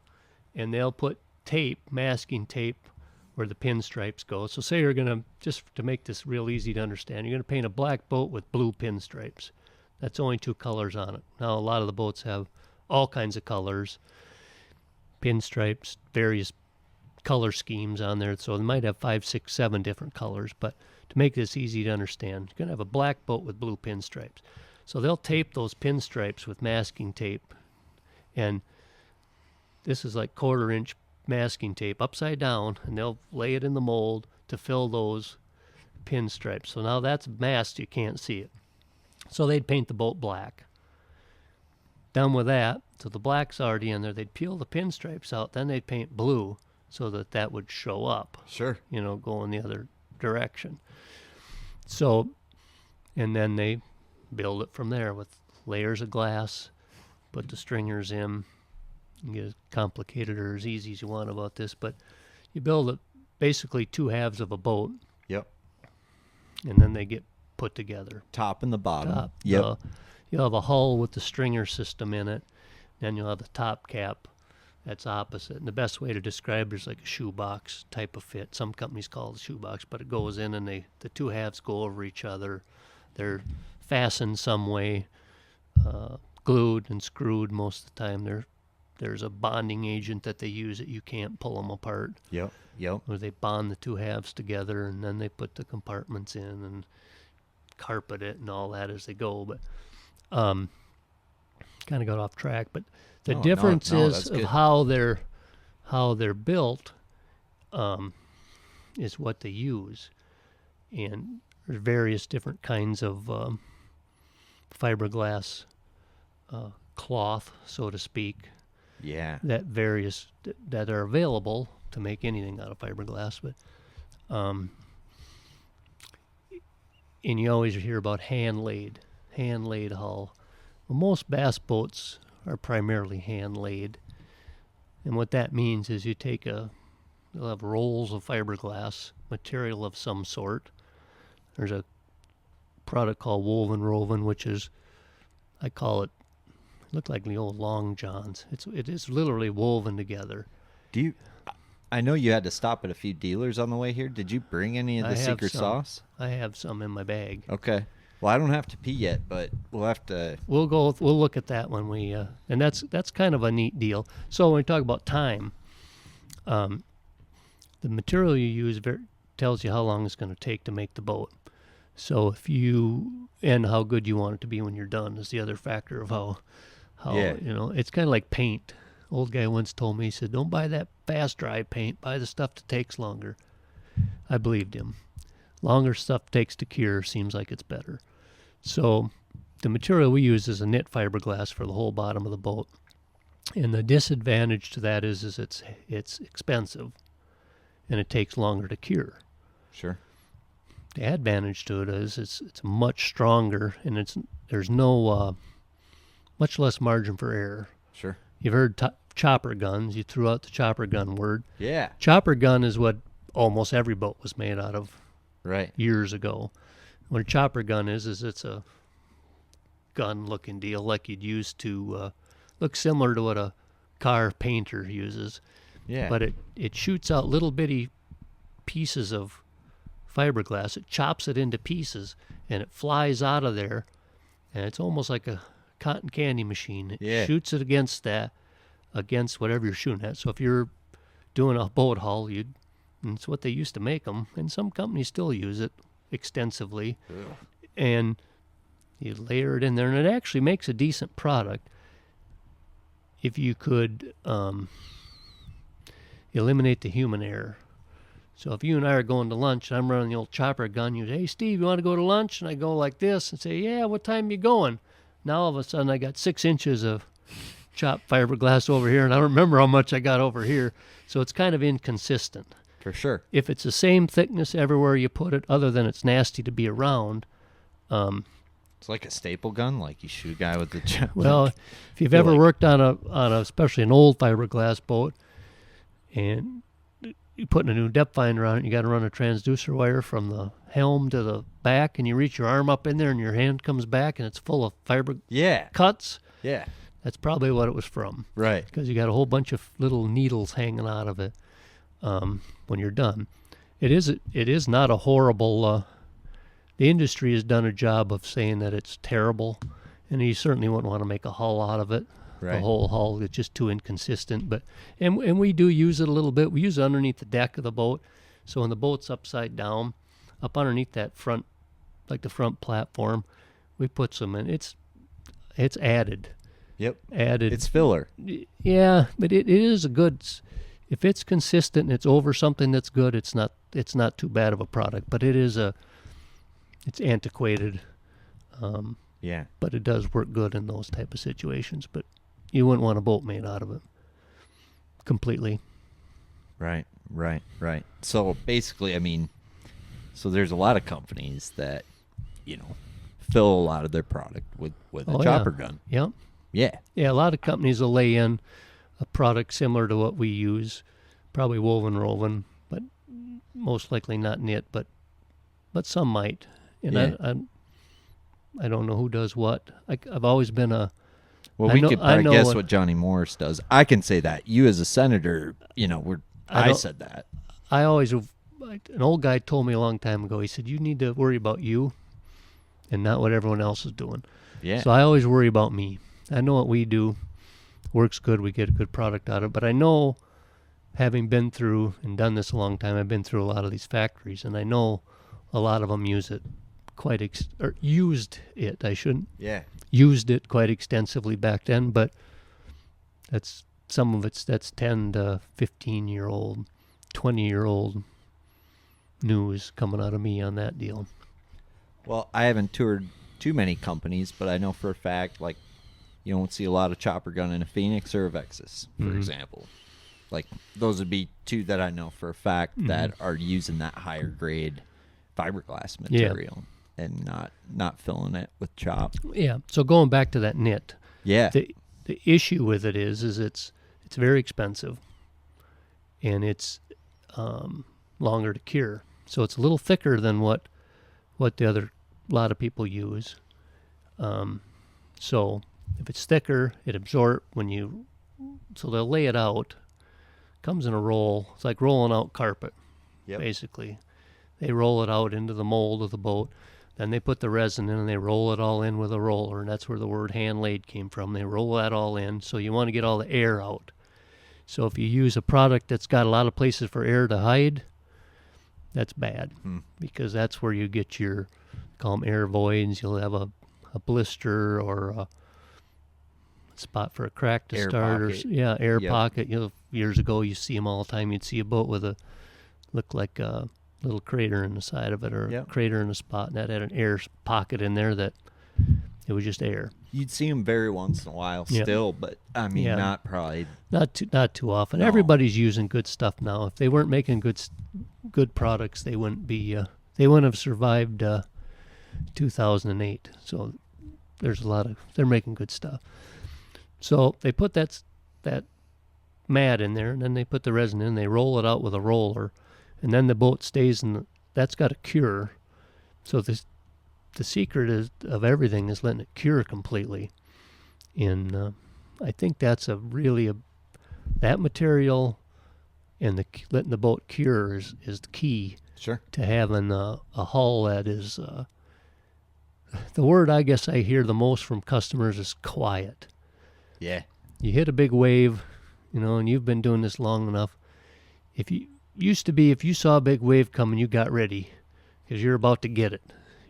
and they'll put tape, masking tape, where the pinstripes go. So say you're going to, just to make this real easy to understand, you're going to paint a black boat with blue pinstripes. That's only 2 colors on it. Now, a lot of the boats have all kinds of colors, pinstripes, various color schemes on there. So they might have 5, 6, 7 different colors. But to make this easy to understand, you're going to have a black boat with blue pinstripes. So they'll tape those pinstripes with masking tape. And this is like 1/4-inch masking tape upside down, and they'll lay it in the mold to fill those pinstripes. So now that's masked, you can't see it. So they'd paint the boat black. Done with that, so the black's already in there. They'd peel the pinstripes out, then they'd paint blue so that would show up. Sure. Go in the other direction. So, and then they build it from there with layers of glass, put the stringers in. You can get as complicated or as easy as you want about this, but you build it basically 2 halves of a boat. Yep. And then they get put together. Top and the bottom. Top. Yep. You'll have a hull with the stringer system in it. Then you'll have the top cap that's opposite. And the best way to describe it is like a shoebox type of fit. Some companies call it a shoebox, but it goes in and the 2 halves go over each other. They're fastened some way, glued and screwed most of the time. There's a bonding agent that they use that you can't pull them apart. Yep. Where they bond the 2 halves together, and then they put the compartments in and carpet it and all that as they go. But kind of got off track. But the difference is of how they're built is what they use, and there's various different kinds of fiberglass cloth, so to speak. Yeah. That are available to make anything out of fiberglass, but and you always hear about hand laid hull. Well, most bass boats are primarily hand laid, and what that means is you'll have rolls of fiberglass material of some sort. There's a product called woven, which is, I call it, look like the old long johns. It is literally woven together. I know you had to stop at a few dealers on the way here. Did you bring any of the secret sauce? I have some in my bag. Okay. Well, I don't have to pee yet, but we'll have to. We'll look at that when we and that's kind of a neat deal. So when we talk about time, the material you use tells you how long it's going to take to make the boat. So and how good you want it to be when you're done is the other factor of how it's kind of like paint. Old guy once told me, he said, "Don't buy that fast dry paint. Buy the stuff that takes longer." I believed him. Longer stuff takes to cure, seems like it's better. So the material we use is a knit fiberglass for the whole bottom of the boat. And the disadvantage to that is it's expensive, and it takes longer to cure. Sure. the advantage to it is it's much stronger, and there's no much less margin for error. Sure. You've heard chopper guns. You threw out the chopper gun word. Yeah. Chopper gun is what almost every boat was made out of Right. years ago. What a chopper gun is it's a gun-looking deal like you'd use to look similar to what a car painter uses. Yeah. But it shoots out little bitty pieces of fiberglass. It chops it into pieces, and it flies out of there, and it's almost like a cotton candy machine. It shoots it against whatever you're shooting at. So if you're doing a boat hull, it's what they used to make them, and some companies still use it extensively. Ugh. And you layer it in there, and it actually makes a decent product if you could eliminate the human error. So if you and I are going to lunch, and I'm running the old chopper gun, you say, "Hey, Steve, you want to go to lunch?" And I go like this and say, "Yeah, what time you going?" Now all of a sudden I got 6 inches of chopped fiberglass over here, and I don't remember how much I got over here. So it's kind of inconsistent. For sure. If it's the same thickness everywhere you put it, other than it's nasty to be around. It's like a staple gun, like you shoot a guy with the Well, if you've ever worked on a especially an old fiberglass boat, and you put in a new depth finder on it, you got to run a transducer wire from the helm to the back, and you reach your arm up in there, and your hand comes back, and it's full of fiber cuts. Yeah. That's probably what it was from. Right. Because you got a whole bunch of little needles hanging out of it when you're done. It is not a horrible. The industry has done a job of saying that it's terrible, and you certainly wouldn't want to make a hull out of it. Right. The whole hull is just too inconsistent. But and we do use it a little bit. We use it underneath the deck of the boat. So when the boat's upside down, up underneath that front, like the front platform, we put some in. It's added. Yep. Added. It's filler. Yeah, but it is a good. If it's consistent and it's over something that's good, it's not too bad of a product. But it's antiquated. Yeah. But it does work good in those type of situations. But you wouldn't want a boat made out of it completely. Right. So basically, I mean, so there's a lot of companies that, fill a lot of their product with a chopper gun. Yeah. Yeah. Yeah, a lot of companies will lay in a product similar to what we use, probably woven, but most likely not knit, but some might. And Yeah. I don't know who does what. I've always been a. Well, we could probably guess what Johnny Morris does. I can say that. You as a senator, I said that. I always, an old guy told me a long time ago, he said, you need to worry about you and not what everyone else is doing. Yeah. So I always worry about me. I know what we do works good. We get a good product out of it. But I know, having been through and done this a long time, I've been through a lot of these factories, and I know a lot of them use it used it quite extensively back then, but that's 10 to 15-year-old, 20-year-old news coming out of me on that deal. Well, I haven't toured too many companies, but I know for a fact, like, you don't see a lot of chopper gun in a Phoenix or a Vexus, for example. Like, those would be two that I know for a fact that are using that higher grade fiberglass material and not filling it with chop. Yeah. So going back to that knit. Yeah. The issue with it is it's very expensive, and it's longer to cure. So it's a little thicker than what the lot of people use. So if it's thicker, it absorbs so they'll lay it out. Comes in a roll. It's like rolling out carpet, basically. They roll it out into the mold of the boat. Then they put the resin in and they roll it all in with a roller, and that's where the word hand-laid came from. They roll that all in, so you want to get all the air out. So if you use a product that's got a lot of places for air to hide, that's bad, because that's where you get call them air voids. You'll have a blister or a spot for a crack to air start. Pocket. Air pocket. Years ago, you see them all the time. You'd see a boat with look like a little crater in the side of it, or a crater in a spot, and that had an air pocket in there that it was just air. You'd see them very once in a while still, but I mean, not probably. Not too often. No. Everybody's using good stuff now. If they weren't making good products, they wouldn't be they wouldn't have survived 2008. So there's a lot of, they're making good stuff. So they put that mat in there, and then they put the resin in. They roll it out with a roller, and then the boat stays in. That's got a cure. So the secret of everything is letting it cure completely. And I think that's that material and letting the boat cure is the key. Sure. To having a hull that is, the word I guess I hear the most from customers is quiet. Yeah. You hit a big wave, and you've been doing this long enough. If you saw a big wave coming, you got ready because you're about to get it.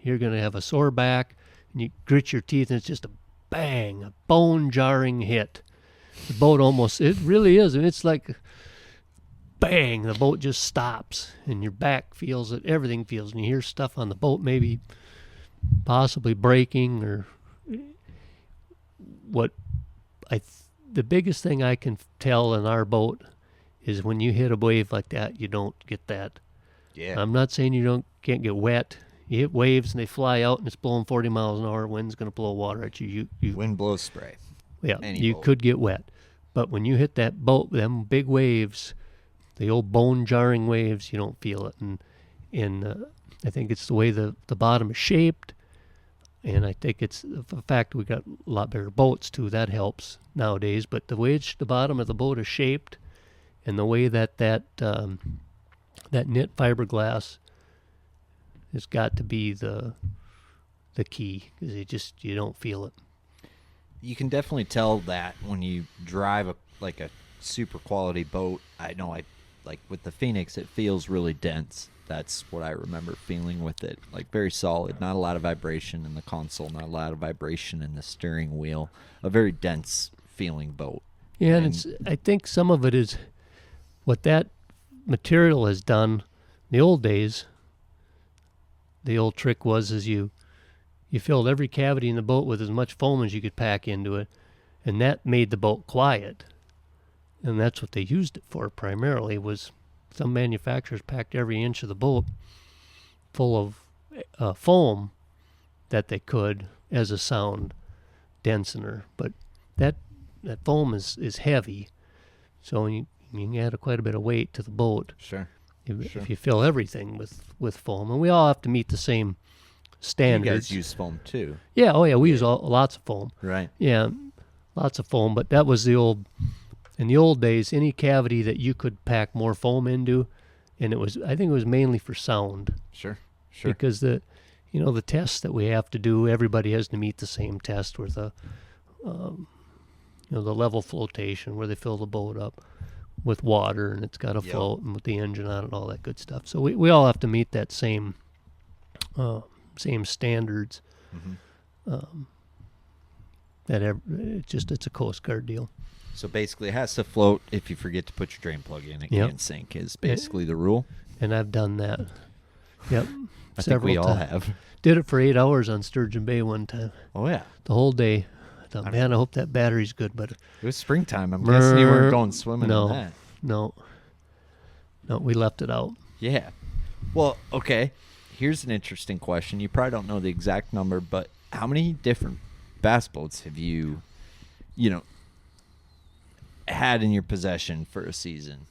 You're going to have a sore back, and you grit your teeth, and it's just a bang, a bone-jarring hit. The boat it really is, and it's like bang, the boat just stops, and your back feels it, everything feels, and you hear stuff on the boat maybe possibly breaking or the biggest thing I can tell in our boat is when you hit a wave like that, you don't get that. Yeah. I'm not saying you can't get wet. You hit waves and they fly out and it's blowing 40 miles an hour. Wind's going to blow water at you. Wind blows spray. Yeah, Any you boat. could get wet. But when you hit that boat, them big waves, the old bone-jarring waves, you don't feel it. And I think it's the way the bottom is shaped. And I think it's the fact we got a lot better boats, too. That helps nowadays. But the way the bottom of the boat is shaped and the way that knit fiberglass has got to be the key because you don't feel it. You can definitely tell that when you drive a super quality boat. I know like with the Phoenix, it feels really dense. That's what I remember feeling with it. Like very solid, not a lot of vibration in the console, not a lot of vibration in the steering wheel. A very dense feeling boat. Yeah, and I think some of it is what that material has done. In the old days, the old trick was you filled every cavity in the boat with as much foam as you could pack into it, and that made the boat quiet. And that's what they used it for primarily. Was some manufacturers packed every inch of the boat full of foam that they could as a sound densener. But that foam is heavy, so you can add quite a bit of weight to the boat. Sure. If you fill everything with foam, and we all have to meet the same standards. You guys use foam too. Yeah, we use lots of foam. Right. Yeah, lots of foam, but that was in the old days, any cavity that you could pack more foam into, and I think it was mainly for sound. Sure. Because the tests that we have to do, everybody has to meet the same test with the level flotation where they fill the boat up with water and it's got to float and with the engine on it, all that good stuff. So we all have to meet that same standards. Mm-hmm. It's a Coast Guard deal. So basically, it has to float. If you forget to put your drain plug in, it can't sink. Is basically the rule. And I've done that. Yep. I think we all have. Did it for 8 hours on Sturgeon Bay one time. Oh yeah. The whole day. I thought, man, I hope that battery's good. But it was springtime. I'm guessing you weren't going swimming in that. No, we left it out. Yeah. Well, okay. Here's an interesting question. You probably don't know the exact number, but how many different bass boats have you had in your possession for a season?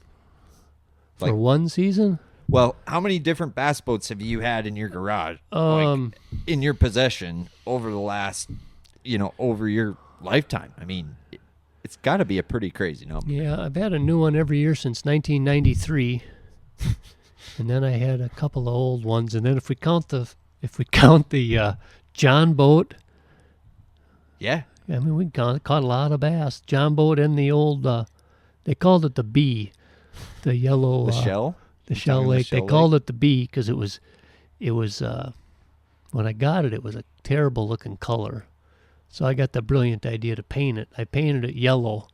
For one season? Well, how many different bass boats have you had in your garage, in your possession over the last, over your lifetime? I mean, it's got to be a pretty crazy number. Yeah, I've had a new one every year since 1993, and then I had a couple of old ones, and then if we count the John boat, yeah, I mean we caught a lot of bass. John boat and the old, they called it the Bee, the yellow, the shell. The Shell Lake. They called it the Bee because it was when I got it, it was a terrible looking color. So I got the brilliant idea to paint it. I painted it yellow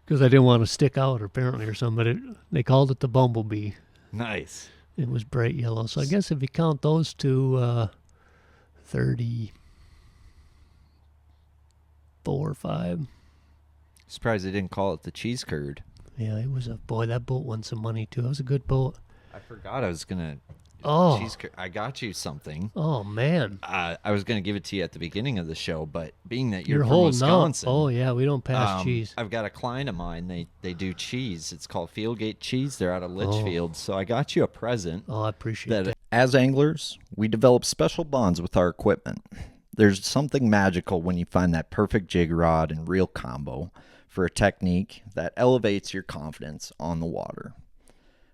because I didn't want to stick out apparently or something. But they called it the Bumblebee. Nice. It was bright yellow. So I guess if you count those two, 34 or 5. Surprised they didn't call it the cheese curd. Yeah, it was that boat won some money too. It was a good boat. I forgot I was gonna Oh. I got you something. Oh, man. I was going to give it to you at the beginning of the show, but being that you're from holding Wisconsin, out. Oh, yeah, we don't pass cheese. I've got a client of mine. They do cheese. It's called Fieldgate Cheese. They're out of Litchfield. Oh. So I got you a present. Oh, I appreciate that. As anglers, we develop special bonds with our equipment. There's something magical when you find that perfect jig rod and reel combo for a technique that elevates your confidence on the water.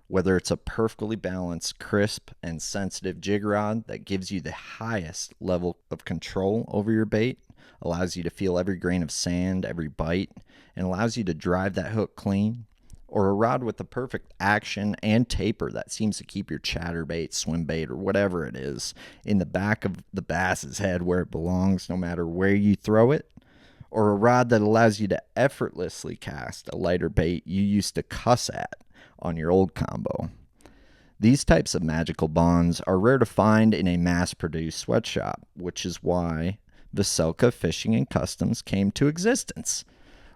Whether it's a perfectly balanced, crisp, and sensitive jig rod that gives you the highest level of control over your bait, allows you to feel every grain of sand, every bite, and allows you to drive that hook clean, or a rod with the perfect action and taper that seems to keep your chatterbait, swim bait, or whatever it is in the back of the bass's head where it belongs no matter where you throw it, or a rod that allows you to effortlessly cast a lighter bait you used to cuss at on your old combo. These types of magical bonds are rare to find in a mass-produced sweatshop, which is why Vocelka Fishing Customs came to existence,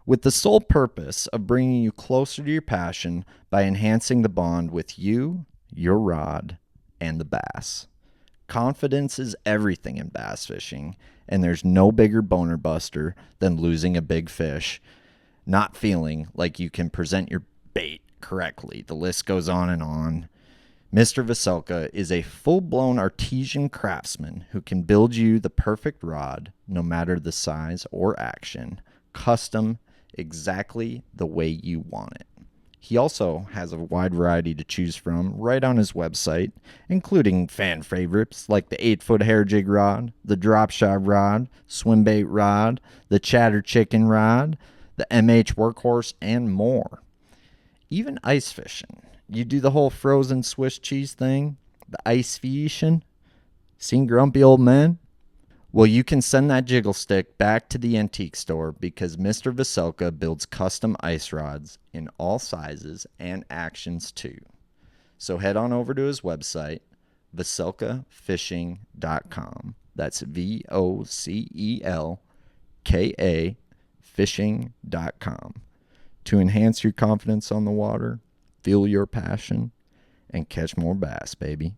with the sole purpose of bringing you closer to your passion by enhancing the bond with you, your rod, and the bass. Confidence is everything in bass fishing, and there's no bigger boner buster than losing a big fish, not feeling like you can present your bait correctly. The list goes on and on. Mr. Vocelka is a full-blown artesian craftsman who can build you the perfect rod, no matter the size or action, custom, exactly the way you want it. He also has a wide variety to choose from right on his website, including fan favorites like the 8-foot hair jig rod, the drop shot rod, swim bait rod, the chatter chicken rod, the MH workhorse, and more. Even ice fishing. You do the whole frozen Swiss cheese thing, the ice fishing. Seen grumpy old men? Well, you can send that jiggle stick back to the antique store because Mr. Vocelka builds custom ice rods in all sizes and actions too. So head on over to his website, vocelkafishing.com. That's VOCELKA fishing.com. To enhance your confidence on the water, feel your passion, and catch more bass, baby.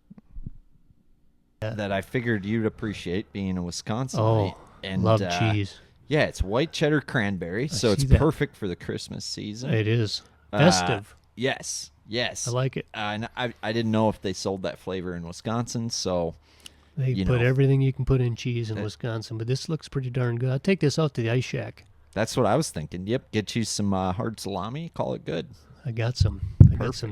That I figured you'd appreciate being a Wisconsinite. Oh, and love cheese. Yeah, it's white cheddar cranberry, so it's see that. perfect for the Christmas season. It is. Festive. Yes. I like it. And I didn't know if they sold that flavor in Wisconsin, so They put everything you can put in cheese in Wisconsin, but this looks pretty darn good. I'll take this out to the ice shack. that's what I was thinking. Yep, get you some hard salami, call it good. I got some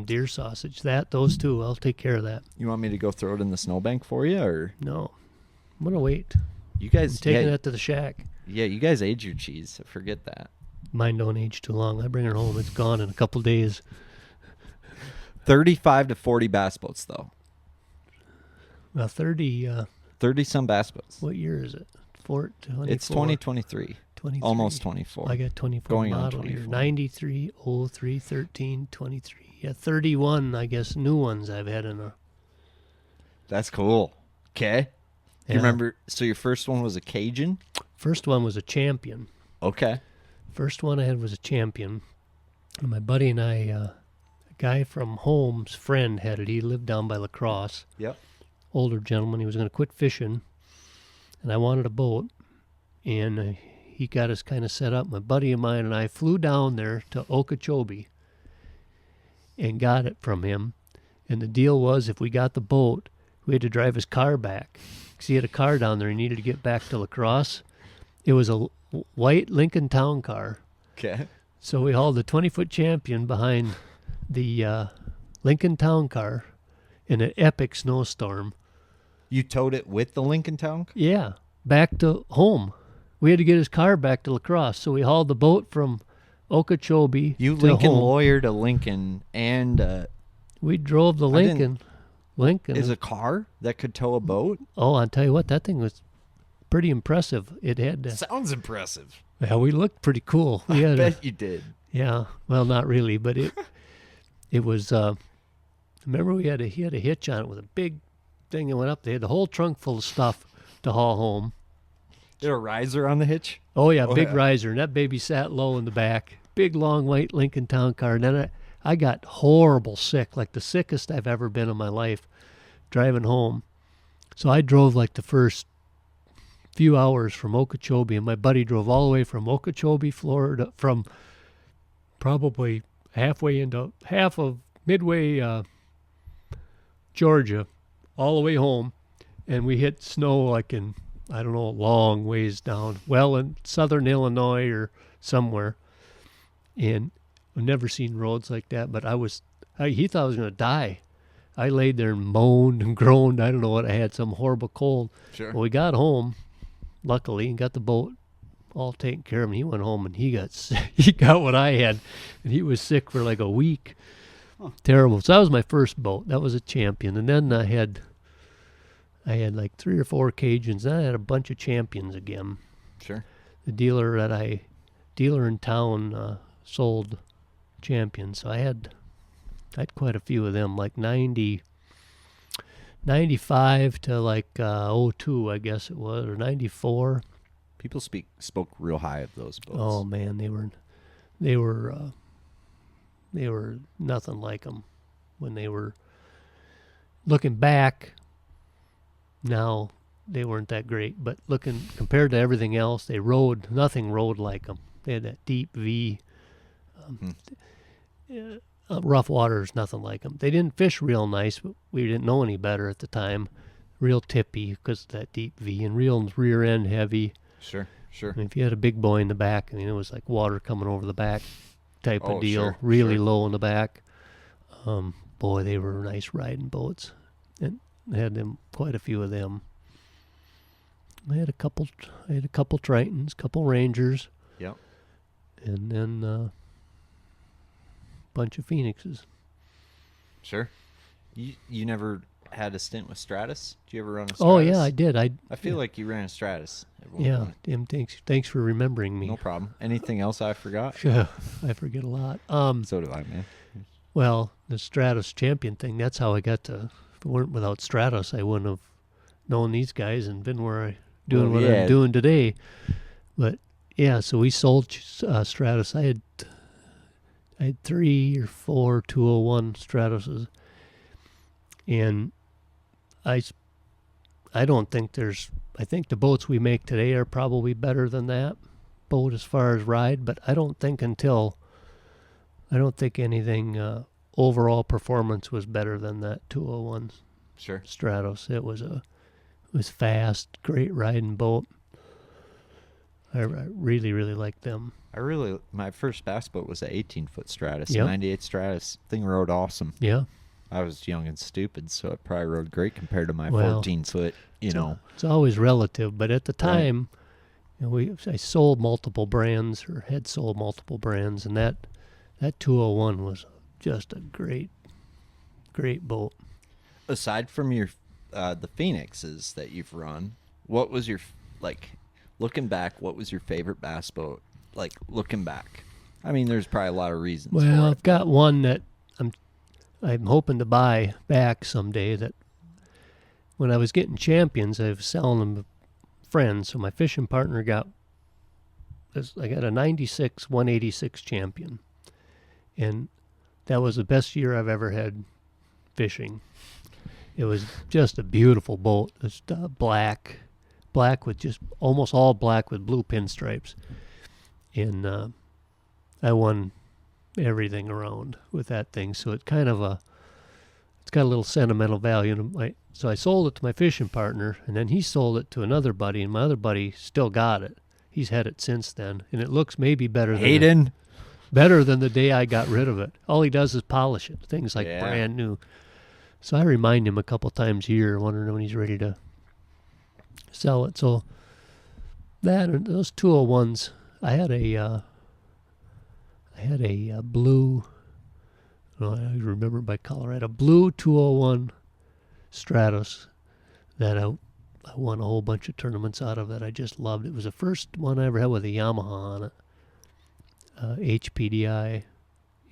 deer sausage. Those two, I'll take care of that. You want me to go throw it in the snowbank for you, or No, I'm gonna wait. you guys? I'm taking that to the shack. Yeah, you guys age your cheese. Forget that. Mine don't age too long. I bring her home. It's gone in a couple days. 35 to 40 bass boats, though. 30. 30-some bass boats. What year is it? 24? It's 2023. 23. Almost 24. I got 24 Going on model here. 24. 93, 03, 13, 23. Yeah, 31, I guess, new ones I've had in a... That's cool. Okay. Yeah. You remember, so your first one was a Cajun? First one was a champion. Okay. First one I had was a champion. And my buddy and I, a guy from home's friend had it. He lived down by La Crosse. Yep. Older gentleman. He was going to quit fishing. And I wanted a boat. And he got us kind of set up. My buddy of mine and I flew down there to Okeechobee and got it from him. And the deal was if we got the boat, we had to drive his car back. Because he had a car down there. He needed to get back to La Crosse. It was a white Lincoln Town car. Okay. So we hauled the 20-foot champion behind the Lincoln Town car in an epic snowstorm. You towed it with the Lincoln Town? Yeah, back to home. We had to get his car back to La Crosse, so we hauled the boat from Okeechobee You to Lincoln home. lawyer to Lincoln, and We drove the Lincoln. Lincoln is a car that could tow a boat? Oh, I'll tell you what, that thing was pretty impressive. It had. Sounds impressive. Yeah, we looked pretty cool. We I had bet you did. Yeah, well, not really, but it was. Remember, he had a hitch on it with a big thing that went up. They had the whole trunk full of stuff to haul home. Did a riser on the hitch? Oh yeah, big yeah. riser, and that baby sat low in the back. Big long white Lincoln Town car, and then I got horrible sick, like the sickest I've ever been in my life, driving home. So I drove like the first few hours from Okeechobee, and my buddy drove all the way from Okeechobee, Florida, from probably half of Midway, Georgia, all the way home, and we hit snow like in, I don't know, a long ways down, well in southern Illinois or somewhere, and I've never seen roads like that, but he thought I was going to die. I laid there and moaned and groaned. I don't know what. I had some horrible cold. Sure. Well, we got home, luckily, and got the boat all taken care of. And he went home and he got what I had, and he was sick for like a week. Terrible. So that was my first boat. That was a Champion, and then I had like 3 or 4 Cajuns. Then I had a bunch of Champions again. Sure. The dealer in town sold Champions, so I had quite a few of them, like 95 to like 02, I guess it was, or 94. People spoke real high of those boats. Oh man, they were nothing like them when they were. Looking back, now they weren't that great, but compared to everything else, nothing rode like them. They had that deep V. Rough waters, nothing like them. They didn't fish real nice, but we didn't know any better at the time. Real tippy because of that deep V, and real rear end heavy. Sure. I mean, if you had a big boy in the back, I mean, it was like water coming over the back type of deal. Sure, really low in the back. Boy, they were nice riding boats. And I had quite a few of them. I had a couple Tritons, couple Rangers. Yep. And then bunch of Phoenixes. Sure. You never had a stint with Stratus? Did you ever run a Stratus? Oh yeah, I did. I feel like you ran a Stratus at one yeah, point. Tim, thanks for remembering me. No problem. Anything else I forgot? Yeah, I forget a lot. So do I, man. Well, the Stratus Champion thing, that's how I got to. If it weren't without Stratus, I wouldn't have known these guys and been I'm doing today. But yeah, so we sold Stratus. I had 3 or 4 201 Stratuses, and I don't think I think the boats we make today are probably better than that boat as far as ride, but I don't think anything overall performance was better than that 201 Sure. Stratus. It was fast, great riding boat. I really, really liked them. My first bass boat was an 18-foot Stratus, Yep. 98 Stratus. Thing rode awesome. Yeah. I was young and stupid, so it probably rode great compared to my Well, 14-foot, It's always relative, but at the time, I sold multiple brands, or had sold multiple brands, and that 201 was just a great boat. Aside from your the Phoenixes that you've run, what was your looking back? What was your favorite bass boat? Like looking back, I mean, there's probably a lot of reasons. Well, for I've got one that I'm hoping to buy back someday. That when I was getting Champions, I was selling them to friends. So my fishing partner got I got a 96 186 Champion, and that was the best year I've ever had fishing. It was just a beautiful boat. It's black with just almost all black with blue pinstripes. And I won everything around with that thing. So it's got a little sentimental value. So I sold it to my fishing partner, and then he sold it to another buddy, and my other buddy still got it. He's had it since then, and it looks maybe better than the day I got rid of it. All he does is polish it. Things like brand new. So I remind him a couple times a year, wondering when he's ready to sell it. So those 201s, I had a blue. I remember by color. I had a blue 201 Stratus that I won a whole bunch of tournaments out of that I just loved. It was the first one I ever had with a Yamaha on it. HPDI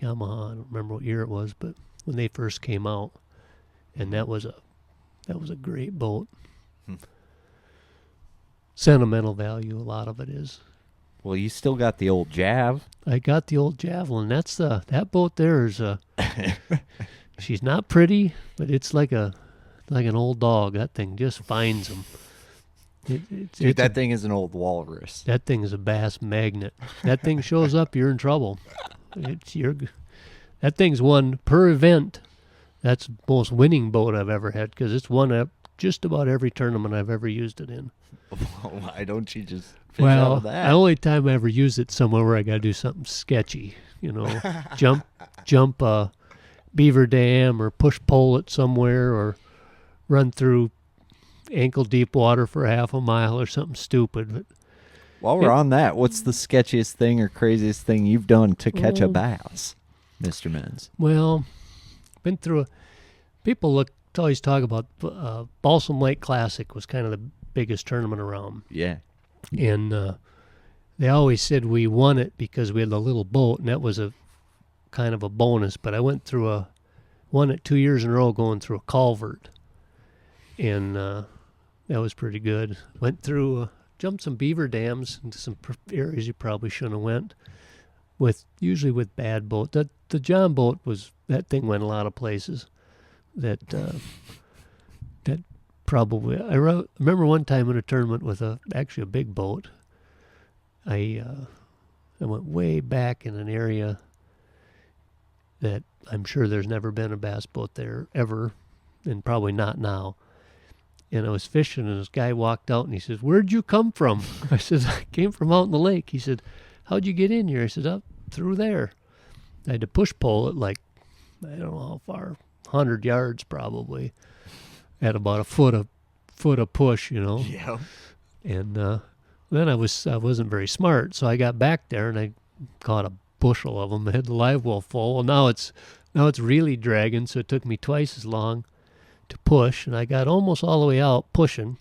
Yamaha. I don't remember what year it was, but when they first came out, and that was a great boat. Sentimental value, a lot of it is. Well, you still got the old Jav. I got the old Javelin. That boat there is she's not pretty, but it's like like an old dog. That thing just finds them. Dude, that thing is an old walrus. That thing is a bass magnet. That thing shows up, you're in trouble. That thing's won per event. That's the most winning boat I've ever had because it's won at just about every tournament I've ever used it in. Why don't you just fish out of that? The only time I ever use it somewhere where I got to do something sketchy, jump a beaver dam or push pole it somewhere or run through ankle deep water for half a mile or something stupid. But while we're on that, what's the sketchiest thing or craziest thing you've done to catch a bass, Mr. Mense? Well, been through people always talk about Balsam Lake Classic was kind of the biggest tournament around. Yeah. And they always said we won it because we had a little boat, and that was a kind of a bonus. But I won it 2 years in a row going through a culvert. And that was pretty good. Went through, jumped some beaver dams into some areas you probably shouldn't have went. Usually with bad boat. The John boat that thing went a lot of places. That probably. I remember one time in a tournament with actually a big boat. I went way back in an area that I'm sure there's never been a bass boat there ever, and probably not now. And I was fishing, and this guy walked out, and he says, "Where'd you come from?" I said, "I came from out in the lake." He said, "How'd you get in here?" I said, "Up through there." I had to push pole it like, I don't know how far, 100 yards probably, at about a foot of push, Yeah. And then I wasn't very smart, so I got back there and I caught a bushel of them. I had the live well full. Well, now it's really dragging, so it took me twice as long to push, and I got almost all the way out pushing.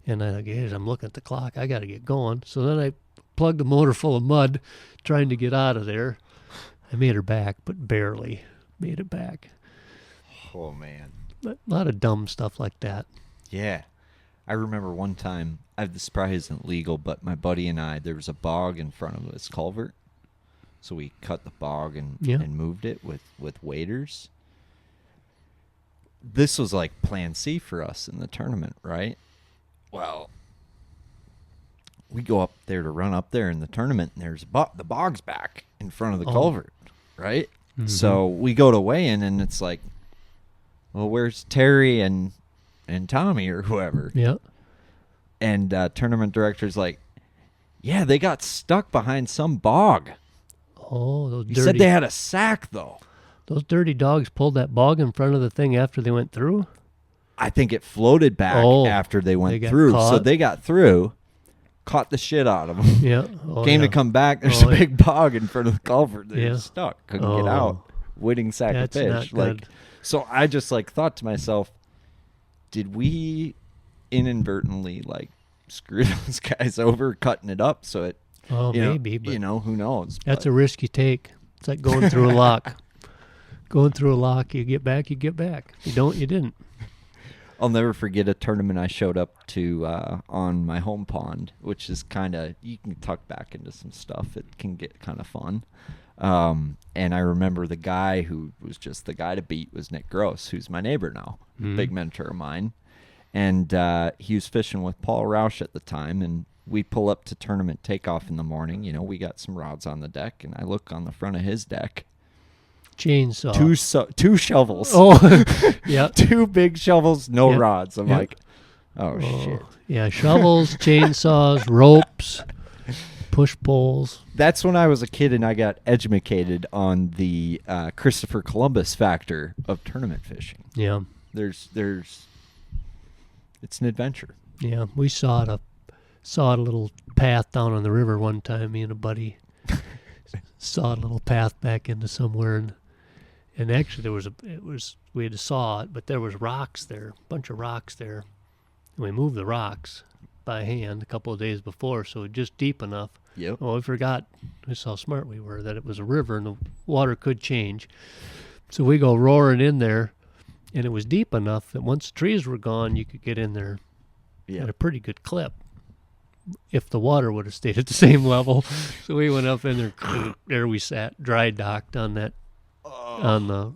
And I'm looking at the clock. I got to get going. So then I plugged the motor full of mud, trying to get out of there. I made her back, but barely made it back. Oh, man. But a lot of dumb stuff like that. Yeah. I remember one time, this probably isn't legal, but my buddy and I, there was a bog in front of this culvert. So we cut the bog and moved it with waders. This was like plan C for us in the tournament, right? Well, we go up there to run up there in the tournament, and there's the bog's back in front of the culvert, right? Mm-hmm. So we go to weigh in, and it's like, well, where's Terry and Tommy or whoever? Yeah. And tournament director's like, yeah, they got stuck behind some bog. Oh, those He dirty. said they had a sack, though. Those dirty dogs pulled that bog in front of the thing after they went through? I think it floated back after they went through. Caught. So they got through, caught the shit out of them. Yeah. To come back, there's a big bog in front of the culvert. They're stuck. Couldn't get out. Waiting sack of fish. Not good. So I just thought to myself, did we inadvertently screw those guys over cutting it up so it maybe, but who knows? That's a risk you take. It's like going through a lock. Going through a lock, you get back. You don't, you didn't. I'll never forget a tournament I showed up to on my home pond, which is you can tuck back into some stuff. It can get kind of fun. And I remember the guy who was just the guy to beat was Nick Gross, who's my neighbor now, big mentor of mine. And he was fishing with Paul Roush at the time, and we pull up to tournament takeoff in the morning. We got some rods on the deck, and I look on the front of his deck. Chainsaw. Two shovels. Oh, yeah. 2 big shovels, no rods. I'm like, oh, shit. Yeah, shovels, chainsaws, ropes, push poles. That's when I was a kid and I got educated on the Christopher Columbus factor of tournament fishing. Yeah. It's an adventure. Yeah, we sawed a little path down on the river one time. Me and a buddy sawed a little path back into somewhere, and actually we had to saw it, but there was rocks there, a bunch of rocks there. And we moved the rocks by hand a couple of days before, so just deep enough. Yep. Well, we forgot just how smart we were, that it was a river and the water could change. So we go roaring in there, and it was deep enough that once the trees were gone, you could get in there at a pretty good clip if the water would have stayed at the same level. So we went up in there, there we sat, dry docked on the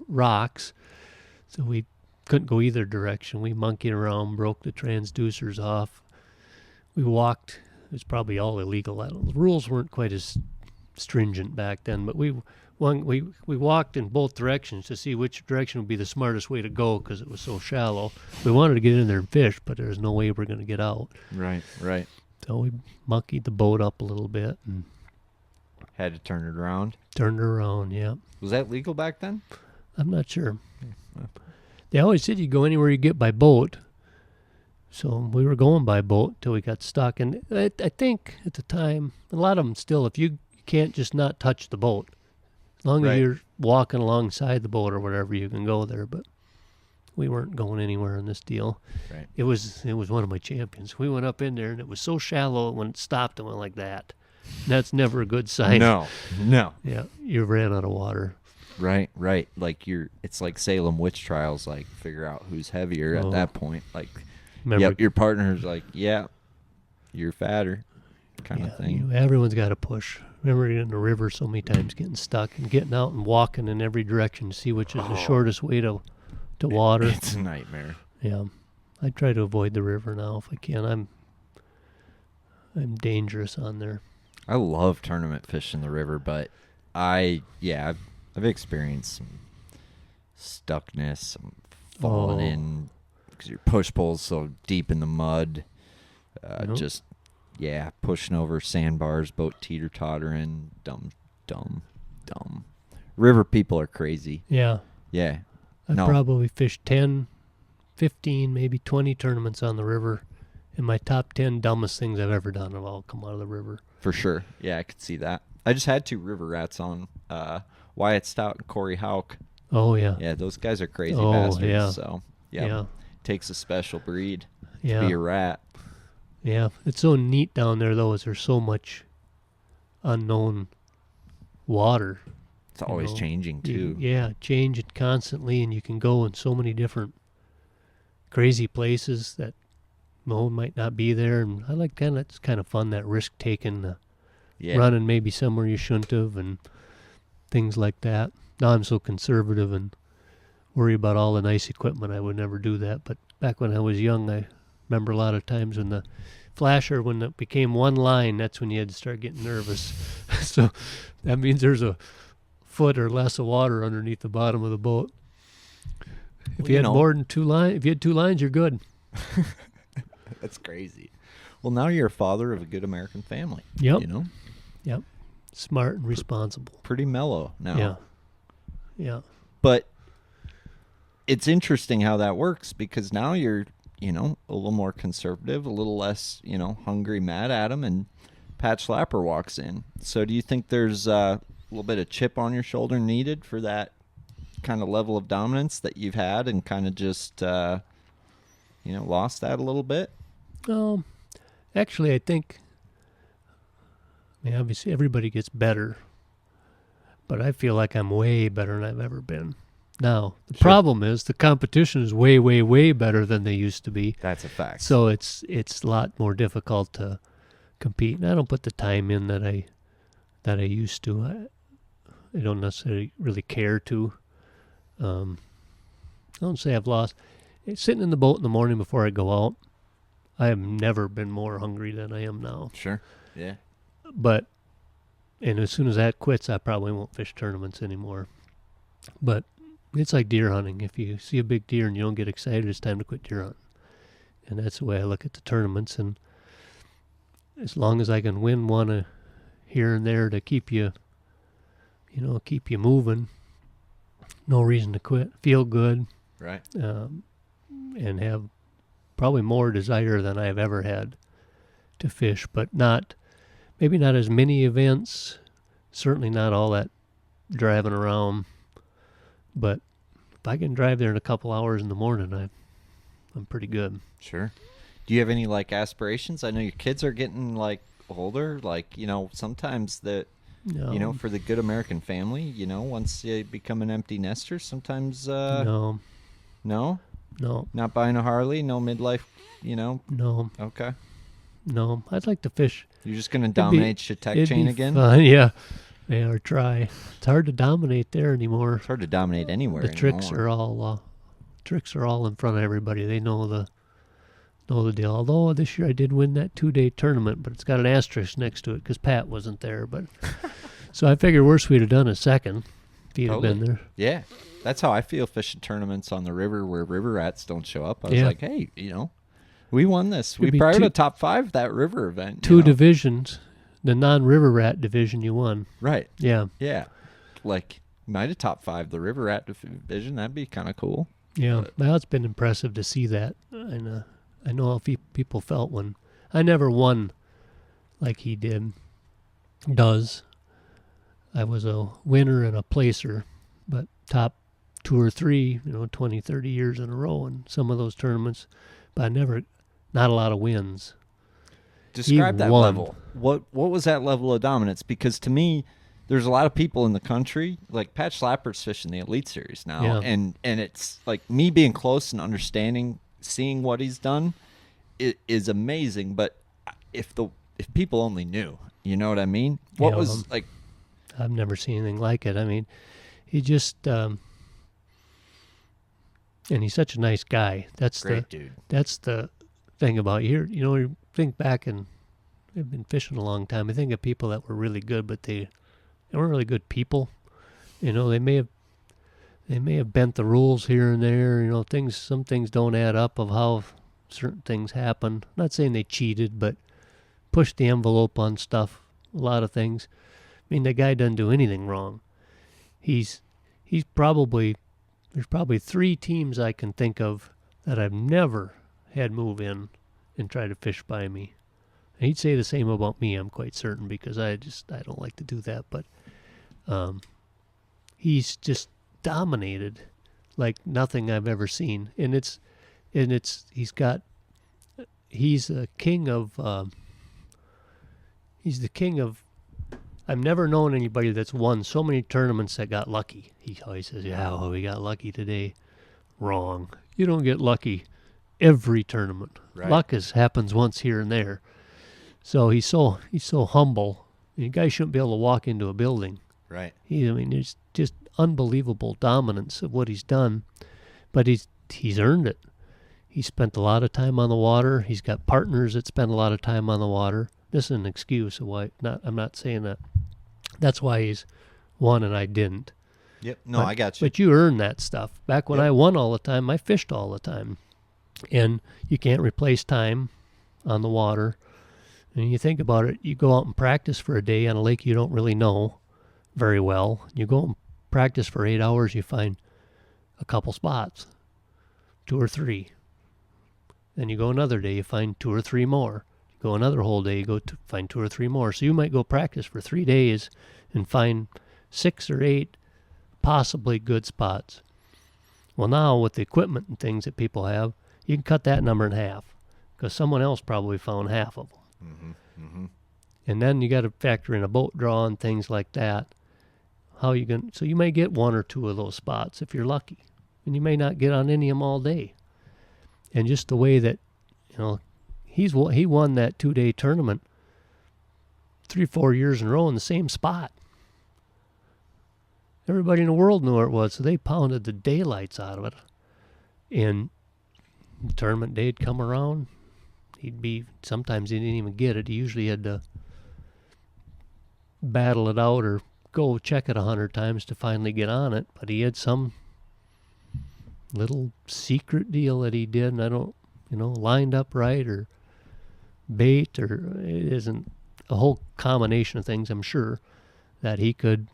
rocks. So we couldn't go either direction. We monkeyed around, broke the transducers off. We walked. It was probably all illegal. The rules weren't quite as stringent back then, but we walked in both directions to see which direction would be the smartest way to go because it was so shallow. We wanted to get in there and fish, but there was no way we were going to get out. Right. So we monkeyed the boat up a little bit and Had to turn it around. turned it around, yeah. Was that legal back then? I'm not sure. They always said you go anywhere you get by boat. So we were going by boat till we got stuck. And I think at the time, a lot of them still, if you can't just not touch the boat. As long as Right. you're walking alongside the boat or whatever, you can go there. But we weren't going anywhere in this deal. Right. It was one of my champions. We went up in there, and it was so shallow when it stopped and went like that. And that's never a good sign. No. Yeah, you ran out of water. Right. Like it's like Salem witch trials. Like figure out who's heavier at Oh. that point. Like, Remember, yep, your partner's like, yeah, you're fatter, kind of thing. Everyone's got to push. Remember getting in the river so many times, getting stuck, and getting out and walking in every direction to see which is the shortest way to water. It's a nightmare. Yeah, I try to avoid the river now if I can. I'm dangerous on there. I love tournament fish in the river, but I've experienced some stuckness, some falling in because your push pole's so deep in the mud. Nope. Just pushing over sandbars, boat teeter-tottering, dumb. River people are crazy. Yeah, Yeah. I've No. probably fished 10, 15, maybe 20 tournaments on the river, and my top 10 dumbest things I've ever done have all come out of the river. For sure. Yeah, I could see that. I just had 2 river rats on, Wyatt Stout and Corey Hauk. Oh, yeah. Yeah, those guys are crazy Oh, bastards. yeah. So, Yeah. takes a special breed Yeah. to be a rat. Yeah, it's so neat down there, though, is there's so much unknown water. It's always know, changing, too. Change it constantly, and you can go in so many different crazy places that might not be there. And I like it's kind of fun, that risk taking, Yeah. running maybe somewhere you shouldn't have, and things like that. Now I'm so conservative and worry about all the nice equipment. I would never do that. But back when I was young, I remember a lot of times when the flasher, when it became one line, that's when you had to start getting nervous. So that means there's a foot or less of water underneath the bottom of the boat. If you had more than 2 lines, if you had 2 lines, you're good. That's crazy. Well, now you're a father of a good American family. Yep. You know? Yep. Smart and responsible. Pretty mellow now. Yeah. Yeah. But it's interesting how that works because now you're, a little more conservative, a little less, hungry, mad at him, and Pat Schlapper walks in. So do you think there's a little bit of chip on your shoulder needed for that kind of level of dominance that you've had and kind of just, lost that a little bit? Actually, I think, obviously everybody gets better, but I feel like I'm way better than I've ever been. Now, the problem is the competition is way, way, way better than they used to be. That's a fact. So it's a lot more difficult to compete. And I don't put the time in that I used to. I don't necessarily really care to. I don't say I've lost. Sitting in the boat in the morning before I go out, I have never been more hungry than I am now. Sure. Yeah. And as soon as that quits, I probably won't fish tournaments anymore. But it's like deer hunting. If you see a big deer and you don't get excited, it's time to quit deer hunting. And that's the way I look at the tournaments. And as long as I can win one here and there to keep you moving, no reason to quit. Feel good. Right. And have probably more desire than I've ever had to fish, but maybe not as many events, certainly not all that driving around, but if I can drive there in a couple hours in the morning, I'm pretty good. Sure. Do you have any aspirations? I know your kids are getting older, sometimes that No. for the good American family, once you become an empty nester, sometimes No, not buying a Harley, no midlife, no, okay. no. I'd like to fish. You're just going to dominate Chautauqua It'd chain be again? fun, yeah, or try. It's hard to dominate there anymore. It's hard to dominate anywhere The tricks anymore. are all tricks are all in front of everybody. They know the deal. Although this year I did win that 2-day tournament, but it's got an asterisk next to it because Pat wasn't there. But so I figured worse we'd have done a second if he'd have been there. Yeah. That's how I feel fishing tournaments on the river where river rats don't show up. I was like, hey, we won this. We probably the top 5 that river event. 2 divisions. The non-river rat division you won. Right. Yeah. Yeah. Like, might have top 5 the river rat division. That'd be kind of cool. Yeah. Well, it's been impressive to see that. And I know how people felt when I never won like he does. I was a winner and a placer, but top 2 or 3, 20, 30 years in a row in some of those tournaments, but not a lot of wins. Describe that level. What was that level of dominance? Because to me, there's a lot of people in the country, like Pat Schlapper's fishing the Elite Series now, and it's like me being close and understanding, seeing what he's done, it is amazing. But if people only knew, you know what I mean? What was like? I've never seen anything like it. I mean, he just and he's such a nice guy. That's great dude. That's the thing about you. You think back, and I've been fishing a long time. I think of people that were really good, but they weren't really good people. They may have bent the rules here and there. Some things don't add up of how certain things happen. I'm not saying they cheated, but pushed the envelope on stuff. A lot of things. I mean, the guy doesn't do anything wrong. There's probably 3 teams I can think of that I've never had move in and try to fish by me. And he'd say the same about me, I'm quite certain, because I don't like to do that. But he's just dominated like nothing I've ever seen. And he's the king of I've never known anybody that's won so many tournaments that got lucky. He always says, we got lucky today. Wrong. You don't get lucky every tournament. Right. Luck happens once here and there. So he's so humble. You guys shouldn't be able to walk into a building. Right. There's just unbelievable dominance of what he's done. But he's earned it. He spent a lot of time on the water. He's got partners that spend a lot of time on the water. This is an excuse of why. I'm not saying that. That's why he's won and I didn't. Yep. No, I got you. But you earn that stuff. Back when I won all the time, I fished all the time. And you can't replace time on the water. And you think about it, you go out and practice for a day on a lake you don't really know very well. You go and practice for 8 hours, you find a couple spots, 2 or 3. Then you go another day, you find 2 or 3 more. Go another whole day, you go to find 2 or 3 more. So you might go practice for 3 days and find 6 or 8 possibly good spots. Well, now with the equipment and things that people have, you can cut that number in half because someone else probably found half of them. Mm-hmm. Mm-hmm. And then you got to factor in a boat draw and things like that. So you may get 1 or 2 of those spots if you're lucky, and you may not get on any of them all day. And just the way that, he won that 2-day tournament 3-4 years in a row in the same spot. Everybody in the world knew where it was, so they pounded the daylights out of it. And the tournament day'd come around, sometimes he didn't even get it. He usually had to battle it out or go check it 100 times to finally get on it. But he had some little secret deal that he did, and I don't, lined up right or bait, or it isn't a whole combination of things, I'm sure, that he could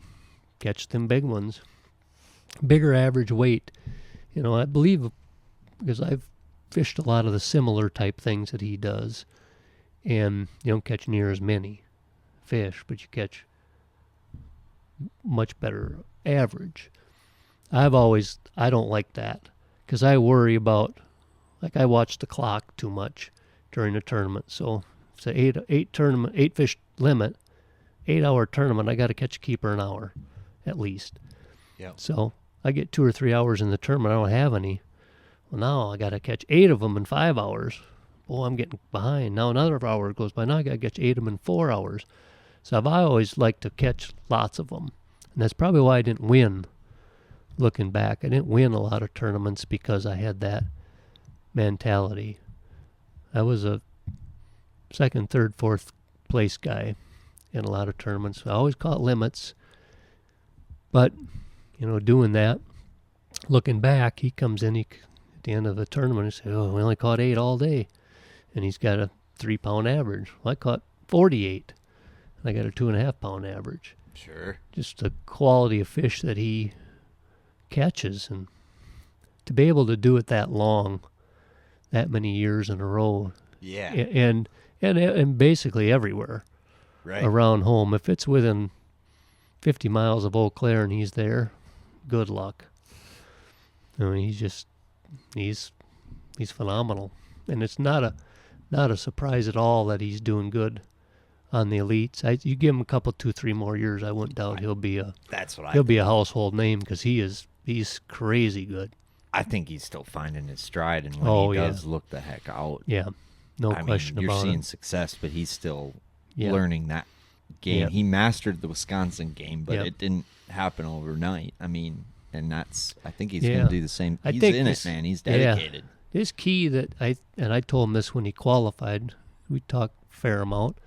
catch them big ones. Bigger average weight. I believe, because I've fished a lot of the similar type things that he does, and you don't catch near as many fish, but you catch much better average. I don't like that, because I worry about, I watch the clock too much during the tournament. So it's an 8 fish limit, 8-hour tournament. I got to catch a keeper an hour at least. Yeah. So I get 2 or 3 hours in the tournament. I don't have any. Well, now I got to catch 8 of them in 5 hours. Boy, I'm getting behind. Now another hour goes by. Now I got to catch 8 of them in 4 hours. So I always liked to catch lots of them. And that's probably why I didn't win looking back. I didn't win a lot of tournaments because I had that mentality. I was a second, third, fourth place guy in a lot of tournaments. I always caught limits. But, doing that, looking back, he comes in at the end of the tournament and says, oh, we only caught 8 all day. And he's got a 3-pound average. Well, I caught 48. And I got a 2.5-pound average. Sure. Just the quality of fish that he catches. And to be able to do it that long, that many years in a row. Yeah. And basically everywhere Right. around home. If it's within 50 miles of Eau Claire and he's there, good luck. I mean, he's phenomenal. And it's not a surprise at all that he's doing good on the elites. You give him a couple, 2-3 more years, I wouldn't doubt he'll be a household name, because he's crazy good. I think he's still finding his stride, and when he does look the heck out. Yeah, no question about it. You're seeing success, but he's still Yeah. learning that game. Yeah. He mastered the Wisconsin game, but Yeah. it didn't happen overnight. I think he's Yeah. going to do the same. I He's think in this- it, man. He's yeah. dedicated. His key that I told him this when he qualified. We talked a fair amount.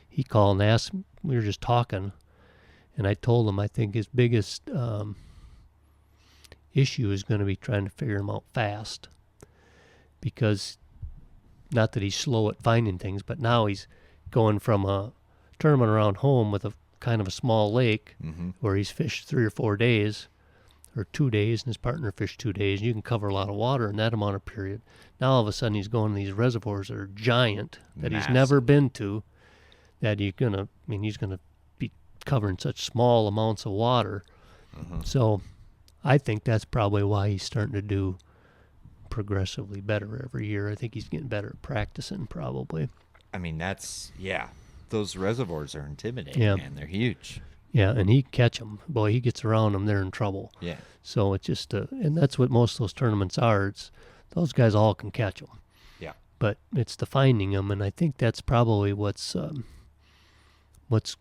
He called and asked. We were just talking, and I told him I think his biggest issue is going to be trying to figure him out fast, because not that he's slow at finding things, but now he's going from a tournament around home with a kind of a small lake where he's fished 3 or 4 days or 2 days, and his partner fished 2 days. You can cover a lot of water in that amount of period. Now all of a sudden he's going to these reservoirs that are giant, that he's never been to, that he's going to be covering such small amounts of water. So I think that's probably why he's starting to do progressively better every year. I think he's getting better at practicing, probably. I mean, those reservoirs are intimidating, Yeah. man. They're huge. Yeah, and he catch them. Boy, he gets around them, they're in trouble. Yeah. So it's just, and that's what most of those tournaments are. It's those guys all can catch them. Yeah. But it's the finding them, and I think that's probably what's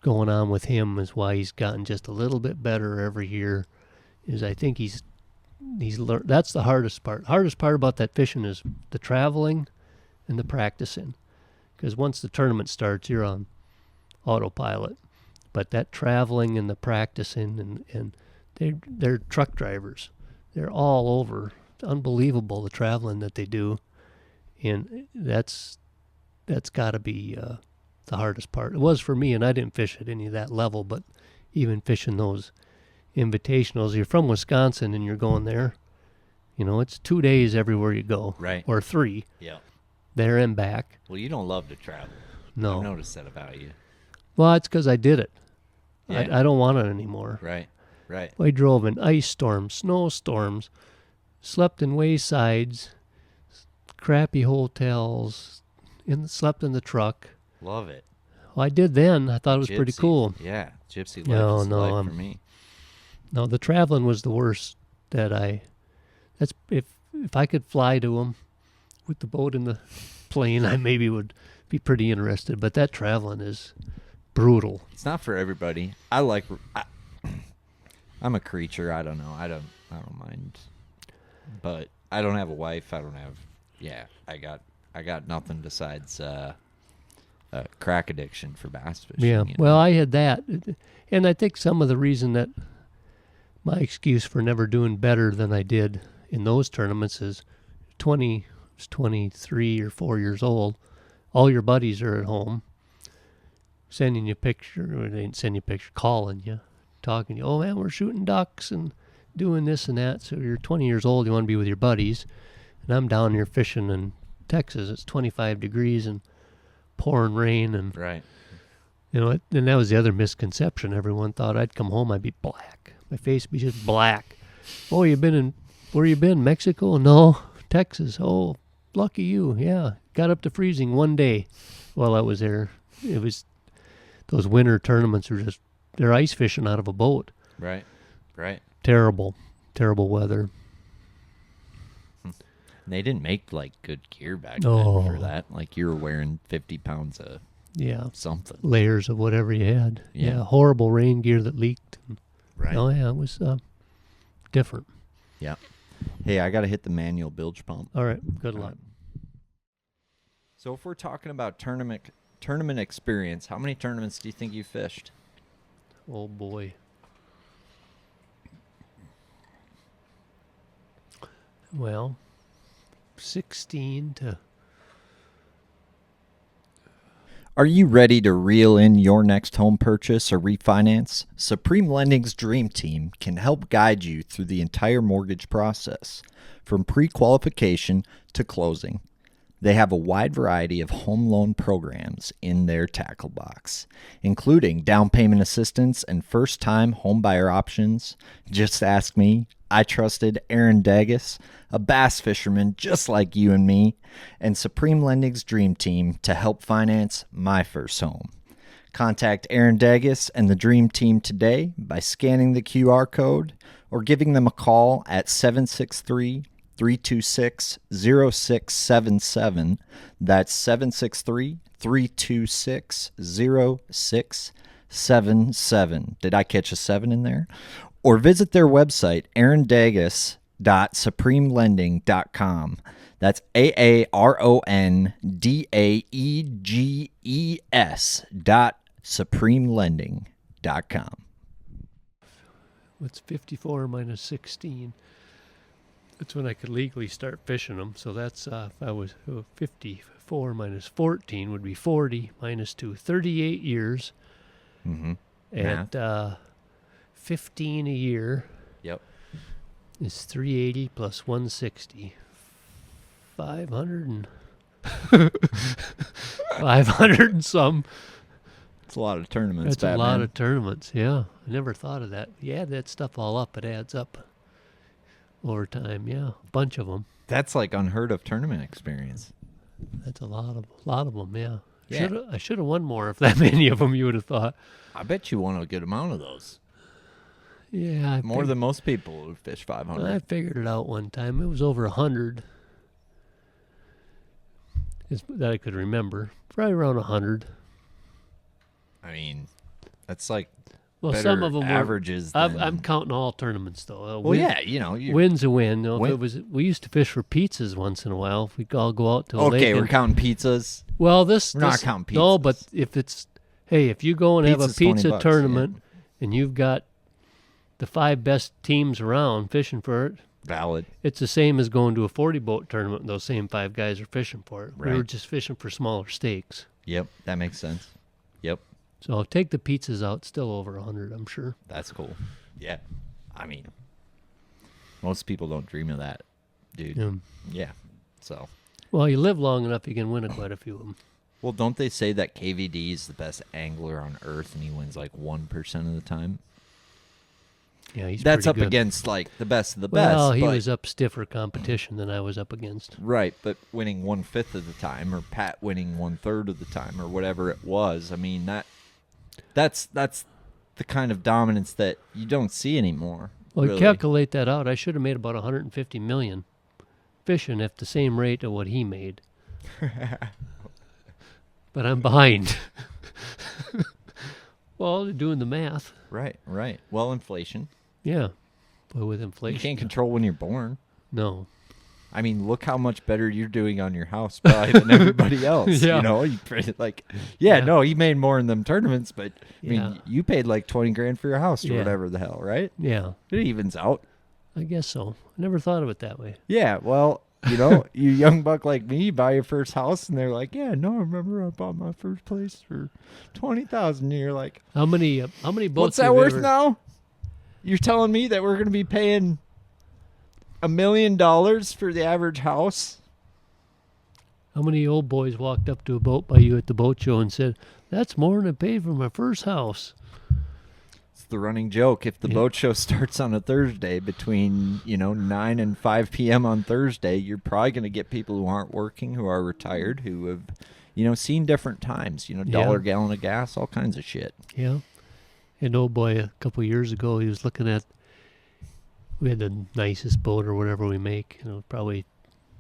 going on with him, is why he's gotten just a little bit better every year. Is I think he's learned. That's the hardest part. Hardest part about that fishing is the traveling and the practicing, because once the tournament starts, you're on autopilot. But that traveling and the practicing, and they're truck drivers. They're all over. It's unbelievable, the traveling that they do, and that's got to be the hardest part. It was for me, and I didn't fish at any of that level, but even fishing those invitationals, you're from Wisconsin and you're going there, it's 2 days everywhere you go, Right. or 3, Yeah. there and back. Well, you don't love to travel. No. I've noticed that about you. Well, it's because I did it. Yeah. I don't want it anymore. Right. I drove in ice storms, snowstorms, slept in waysides, crappy hotels, slept in the truck. Love it. Well, I did then. I thought it was pretty Gypsy. cool. Yeah. Gypsy life No, is no, life I'm- for me. No, the traveling was the worst. That's if I could fly to them with the boat and the plane, I maybe would be pretty interested. But that traveling is brutal. It's not for everybody. I'm a creature. I don't know. I don't mind. But I don't have a wife. I got nothing besides crack addiction for bass fishing. Yeah. you know? Well, I had that, and I think some of the reason that my excuse for never doing better than I did in those tournaments is 23 or 4 years old. All your buddies are at home, sending you a picture, or they didn't send you a picture, calling you, talking to you. Oh man, we're shooting ducks and doing this and that. So you're 20 years old, you want to be with your buddies, and I'm down here fishing in Texas. It's 25 degrees and pouring rain, and Right. and that was the other misconception. Everyone thought I'd come home, I'd be black. My face would be just black. Oh, where you been? Mexico? No. Texas. Oh, lucky you. Yeah. Got up to freezing one day while I was there. It was, those winter tournaments are they're ice fishing out of a boat. Right. Terrible weather. They didn't make good gear back Oh. then for that. Like, you were wearing 50 pounds of Yeah. something. Layers of whatever you had. Yeah. Horrible rain gear that leaked. Right. Oh, yeah. It was different. Yeah. Hey, I got to hit the manual bilge pump. All right. Good luck. So if we're talking about tournament experience, how many tournaments do you think you fished? Oh, boy. Well, 16 to... Are you ready to reel in your next home purchase or refinance? Supreme Lending's Dream Team can help guide you through the entire mortgage process, from pre-qualification to closing. They have a wide variety of home loan programs in their tackle box, including down payment assistance and first-time homebuyer options. Just ask me. I trusted Aaron Dagas, a bass fisherman just like you and me, and Supreme Lending's Dream Team to help finance my first home. Contact Aaron Dagas and the Dream Team today by scanning the QR code or giving them a call at 763-326-0677. That's 763-326-0677. Did I catch a 7 in there? Or visit their website, aarondages.supremelending.com. That's AARONDAEGES.supremelending.com. What's 54 minus 16? That's when I could legally start fishing them. So that's, if I was 54 minus 14 would be 40 minus 2, 38 years. Mm-hmm. At 15 a year. Yep. Is 380 plus 160. 500 and 500 and some. It's a lot of tournaments. That's a lot of tournaments. Yeah, I never thought of that. You add that stuff all up, it adds up over time. Yeah, a bunch of them. That's like unheard of tournament experience. That's a lot of them. Yeah. Yeah. I should have won more if that many of them. You would have thought. I bet you won a good amount of those. Yeah, More than most people who fish 500. I figured it out one time. It was over 100 that I could remember. Probably around 100. I mean, that's like Well, better some of them averages. were. Than... I'm counting all tournaments though. Well, yeah, you know, win's a win. You know, Win- if it was, we used to fish for pizzas once in a while. We'd all go out to a lake. Okay, we're and- counting pizzas. Well, We're not counting pizzas. No, but if if you go and have a Pizza's 20 pizza bucks, tournament and you've got the 5 best teams around fishing for it, Valid. it's the same as going to a 40 boat tournament. Those same 5 guys are fishing for it. We were Right. just fishing for smaller stakes. Yep, that makes sense. Yep, So take the pizzas out, still over 100, I'm sure. that's cool. Yeah, I mean, most people don't dream of that, dude. Yeah. Yeah, so. Well, you live long enough, you can win quite a few of them. Well, don't they say that KVD is the best angler on earth and he wins like 1% of the time? Yeah, he's That's pretty up good. against like the best of the best. Well, he but- was up stiffer competition than I was up against. Right, but winning 1/5 of the time, or Pat winning 1/3 of the time, or whatever it was. I mean that's the kind of dominance that you don't see anymore. Well, really. calculate that out. I should have made about 150 million fishing at the same rate of what he made. But I'm behind. Well, doing the math. Right. Well, inflation. Yeah. But with You inflation. can't control when you're born. No. I mean, look how much better you're doing on your house probably than everybody else. Yeah. You know, you like, Yeah. no, he made more in them tournaments, but I Yeah. mean, you paid like 20 grand for your house or Yeah. whatever the hell, right? Yeah. It evens out. I guess so. I never thought of it that way. Yeah, well, you know, you young buck like me, you buy your first house, and they're like, "Yeah, no, I remember I bought my first place for $20,000." And you're like, How many boats "What's that have you worth ever- now?" You're telling me that we're going to be paying $1 million for the average house? How many old boys walked up to a boat by you at the boat show and said, "That's more than I paid for my first house"? It's the running joke. If the Yeah. boat show starts on a Thursday between 9 and 5 p.m. on Thursday, you're probably going to get people who aren't working, who are retired, who have seen different times. Dollar gallon of gas, all kinds of shit. Yeah. An old boy a couple of years ago, he was looking at, we had the nicest boat or whatever we make, probably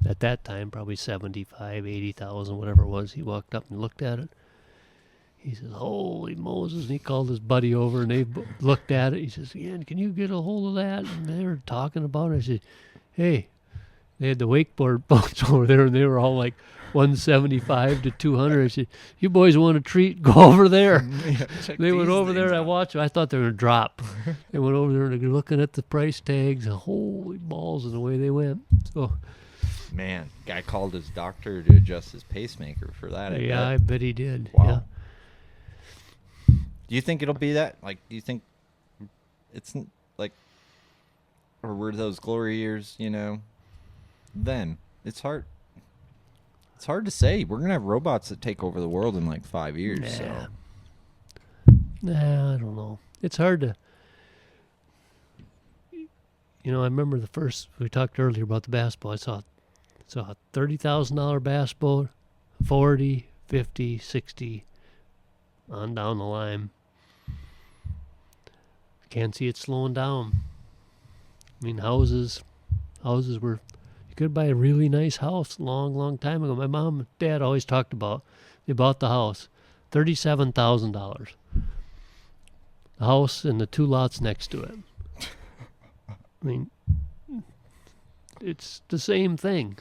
at that time, probably 75, 80,000, whatever it was. He walked up and looked at it. He says, "Holy Moses!" And he called his buddy over, and they looked at it. He says, "Yeah, can you get a hold of that?" And they were talking about it. I said, "Hey," they had the wakeboard boats over there, and they were all like 175 to 200. I said, "You boys want a treat? Go over there." They went over there, and I watched them. I thought they were going to drop. They went over there, and they're looking at the price tags, and holy balls, and the way they went. So, Man, guy called his doctor to adjust his pacemaker for that. I bet he did. Wow. Yeah. Do you think it'll be that? Like, do you think it's like, or were those glory years, then? It's hard. It's hard to say. We're going to have robots that take over the world in like 5 years. So. Nah, I don't know. It's hard to... I remember the first... We talked earlier about the bass boat. I saw a $30,000 bass boat, 40, 50, 60, on down the line. Can't see it slowing down. I mean, houses were... You could buy a really nice house long time ago. My mom and dad always talked about, they bought the house, $37,000. The house and the 2 lots next to it. I mean, it's the same thing,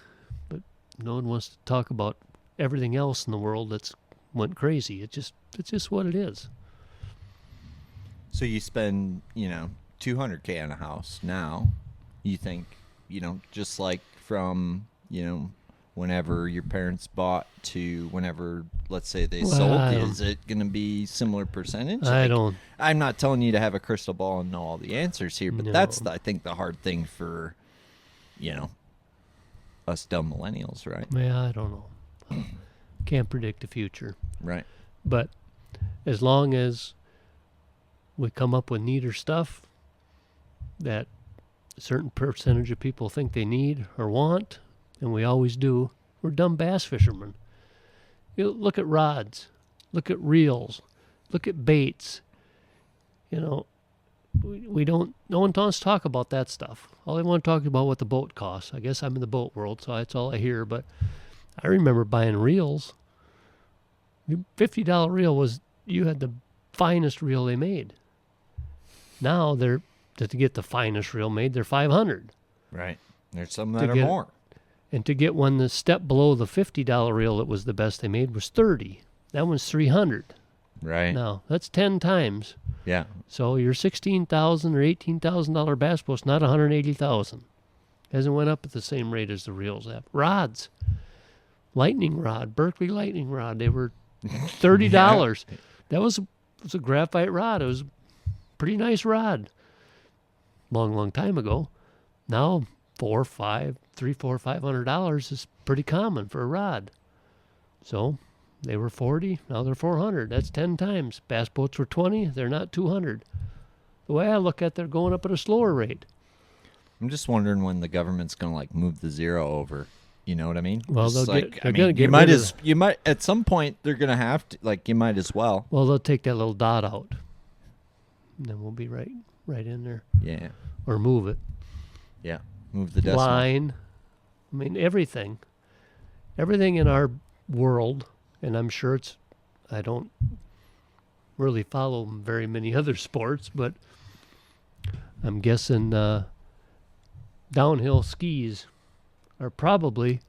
but no one wants to talk about everything else in the world that's went crazy. It's just what it is. So you spend, $200K on a house now. You think, just like from, whenever your parents bought to whenever, let's say, they sold, is it going to be similar percentage? I'm not telling you to have a crystal ball and know all the answers here, but that's, I think, the hard thing for, us dumb millennials, right? Yeah, I don't know. Can't predict the future. Right. But as long as we come up with neater stuff that a certain percentage of people think they need or want, and we always do, we're dumb bass fishermen. Look at rods, look at reels, look at baits. We don't, no one wants to talk about that stuff. All they want to talk about what the boat costs. I guess I'm in the boat world, so that's all I hear. But I remember buying reels. $50 reel was, you had the finest reel they made. Now to get the finest reel made, they're $500. Right. There's some that are more. And to get one the step below the $50 reel that was the best they made was $30. That one's $300. Right. Now, that's 10 times. Yeah. So your $16,000 or $18,000 bass boat's not $180,000. Hasn't went up at the same rate as the reels have. Rods. Lightning rod, Berkeley lightning rod, they were $30. Yeah. That was a graphite rod. It was a pretty nice rod. Long time ago. Now $500 is pretty common for a rod. So they were 40, now they're 400. That's 10 times. Bass boats were 20, they're not 200. The way I look at it, they're going up at a slower rate. I'm just wondering when the government's going to move the zero over. You know what I mean? Well, they're going to get you might at some point they're going to have to, you might as well. Well, they'll take that little dot out. And then we'll be right in there. Yeah. Or move it. Yeah. Move the decimal line. I mean, everything in our world, and I'm sure I don't really follow very many other sports, but I'm guessing downhill skis are probably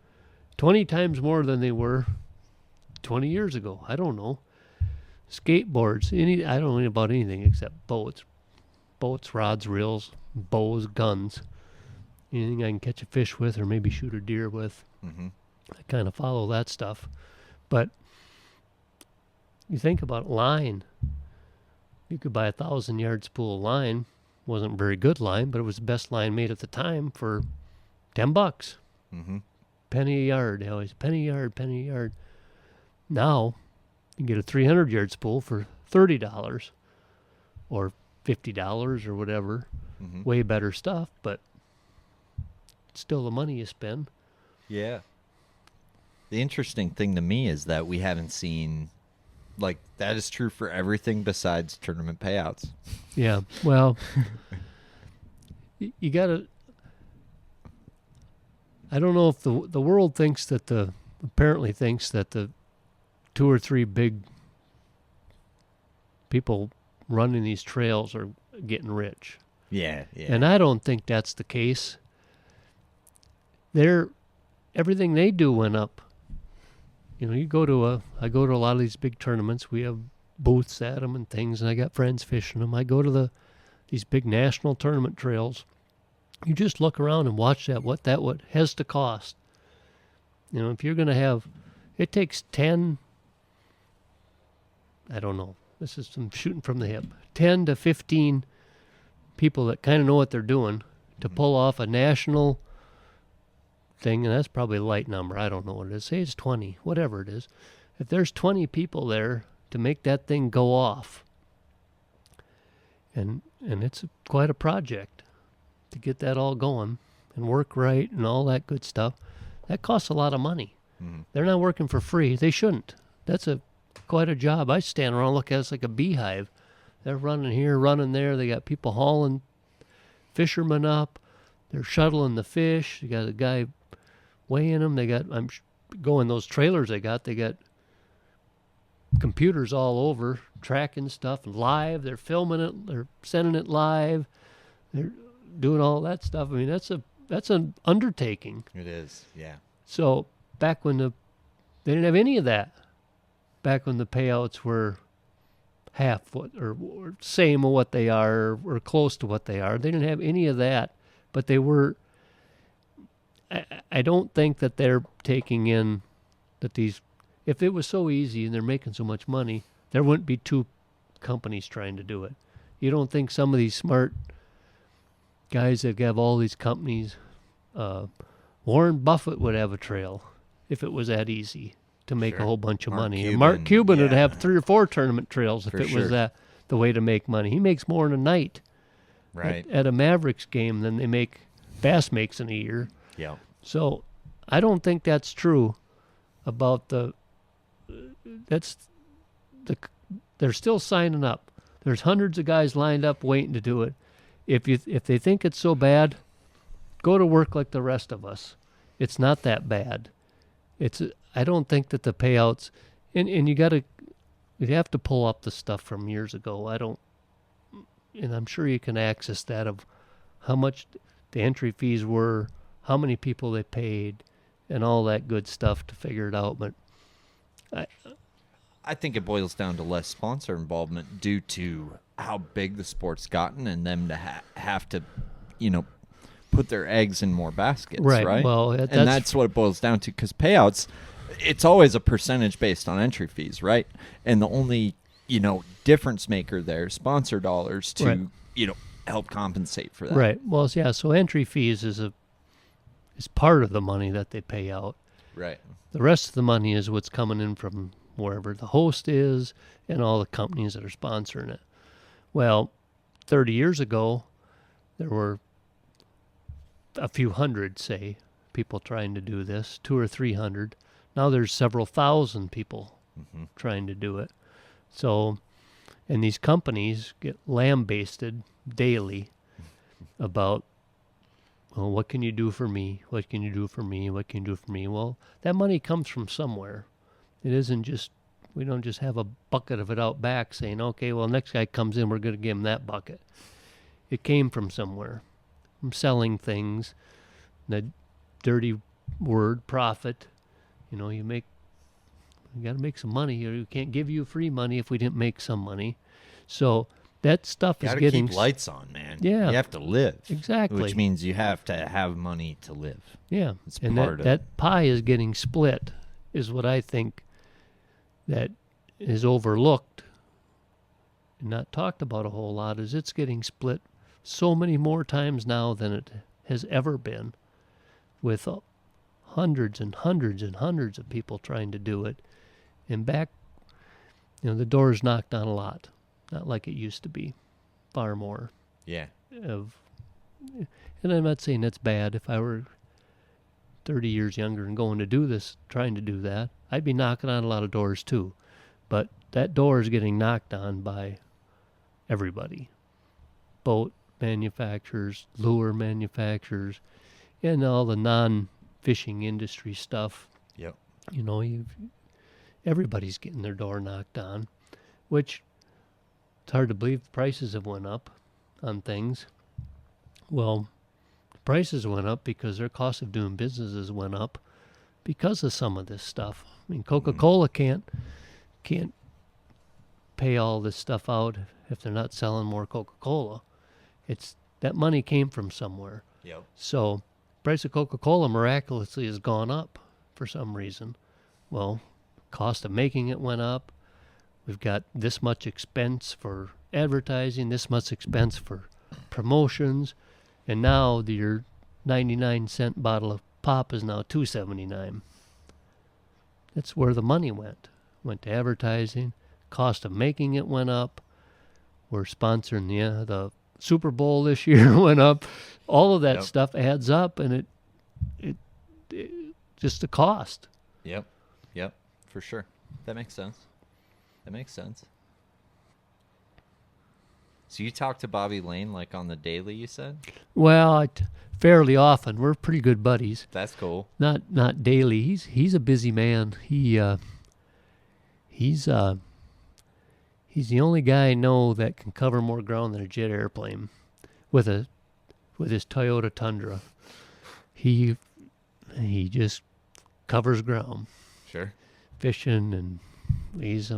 20 times more than they were 20 years ago. I don't know. Skateboards, I don't know about anything except boats. Boats, rods, reels, bows, guns. Anything I can catch a fish with or maybe shoot a deer with. Mm-hmm. I kind of follow that stuff. But you think about line. You could buy a 1,000-yard spool of line. Wasn't very good line, but it was the best line made at the time for $10. Mm-hmm. Penny a yard. They always penny a yard. Now you can get a 300-yard spool for $30 or $50 or whatever. Mm-hmm. Way better stuff, but it's still the money you spend. Yeah. The interesting thing to me is that we haven't seen, that is true for everything besides tournament payouts. Yeah. Well, you got to, I don't know if the world apparently thinks that the 2 or 3 big people running these trails are getting rich. Yeah. And I don't think that's the case. Everything they do went up. You know, I go to a lot of these big tournaments. We have booths at them and things, and I got friends fishing them. I go to these big national tournament trails. You just look around and watch what has to cost. You know, if you're going to have, it takes 10, I don't know, this is some shooting from the hip, 10 to 15 people that kind of know what they're doing to pull off a national thing, and that's probably a light number. I don't know what it is. Say it's 20, whatever it is. If there's 20 people there to make that thing go off, and it's quite a project to get that all going and work right and all that good stuff, that costs a lot of money. Mhm. They're not working for free. They shouldn't. That's quite a job. I stand around and look at it like a beehive. They're running here, running there. They got people hauling fishermen up. They're shuttling the fish. They got a guy weighing them. They got, going those trailers they got computers all over tracking stuff live. They're filming it. They're sending it live. They're doing all that stuff. I mean, that's an undertaking. It is, yeah. So back when they didn't have any of that. Back when the payouts were half what or same of what they are or close to what they are. They didn't have any of that, but they were. I don't think that they're taking in that these. If it was so easy and they're making so much money, there wouldn't be two companies trying to do it. You don't think some of these smart guys that have all these companies, Warren Buffett would have a trail if it was that easy to make Sure. a whole bunch of Mark money. Cuban, And Mark Cuban would yeah. have 3 or 4 tournament trails if For it sure. was the way to make money. He makes more in a night Right. at a Mavericks game than Bass makes in a year. Yeah. So I don't think that's true about they're still signing up. There's hundreds of guys lined up waiting to do it. If they think it's so bad, go to work like the rest of us. It's not that bad. I don't think that the payouts and you have to pull up the stuff from years ago. And I'm sure you can access that of how much the entry fees were, how many people they paid, and all that good stuff to figure it out. But I think it boils down to less sponsor involvement due to how big the sport's gotten and them to have to, put their eggs in more baskets, right? Well, and that's what it boils down to because payouts, it's always a percentage based on entry fees, right? And the only, difference maker there, sponsor dollars to, Right. Help compensate for that. Right. Well, yeah. So entry fees is part of the money that they pay out. Right. The rest of the money is what's coming in from wherever the host is and all the companies that are sponsoring it. Well, 30 years ago, there were a few hundred, say, people trying to do this, 200 or 300. Now there's several thousand people trying to do it. So, and these companies get lambasted daily about, well, what can you do for me? What can you do for me? What can you do for me? Well, that money comes from somewhere. It isn't just, we don't just have a bucket of it out back saying, okay, well, next guy comes in, we're going to give him that bucket. It came from somewhere, from selling things, the dirty word, profit. You got to make some money. You can't give you free money if we didn't make some money. So that stuff is Gotta getting keep lights on, man. Yeah. You have to live. Exactly. Which means you have to have money to live. Yeah, It's and part of that pie is getting split, is what I think that is overlooked and not talked about a whole lot. Is it's getting split so many more times now than it has ever been, with hundreds and hundreds and hundreds of people trying to do it, and back, the door's knocked on a lot, not like it used to be, far more. Yeah. And I'm not saying that's bad. If I were 30 years younger and going to do this, trying to do that, I'd be knocking on a lot of doors too. But that door is getting knocked on by everybody. Boat manufacturers, lure manufacturers, and all the non-fishing industry stuff. Yep. Everybody's getting their door knocked on, which it's hard to believe the prices have went up on things. Well, the prices went up because their cost of doing businesses went up because of some of this stuff. I mean, Coca-Cola can't pay all this stuff out if they're not selling more Coca-Cola. It's that money came from somewhere. Yep. So, price of Coca-Cola miraculously has gone up for some reason. Well, cost of making it went up. We've got this much expense for advertising, this much expense for promotions, and now your 99-cent bottle of pop is now $2.79. That's where the money went. Went to advertising. Cost of making it went up. We're sponsoring the Super Bowl this year went up. All of that stuff adds up, and it just the cost. Yep. For sure. That makes sense. So you talk to Bobby Lane like on the daily, you said? Well, fairly often. We're pretty good buddies. That's cool. Not daily. He's a busy man. He's the only guy I know that can cover more ground than a jet airplane with his Toyota Tundra. He just covers ground. Sure. Fishing, and he's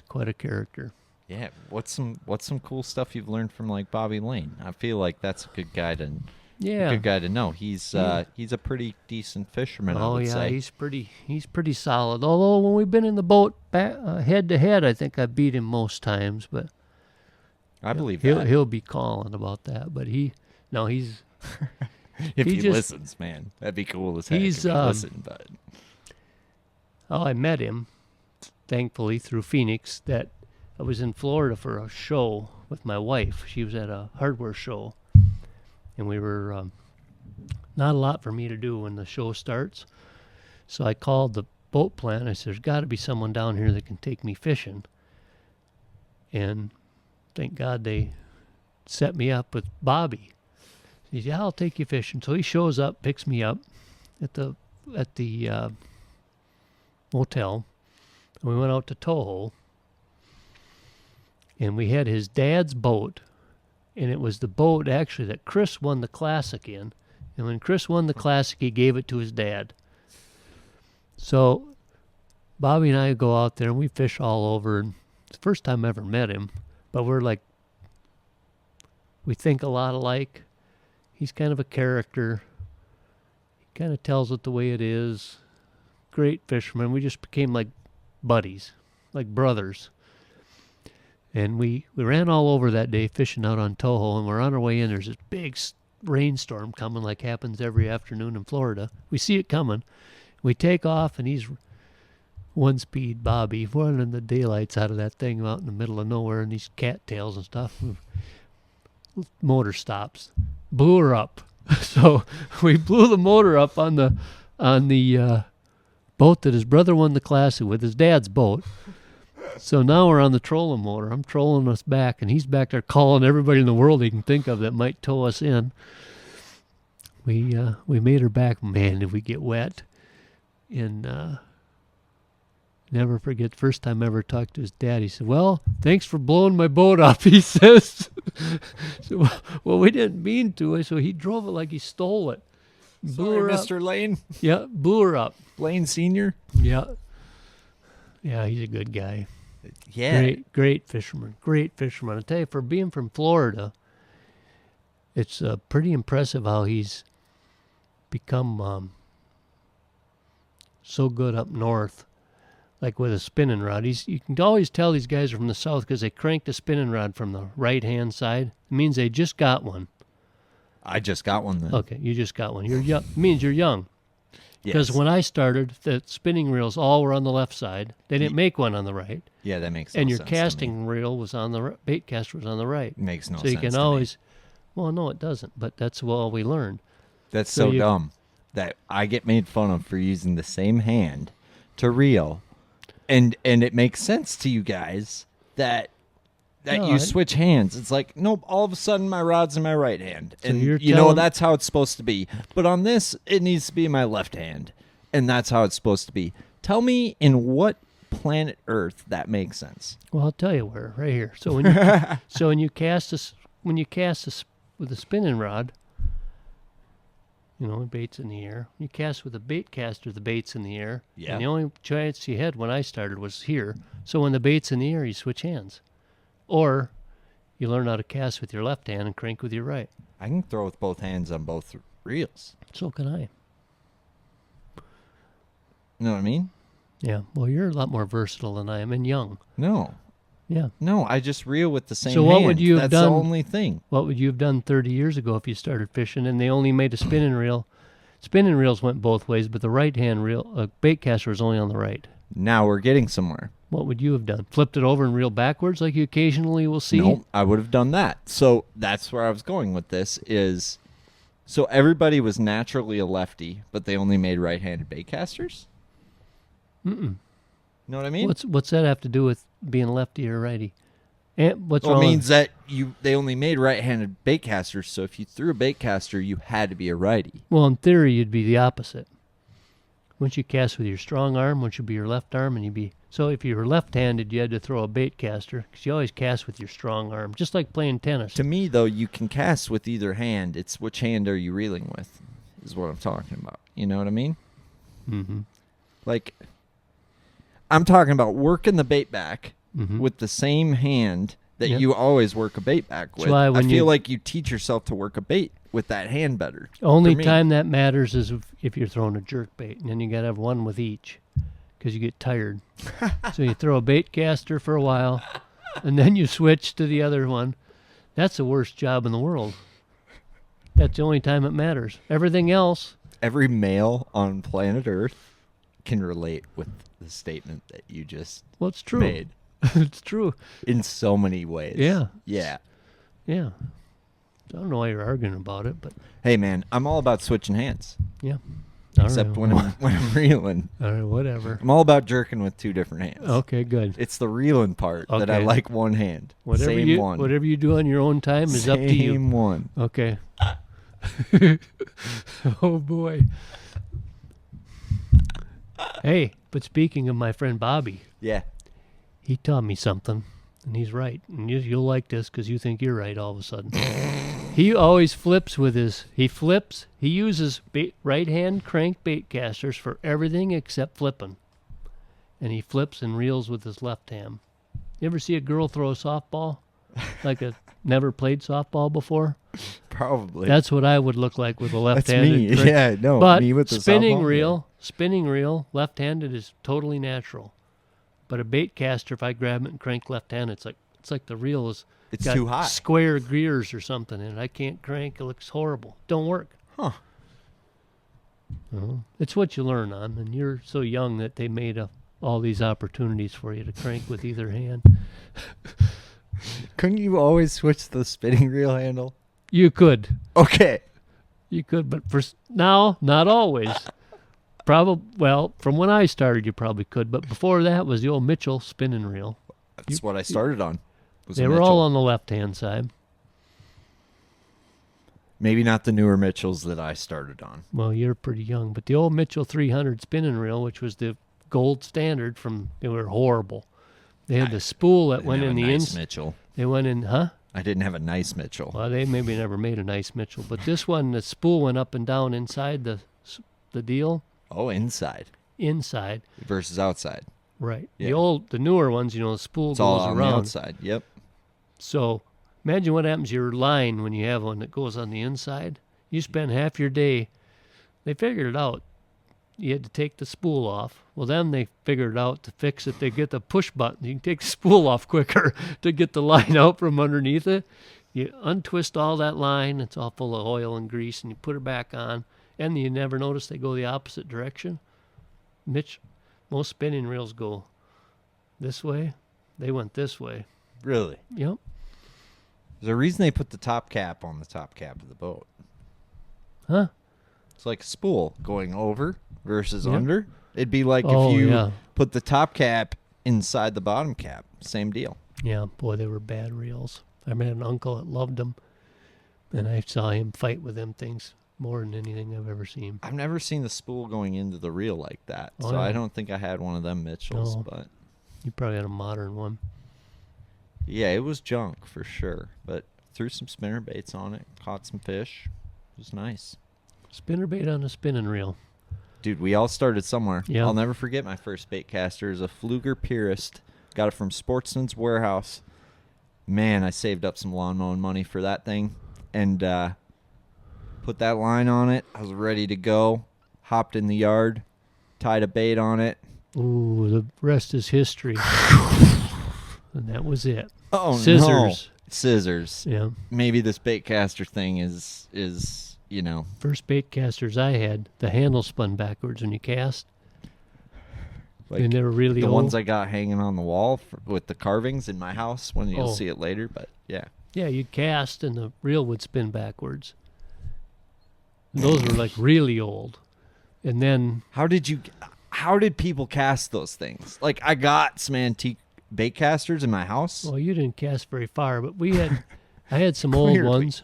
quite a character. Yeah. What's some cool stuff you've learned from like Bobby Lane? I feel like that's a good guy to know. He's a pretty decent fisherman. I would say. He's pretty solid. Although when we've been in the boat head to head, I think I beat him most times. But I believe that. He'll be calling about that. But he's if he listens, man, that'd be cool as heck. If he listened, but I met him, thankfully, through Phoenix. That I was in Florida for a show with my wife. She was at a hardware show, and we were not a lot for me to do when the show starts. So I called the boat plant. I said, "There's got to be someone down here that can take me fishing." And thank God they set me up with Bobby. He said, "Yeah, I'll take you fishing." So he shows up, picks me up at the motel. And we went out to Toho. And we had his dad's boat. And it was the boat, actually, that Chris won the Classic in. And when Chris won the Classic, he gave it to his dad. So Bobby and I go out there, and we fish all over. And it's the first time I ever met him. But we think a lot alike. He's kind of a character. He kind of tells it the way it is. Great fisherman. We just became like buddies, like brothers. And we ran all over that day fishing out on Toho, and we're on our way in. There's this big rainstorm coming like happens every afternoon in Florida. We see it coming. We take off, and he's one speed, Bobby, running the daylights out of that thing out in the middle of nowhere, and these cattails and stuff. Motor stops. Blew her up. So we blew the motor up on the boat that his brother won the Classic with, his dad's boat. So now we're on the trolling motor. I'm trolling us back, and he's back there calling everybody in the world he can think of that might tow us in. We made her back. Man, did we get wet. And never forget the first time I ever talked to his dad. He said, "Well, thanks for blowing my boat up," he says. So, well, we didn't mean to. So he drove it like he stole it. Blew her Mr. up. Lane. Yeah, blew her up. Lane Sr.? Yeah. Yeah, he's a good guy. Yeah. Great fisherman. Great fisherman. I tell you, for being from Florida, it's pretty impressive how he's become so good up north, like with a spinning rod. You can always tell these guys are from the south because they crank the spinning rod from the right-hand side. It means they just got one. I just got one then. Okay, you just got one. You're young. It means you're young. Because Yes. when I started, the spinning reels all were on the left side. They didn't make one on the right. Yeah, that makes And no your sense to me. casting reel was on the bait caster was on the right. Makes no so sense you can to me. always, well, no, it doesn't. But that's all we learned. That's so so you- dumb that I get made fun of for using the same hand to reel, and it makes sense to you guys that No, you I- switch hands. It's like, nope, all of a sudden my rod's in my right hand, So and you're you know telling- that's how it's supposed to be. But on this, it needs to be in my left hand, and that's how it's supposed to be. Tell me in what planet Earth that makes sense? Well, I'll tell you where. Right here. So when you when you cast with a spinning rod, the bait's in the air. You cast with a bait caster, the bait's in the air. Yeah. And the only chance you had when I started was here. So when the bait's in the air, you switch hands, or you learn how to cast with your left hand and crank with your right. I can throw with both hands on both reels. So can I. You know what I mean? Yeah. Well, you're a lot more versatile than I am, and young. No. Yeah. No, I just reel with the same So what hand. would you have That's done? the only thing. What would you have done 30 years ago if you started fishing and they only made a spinning reel? Spinning reels went both ways, but the right-hand reel, bait caster was only on the right. Now we're getting somewhere. What would you have done? Flipped it over and reeled backwards like you occasionally will see? No, I would have done that. So that's where I was going with this is, so everybody was naturally a lefty, but they only made right-handed bait casters? Mm-mm. Know what I mean? What's that have to do with being lefty or righty? And what's Well, wrong? it means that they only made right-handed bait casters, so if you threw a bait caster, you had to be a righty. Well, in theory, you'd be the opposite. Once you cast with your strong arm, which would be your left arm, and you'd be... So if you were left-handed, you had to throw a bait caster, because you always cast with your strong arm, just like playing tennis. To me, though, you can cast with either hand. It's which hand are you reeling with is what I'm talking about. You know what I mean? Mm-hmm. Like, I'm talking about working the bait back Mm-hmm. with the same hand that Yep. you always work a bait back with. why I when feel you- like you teach yourself to work a bait with that hand better. Only for me. time that matters is if you're throwing a jerk bait, and then you got to have one with each, because you get tired. So you throw a bait caster for a while, and then you switch to the other one. That's the worst job in the world. That's the only time it matters. Everything else, Every male on planet Earth can relate with the statement that you just well, it's true. made It's true. in so many ways. Yeah. Yeah. Yeah. I don't know why you're arguing about it, but Hey, man, I'm all about switching hands. yeah. All Except right. when I'm reeling. All right, whatever. I'm all about jerking with two different hands. Okay, good. It's the reeling part that I Okay. like one hand. Whatever Same you one. whatever you do on your own time is up to you. Same one. Okay. Oh boy. Hey, but speaking of my friend Bobby, Yeah. he taught me something, and he's right. And you'll like this because you think you're right all of a sudden. He always flips with his. He uses right hand crank bait casters for everything except flipping, and he flips and reels with his left hand. You ever see a girl throw a softball, like a never played softball before? Probably. That's what I would look like with a That's left-handed. me. crank. Yeah, no. But me with the spinning softball, reel, left-handed is totally natural. But a bait caster, if I grab it and crank left-handed, it's like the reel is It's got too high. square gears or something, and I can't crank. It looks horrible. Don't work. Huh. It's what you learn on, and you're so young that they made all these opportunities for you to crank with either hand. Couldn't you always switch the spinning reel handle? You could, Okay. but for now, not always. Well, from when I started, you probably could, but before that was the old Mitchell spinning reel. That's what I started on. Was They a were Mitchell. all on the left-hand side. Maybe not the newer Mitchells that I started on. Well, you're pretty young, but the old Mitchell 300 spinning reel, which was the gold standard they were horrible. They had the spool that went in the nice Mitchell. They went in, huh? I didn't have a nice Mitchell. Well, they maybe never made a nice Mitchell, but this one, the spool went up and down inside the deal. Oh, inside Inside, versus outside. right? Yeah. The newer ones, the spool It's all goes on the around. outside. Yep. So imagine what happens to your line when you have one that goes on the inside. You spend half your day. They figured it out. You had to take the spool off. Well, then they figured out to fix it. They get the push button. You can take the spool off quicker to get the line out from underneath it. You untwist all that line. It's all full of oil and grease, and you put it back on. And you never notice they go the opposite direction. Most spinning reels go this way. They went this way. Really? Yep. There's a reason they put the top cap on the top cap of the boat. Huh? It's like a spool going over versus Yep. under. It'd be like Oh, if you yeah. put the top cap inside the bottom cap. Same deal. Yeah, boy, they were bad reels. I had an uncle that loved them, and I saw him fight with them things more than anything I've ever seen. I've never seen the spool going into the reel like that, Oh, so yeah. I don't think I had one of them Mitchells. No. But You probably had a modern one. Yeah, it was junk for sure, but threw some spinner baits on it, caught some fish. It was nice. Spinnerbait on a spinning reel. Dude, we all started somewhere. Yeah. I'll never forget my first bait caster as a Fluger Purist. Got it from Sportsman's Warehouse. Man, I saved up some lawn mowing money for that thing. And put that line on it. I was ready to go. Hopped in the yard. Tied a bait on it. Ooh, the rest is history. And that was it. Oh, Scissors. no. Scissors. Yeah. Maybe this bait caster thing is you know. First bait casters I had, the handle spun backwards when you cast. Like and they were really the old. ones I got hanging on the wall with the carvings in my house. When you'll Oh. see it later, but yeah. Yeah, you'd cast and the reel would spin backwards. And those were like really old. And then How did people cast those things? Like, I got some antique bait casters in my house. well, you didn't cast very far, but I had some old Weirdly. ones.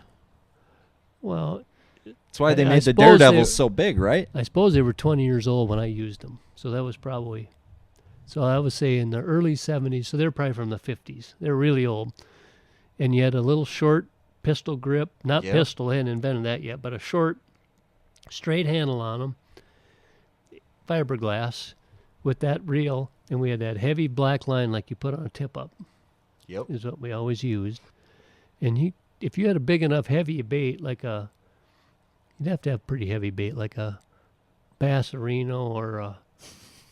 Well, That's why they I made the suppose Daredevils so big, right? I suppose they were 20 years old when I used them. So that was probably, so I would say in the early 70s. So they're probably from the 50s. They're really old. And you had a little short pistol grip, not Yep. pistol, they hadn't invented that yet, but a short, straight handle on them, fiberglass with that reel. And we had that heavy black line like you put on a tip up, Yep. is what we always used. And if you had a big enough heavy bait, you'd have to have pretty heavy bait, like a Bassarino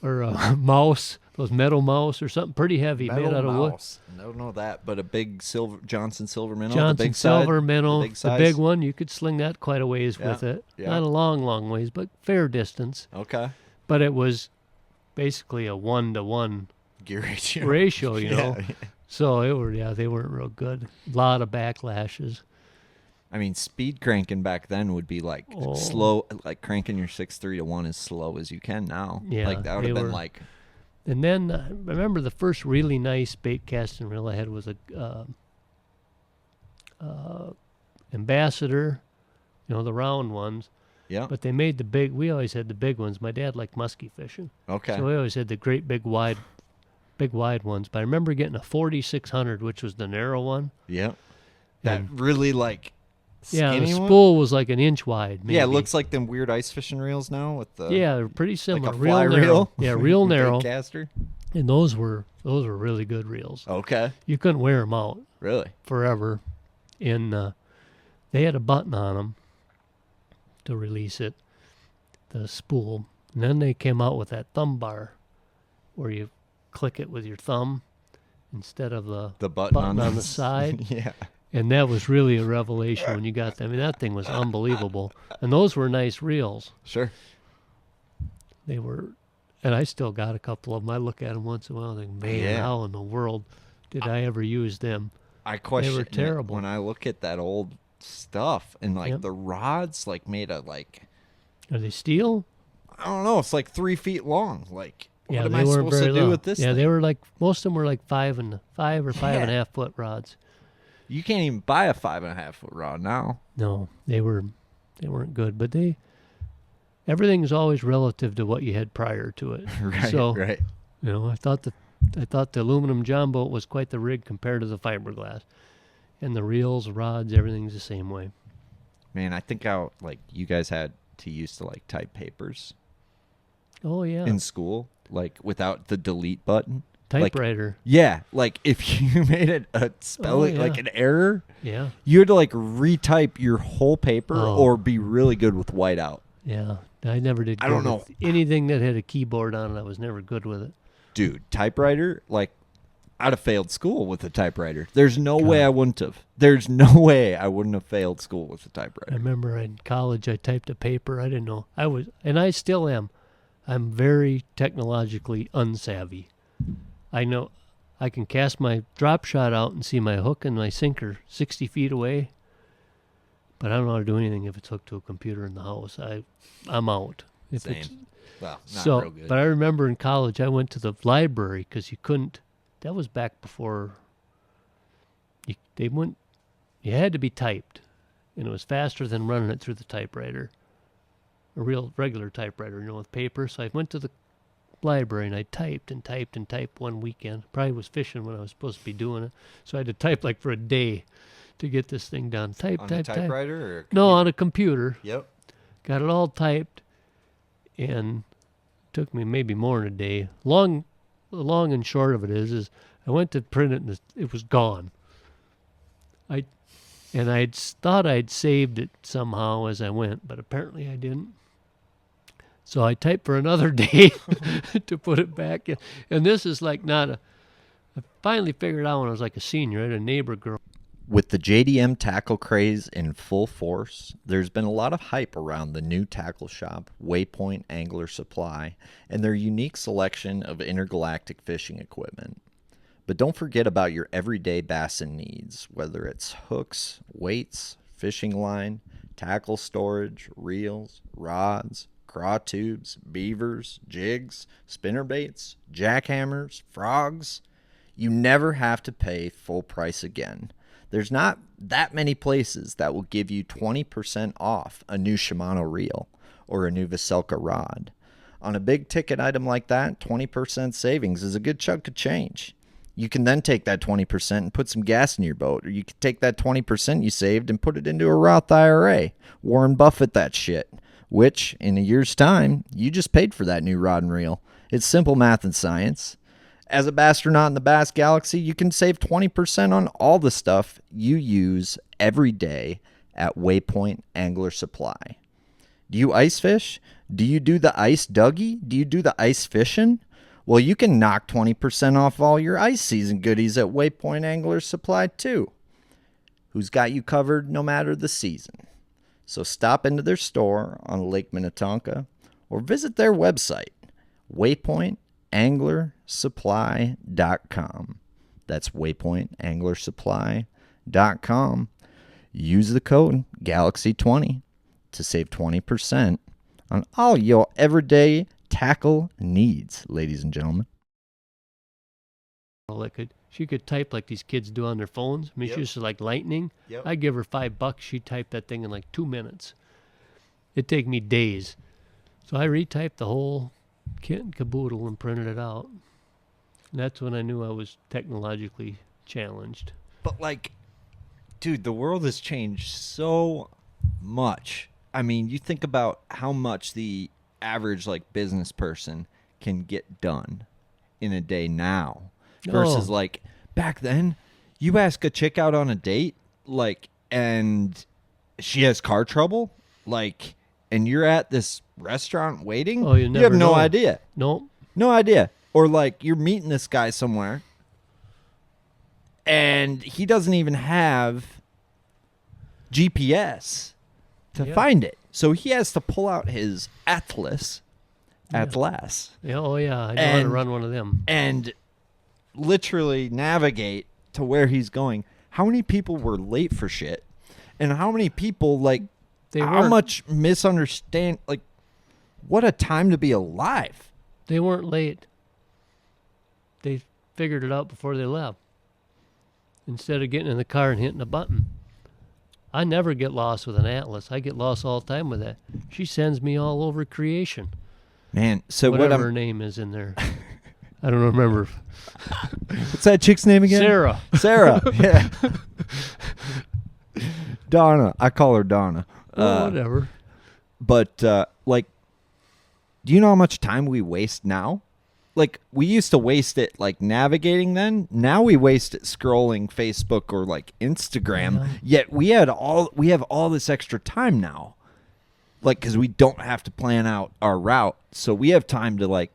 or a mouse, those metal mouse or something pretty heavy made out of wood. I don't know that, but a big Johnson silver minnow. Johnson the big silver side, minnow, the big the size. big one, you could sling that quite a ways Yeah, with it. yeah. Not a long, long ways, but fair distance. Okay. But it was basically a 1-to-1 Gear ratio. ratio, you know. Yeah. So they weren't real good. A lot of backlashes. I mean, speed cranking back then would be like Oh. slow, like cranking your 6.3 to 1 as slow as you can now. Yeah, Like, that would they have been were- like, And then I remember the first really nice bait casting reel I had was a Ambassador, the round ones. yeah. But they made we always had the big ones. My dad liked musky fishing. Okay. So we always had the great big wide ones. But I remember getting a 4600, which was the narrow one. Yeah. That And- really like Yeah, the skinny one? spool was like an inch wide. Maybe. Yeah, it looks like them weird ice fishing reels now with the Yeah, they're pretty similar. like a real fly narrow. reel. Yeah, real Big narrow. caster. And those were really good reels. Okay. You couldn't wear them out Really? forever. And they had a button on them to release it, the spool. And then they came out with that thumb bar where you click it with your thumb instead of the The button, on the side. Yeah. And that was really a revelation when you got them. I mean, that thing was unbelievable. And those were nice reels. Sure. They were, and I still got a couple of them. I look at them once in a while and think, man, Yeah. how in the world did I ever use them? I question it terrible. when I look at that old stuff and like Yep. the rods like made of like Are they steel? I don't know, it's like 3 feet long. Like what Yeah, am they I weren't supposed very to do long. with this Yeah, thing? they were like, most of them were like 5 or 5.5 foot rods. You can't even buy a 5.5 foot rod now. No, they weren't good, but everything's always relative to what you had prior to it. Right, So, right. I thought the aluminum John boat was quite the rig compared to the fiberglass. And the reels, rods, everything's the same way. Man, I think you guys had to use to like type papers Oh yeah. in school, like without the delete button. Typewriter. Yeah, like if you made it a spelling yeah. like an error, Yeah. you had to like retype your whole paper Oh. or be really good with whiteout. Yeah. I never did I good don't know. with anything that had a keyboard on it. I was never good with it. Dude, typewriter, like I'd have failed school with a typewriter. There's no way I wouldn't have. There's no way I wouldn't have failed school with a I typewriter. remember in college I typed a paper. I didn't know. And I still am. I'm very technologically unsavvy. I know I can cast my drop shot out and see my hook and my sinker 60 feet away, but I don't know how to do anything if it's hooked to a computer in the house. I'm out. If Same. it's- Well, not so, real good. but I remember in college I went to the library because you couldn't. That was back before. You had to be typed, and it was faster than running it through the typewriter, a real regular typewriter, with paper. So I went to the library, and I typed and typed and typed one weekend. Probably was fishing when I was supposed to be doing it. So I had to type like for a day to get this thing done. Type. On a typewriter or No, on a computer. Yep. Got it all typed, and it took me maybe more than a day. Long and short of it is I went to print it, and it was gone. I thought I'd saved it somehow as I went, but apparently I didn't. So I typed for another day to put it back in. And this is like I finally figured out when I was like a senior. I had a neighbor girl. With the JDM tackle craze in full force, there's been a lot of hype around the new tackle shop, Waypoint Angler Supply, and their unique selection of intergalactic fishing equipment. But don't forget about your everyday bassin needs, whether it's hooks, weights, fishing line, tackle storage, reels, rods, craw tubes, beavers, jigs, spinnerbaits, jackhammers, frogs. You never have to pay full price again. There's not that many places that will give you 20% off a new Shimano reel or a new Vocelka rod. On a big ticket item like that, 20% savings is a good chunk of change. You can then take that 20% and put some gas in your boat, or you can take that 20% you saved and put it into a Roth IRA. Warren Buffett that shit, which in a year's time, you just paid for that new rod and reel. It's simple math and science. As a bastronaut in the Bass Galaxy, you can save 20% on all the stuff you use every day at Waypoint Angler Supply. Do you ice fish? Do you do the ice Dougie? Do you do the ice fishing? Well, you can knock 20% off all your ice season goodies at Waypoint Angler Supply too. Who's got you covered no matter the season. So stop into their store on Lake Minnetonka or visit their website, waypointanglersupply.com. That's waypointanglersupply.com. Use the code Galaxy20 to save 20% on all your everyday tackle needs, ladies and gentlemen. She could type like these kids do on their phones. I mean, she used to like lightning. Yep. I'd give her $5. She'd type that thing in like 2 minutes. It'd take me days. So I retyped the whole kit and caboodle and printed it out. And that's when I knew I was technologically challenged. But like, dude, the world has changed so much. I mean, you think about how much the average like business person can get done in a day now versus like back then. You ask a chick out on a date, like, and she has car trouble, like, and you're at this restaurant waiting. Oh, you have no know. idea. Nope. No idea. Or like you're meeting this guy somewhere and he doesn't even have GPS to find it. So he has to pull out his Atlas. Yeah. Yeah, oh yeah, I know how to run one of them. And literally navigate to where he's going. How many people were late for shit? And how many people like how much misunderstand, like, what a time to be alive. They weren't late. They figured it out before they left. Instead of getting in the car and hitting a button. I never get lost with an Atlas. I get lost all the time with that. She sends me all over creation. Man, so whatever her name is in there. I don't remember. What's that chick's name again? Sarah. Sarah. Yeah. Donna. I call her Donna. Whatever. But like, do you know how much time we waste now? Like, we used to waste it like navigating then. Now we waste it scrolling Facebook or like Instagram. Yeah. Yet we have all this extra time now. Like, because we don't have to plan out our route. So we have time to like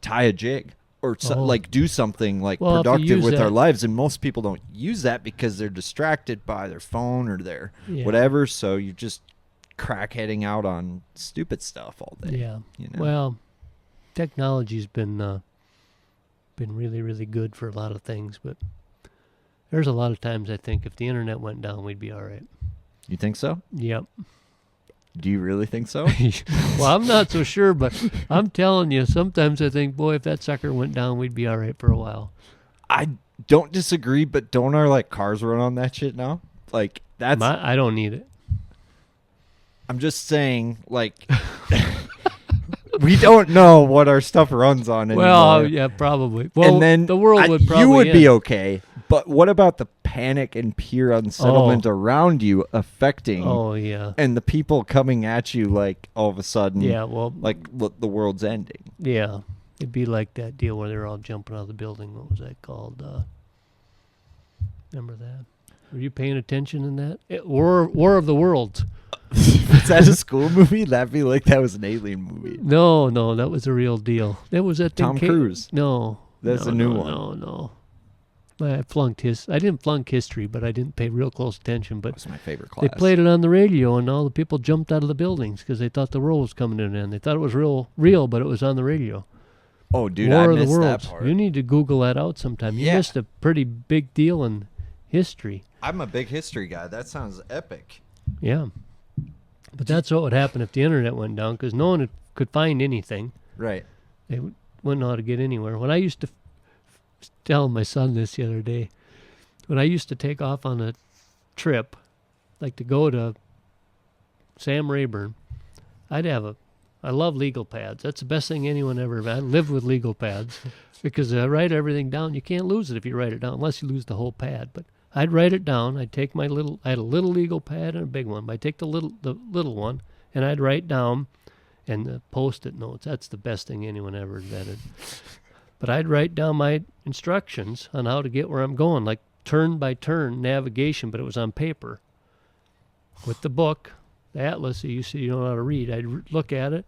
tie a jig or like do something like productive with our lives. And most people don't use that because they're distracted by their phone or their whatever. So you're just crackheading out on stupid stuff all day. Yeah. You know? Well, technology's been really, really good for a lot of things, but there's a lot of times I think if the internet went down, we'd be all right. You think so? Yep. Do you really think so? Well, I'm not so sure, but I'm telling you, sometimes I think, boy, if that sucker went down, we'd be all right for a while. I don't disagree, but don't our like cars run on that shit now? Like that's I don't need it. I'm just saying, like we don't know what our stuff runs on anymore. Well, yeah, probably. Well, and then the world would probably you would end. be okay. But what about the panic and pure unsettlement around you affecting Oh, yeah. and the people coming at you like all of a sudden Yeah, well, like the world's ending? yeah. It'd be like that deal where they're all jumping out of the building. What was that called? Remember that? Were you paying attention in that? War of the Worlds. Is that a school movie? That'd be like that was an alien movie. No, that was a real deal. That was that thing Tom Cruise. No. That's no, a new no, one. No. I didn't flunk history, but I didn't pay real close attention. But That was my favorite class. they played it on the radio, and all the people jumped out of the buildings because they thought the world was coming to an end. They thought it was real, but it was on the radio. Oh, dude, War I of the missed that Worlds. part. You need to Google that out sometime. You Yeah. missed a pretty big deal in history. I'm a big history guy. That sounds epic. Yeah. But that's what would happen if the internet went down, because no one could find anything. Right. They wouldn't know how to get anywhere. When I used to tell my son this the other day, when I used to take off on a trip, like to go to Sam Rayburn, I love legal pads. That's the best thing anyone ever. I lived with legal pads because I write everything down. You can't lose it if you write it down, unless you lose the whole pad. But I'd write it down. I had a little legal pad and a big one. But I'd take the little one and I'd write down and the Post-it notes. That's the best thing anyone ever invented. But I'd write down my instructions on how to get where I'm going, like turn by turn navigation, but it was on paper. With the book, the atlas, you see you don't know how to read. I'd look at it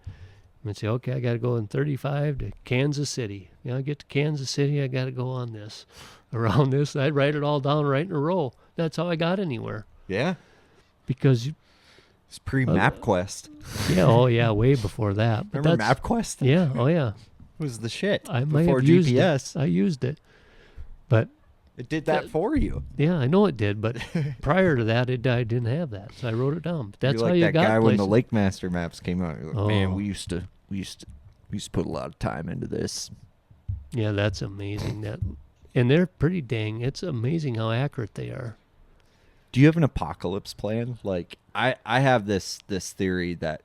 and say, okay, I got to go in 35 to Kansas City. I get to Kansas City, I got to go on this, around this. I'd write it all down right in a row. That's how I got anywhere. Yeah. Because, It's pre-MapQuest. way before that. But Remember MapQuest? Yeah, oh yeah. It was the shit. I might before have used GPS. it. I used it. But It did that for you. yeah, I know it did, but prior to that, I didn't have that, so I wrote it down. But that's You're how like you that got guy when the places. Lake Master maps came out. You're like, man, Oh. we used to put a lot of time into this. Yeah, that's amazing. And they're pretty dang. It's amazing how accurate they are. Do you have an apocalypse plan? Like I have this theory that,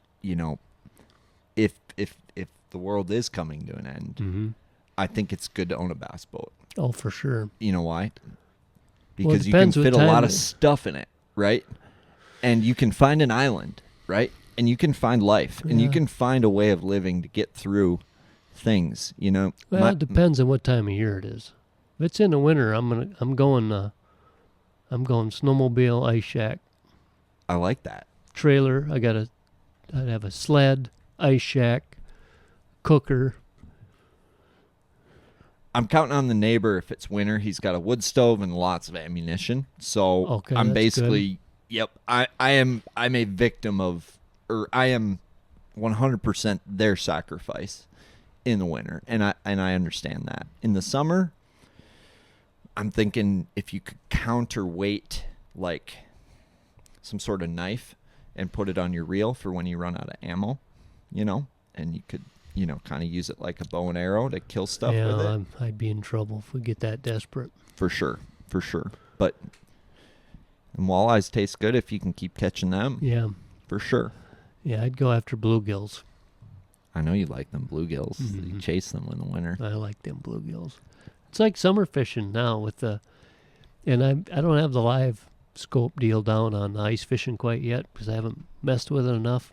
if the world is coming to an end, Mm-hmm. I think it's good to own a bass boat. Oh, for sure. You know why? Well, it Because you can depends what fit a time lot of it- stuff in it, right? And you can find an island, right? And you can find life, and you Yeah. can find a way of living to get through things. Well, My- it depends on what time of year it is. If it's in the winter, I'm going snowmobile, ice shack, I like that. trailer. I'd have a sled, ice shack, cooker. I'm counting on the neighbor. If it's winter, he's got a wood stove and lots of ammunition. So Okay, I'm that's basically, yep. I'm a victim of, or I am 100% their sacrifice in the winter, and I understand that. In the summer, I'm thinking if you could counterweight like some sort of knife and put it on your reel for when you run out of ammo, and you could. Kind of use it like a bow and arrow to kill stuff with it. Yeah, I'd be in trouble if we get that desperate. For sure. But and walleyes taste good if you can keep catching them. Yeah. For sure. Yeah, I'd go after bluegills. I know you like them bluegills. Mhm. You chase them in the winter. I like them bluegills. It's like summer fishing now and I don't have the live scope deal down on ice fishing quite yet because I haven't messed with it enough.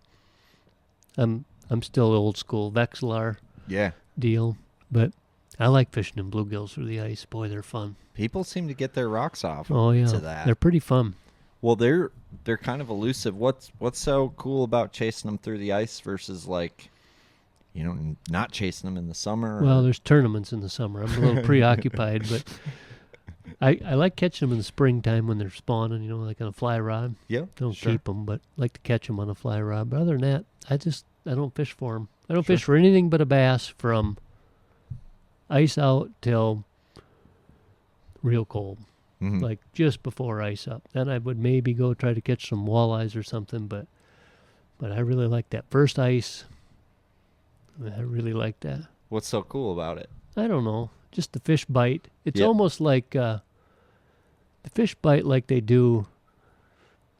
I'm still old school Vexilar Yeah. deal, but I like fishing in bluegills through the ice. Boy, they're fun. People seem to get their rocks off Oh yeah, to that. they're pretty fun. Well, they're kind of elusive. What's so cool about chasing them through the ice versus like, not chasing them in the summer? Well, there's tournaments in the summer. I'm a little preoccupied, but I like catching them in the springtime when they're spawning, like on a fly rod. yeah, Don't sure. keep them, but like to catch them on a fly rod. But other than that, I don't fish for them. I don't fish for anything but a bass from ice out till real cold, Mhm. like just before ice up. Then I would maybe go try to catch some walleyes or something, but I really like that first ice. I really like that. What's so cool about it? I don't know, just the fish bite. It's Yeah. almost like the fish bite like they do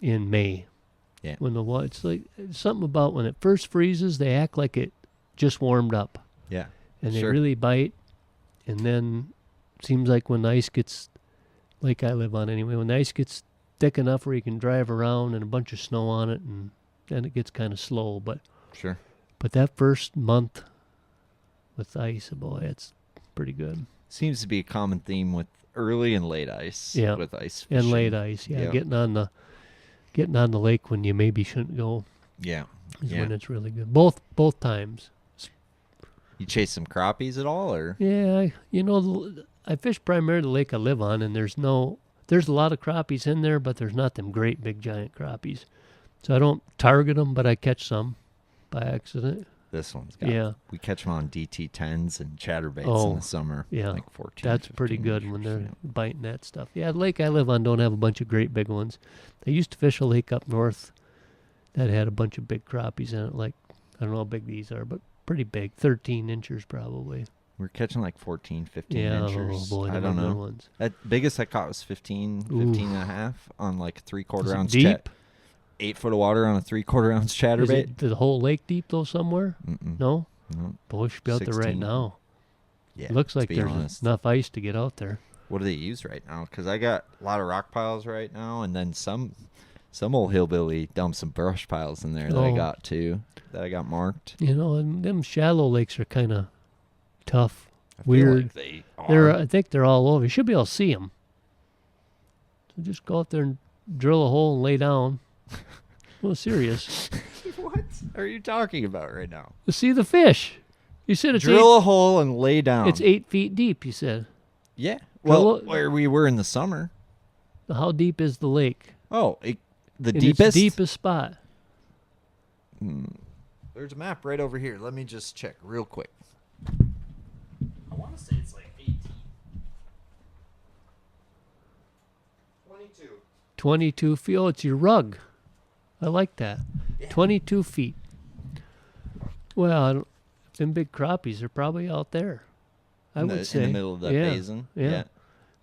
in May. Yeah. When it's like something about when it first freezes, they act like just warmed up. Yeah. And they Sure. really bite. And then seems like when the ice gets, like I live on anyway, when the ice gets thick enough where you can drive around and a bunch of snow on it, and then it gets kind of slow. But Sure. that first month with ice, boy, it's pretty good. Seems to be a common theme with early and late ice. Yeah. With ice fishing. And late ice, yeah. Yeah. Getting on the lake when you maybe shouldn't go Yeah. is Yeah. when it's really good. Both times. You chase some crappies at all, or? Yeah, I fish primarily the lake I live on, and there's a lot of crappies in there, but there's not them great big giant crappies. So I don't target them, but I catch some by accident. This one's got. Yeah. We catch them on DT10s and chatterbaits Oh, in the summer. yeah. Like 14. That's pretty 15 good when inches, they're biting that stuff. Yeah, the lake I live on don't have a bunch of great big ones. They used to fish a lake up north that had a bunch of big crappies in it. Like, I don't know how big these are, but pretty big. 13 inches probably. We're catching like 14, 15 Yeah, inches. oh boy, I them don't are good know. ones. Biggest I caught was 15 and a half on like 3/4 Is it ounce deep? 8 foot of water on a 3/4 ounce Is chatterbait. the whole lake deep though somewhere? Mm-mm. No? No. Boy, we should be out there right 16. now. Yeah. Looks to like be there's honest. enough ice to get out there. What do they use right now? Because I got a lot of rock piles right now, and then some old hillbilly dumped some brush piles in there that I Oh. got too, that I got marked. And them shallow lakes are kind of tough. I feel Weird. like they are. I think they're all over. You should be able to see them. So just go out there and drill a hole and lay down. Well, serious. What are you talking about right now? To see the fish. You said it's Drill a hole and lay down. it's 8 feet deep. You said. Yeah. Drill Well, a- where we were in the summer. How deep is the lake? Oh, the In deepest. its deepest spot. There's a map right over here. Let me just check real quick. I want to say it's like 18. 22. 22 feet. Oh, it's your rug. I like that. 22 feet. Well, I don't, them big crappies are probably out there. I would say in the middle of that yeah, basin. Yeah.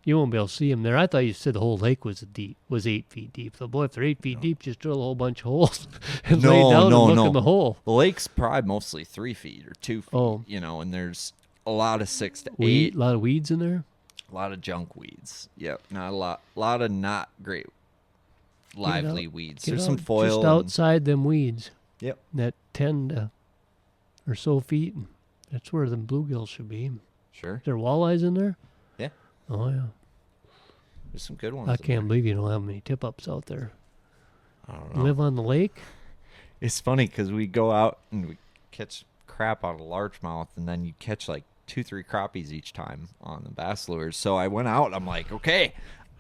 You won't be able to see them there. I thought you said the whole lake was 8 feet deep. So, boy, if they're 8 feet deep, just drill a whole bunch of holes and lay No, down no, and look no. in the hole. The lake's probably mostly 3 feet or 2 feet. Oh. And there's a lot of 6 to 8. A lot of weeds in there. A lot of junk weeds. Yep, not a lot. A lot of not great lively weeds. Get There's out some foil. just and- outside them weeds. Yep. That 10 or so feet. And that's where the bluegills should be. Sure. Is there walleyes in there? Yeah. Oh, yeah. There's some good ones. I in can't there. believe you don't have many tip-ups out there. I don't You know. live on the lake? It's funny because we go out and we catch crap out of largemouth, and then you catch like 2-3 crappies each time on the bass lures. So I went out. I'm like, okay,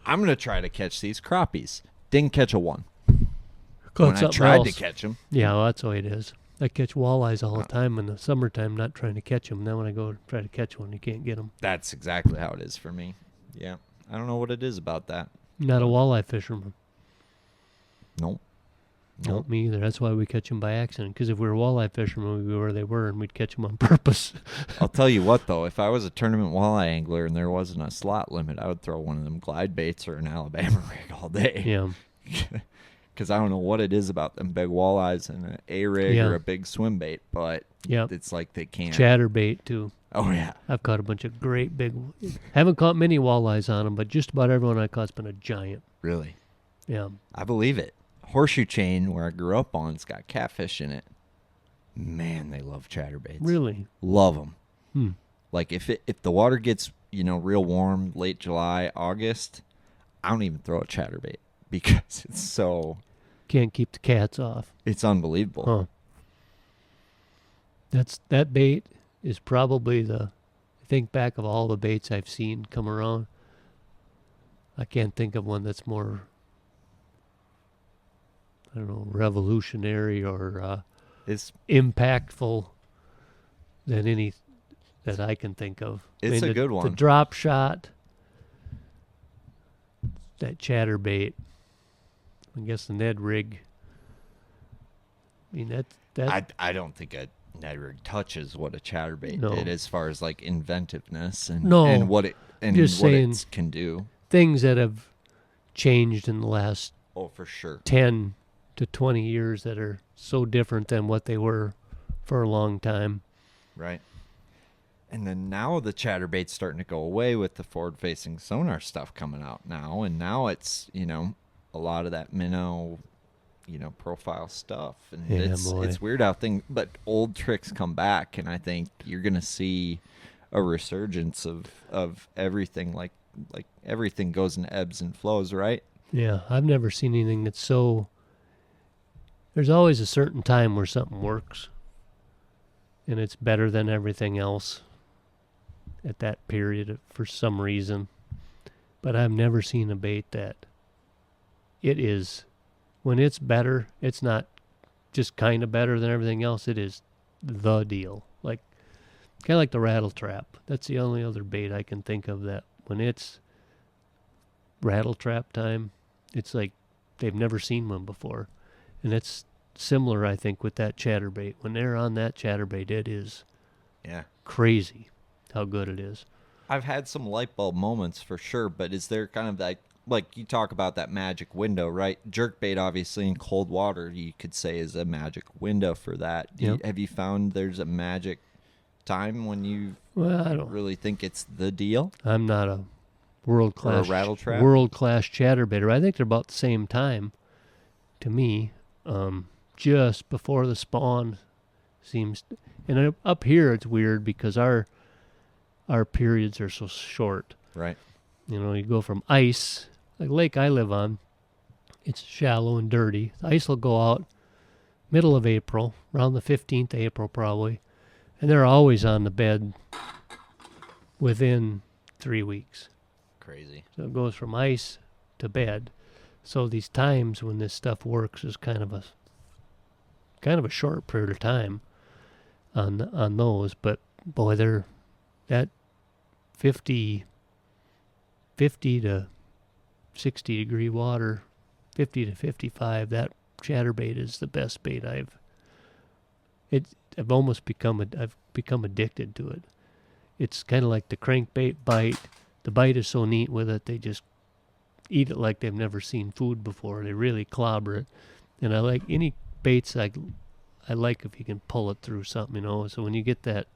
I'm gonna try to catch these crappies. Didn't catch a one. When I tried to catch them, Yeah, well, that's the way it is. I catch walleyes all the time in the summertime, not trying to catch them. Then when I go try to catch one, you can't get them. that's exactly how it is for me. Yeah, I don't know what it is about that. Not a walleye fisherman. Nope. No, me either. That's why we catch them by accident. Because if we were walleye fishermen, we'd be where they were, and we'd catch them on purpose. I'll tell you what, though, if I was a tournament walleye angler and there wasn't a slot limit, I would throw one of them glide baits or an Alabama rig all day. Yeah. Because I don't know what it is about them big walleyes and an A rig Yeah. or a big swim bait, but Yep. it's like they can't. Chatterbait, too. Oh, yeah. I've caught a bunch of great big... Haven't caught many walleyes on them, but just about everyone I caught's been a giant. Really. Yeah. I believe it. Horseshoe Chain, where I grew up on, it's got catfish in it. Man, they love chatterbaits. Really? Love them. Hmm. Like if the water gets real warm, late July, August, I don't even throw a chatterbait because it's Can't keep the cats off. it's unbelievable. Huh. That bait is probably think back of all the baits I've seen come around. I can't think of one that's more, I don't know, revolutionary or It's impactful than any that I can think of. It's a good The one. drop shot, that chatterbait, I guess the Ned rig. I mean, that I don't think a Ned rig touches what a chatterbait No. did as far as like inventiveness and No. and what it Just what saying- it can do. things that have changed in the last Oh, for sure. 10 to 20 years that are so different than what they were for a long time. Right. And then now the chatterbait's starting to go away with the forward-facing sonar stuff coming out now. And now it's, a lot of that minnow, profile stuff. And Yeah, it's boy. weird how but old tricks come back. And I think you're going to see a resurgence of everything. Like everything goes in ebbs and flows, right? Yeah, I've never seen anything that's so... There's always a certain time where something works, and it's better than everything else at that period for some reason. But I've never seen a bait that it is, when it's better, it's not just kind of better than everything else. It is the deal. Like, kind of like the rattle trap. That's the only other bait I can think of that when it's rattle trap time, it's like they've never seen one before. And it's similar, I think, with that chatterbait. When they're on that chatterbait, it is crazy how good it is. I've had some light bulb moments for sure, but is there kind of like you talk about that magic window, right? Jerkbait, obviously, in cold water, you could say is a magic window for that. Have you found there's a magic time when you I don't really think it's the deal? I'm not a world-class rattle trap? world-class chatterbaiter. I think they're about the same time to me. Just before the spawn seems... And up here it's weird because our periods are so short. Right. You go from ice, like lake I live on, it's shallow and dirty. The ice will go out middle of April, around the 15th of April probably, and they're always on the bed within 3 weeks. Crazy. So it goes from ice to bed. So these times when this stuff works is kind of a short period of time on those. But boy, they're that 50 to 60 degree water, 50 to 55. That chatterbait is the best bait I've become addicted to it. It's kind of like the crankbait bite. The bite is so neat with it, they just eat it like they've never seen food before. They really clobber it. And I like any baits I like if you can pull it through something, So when you get that,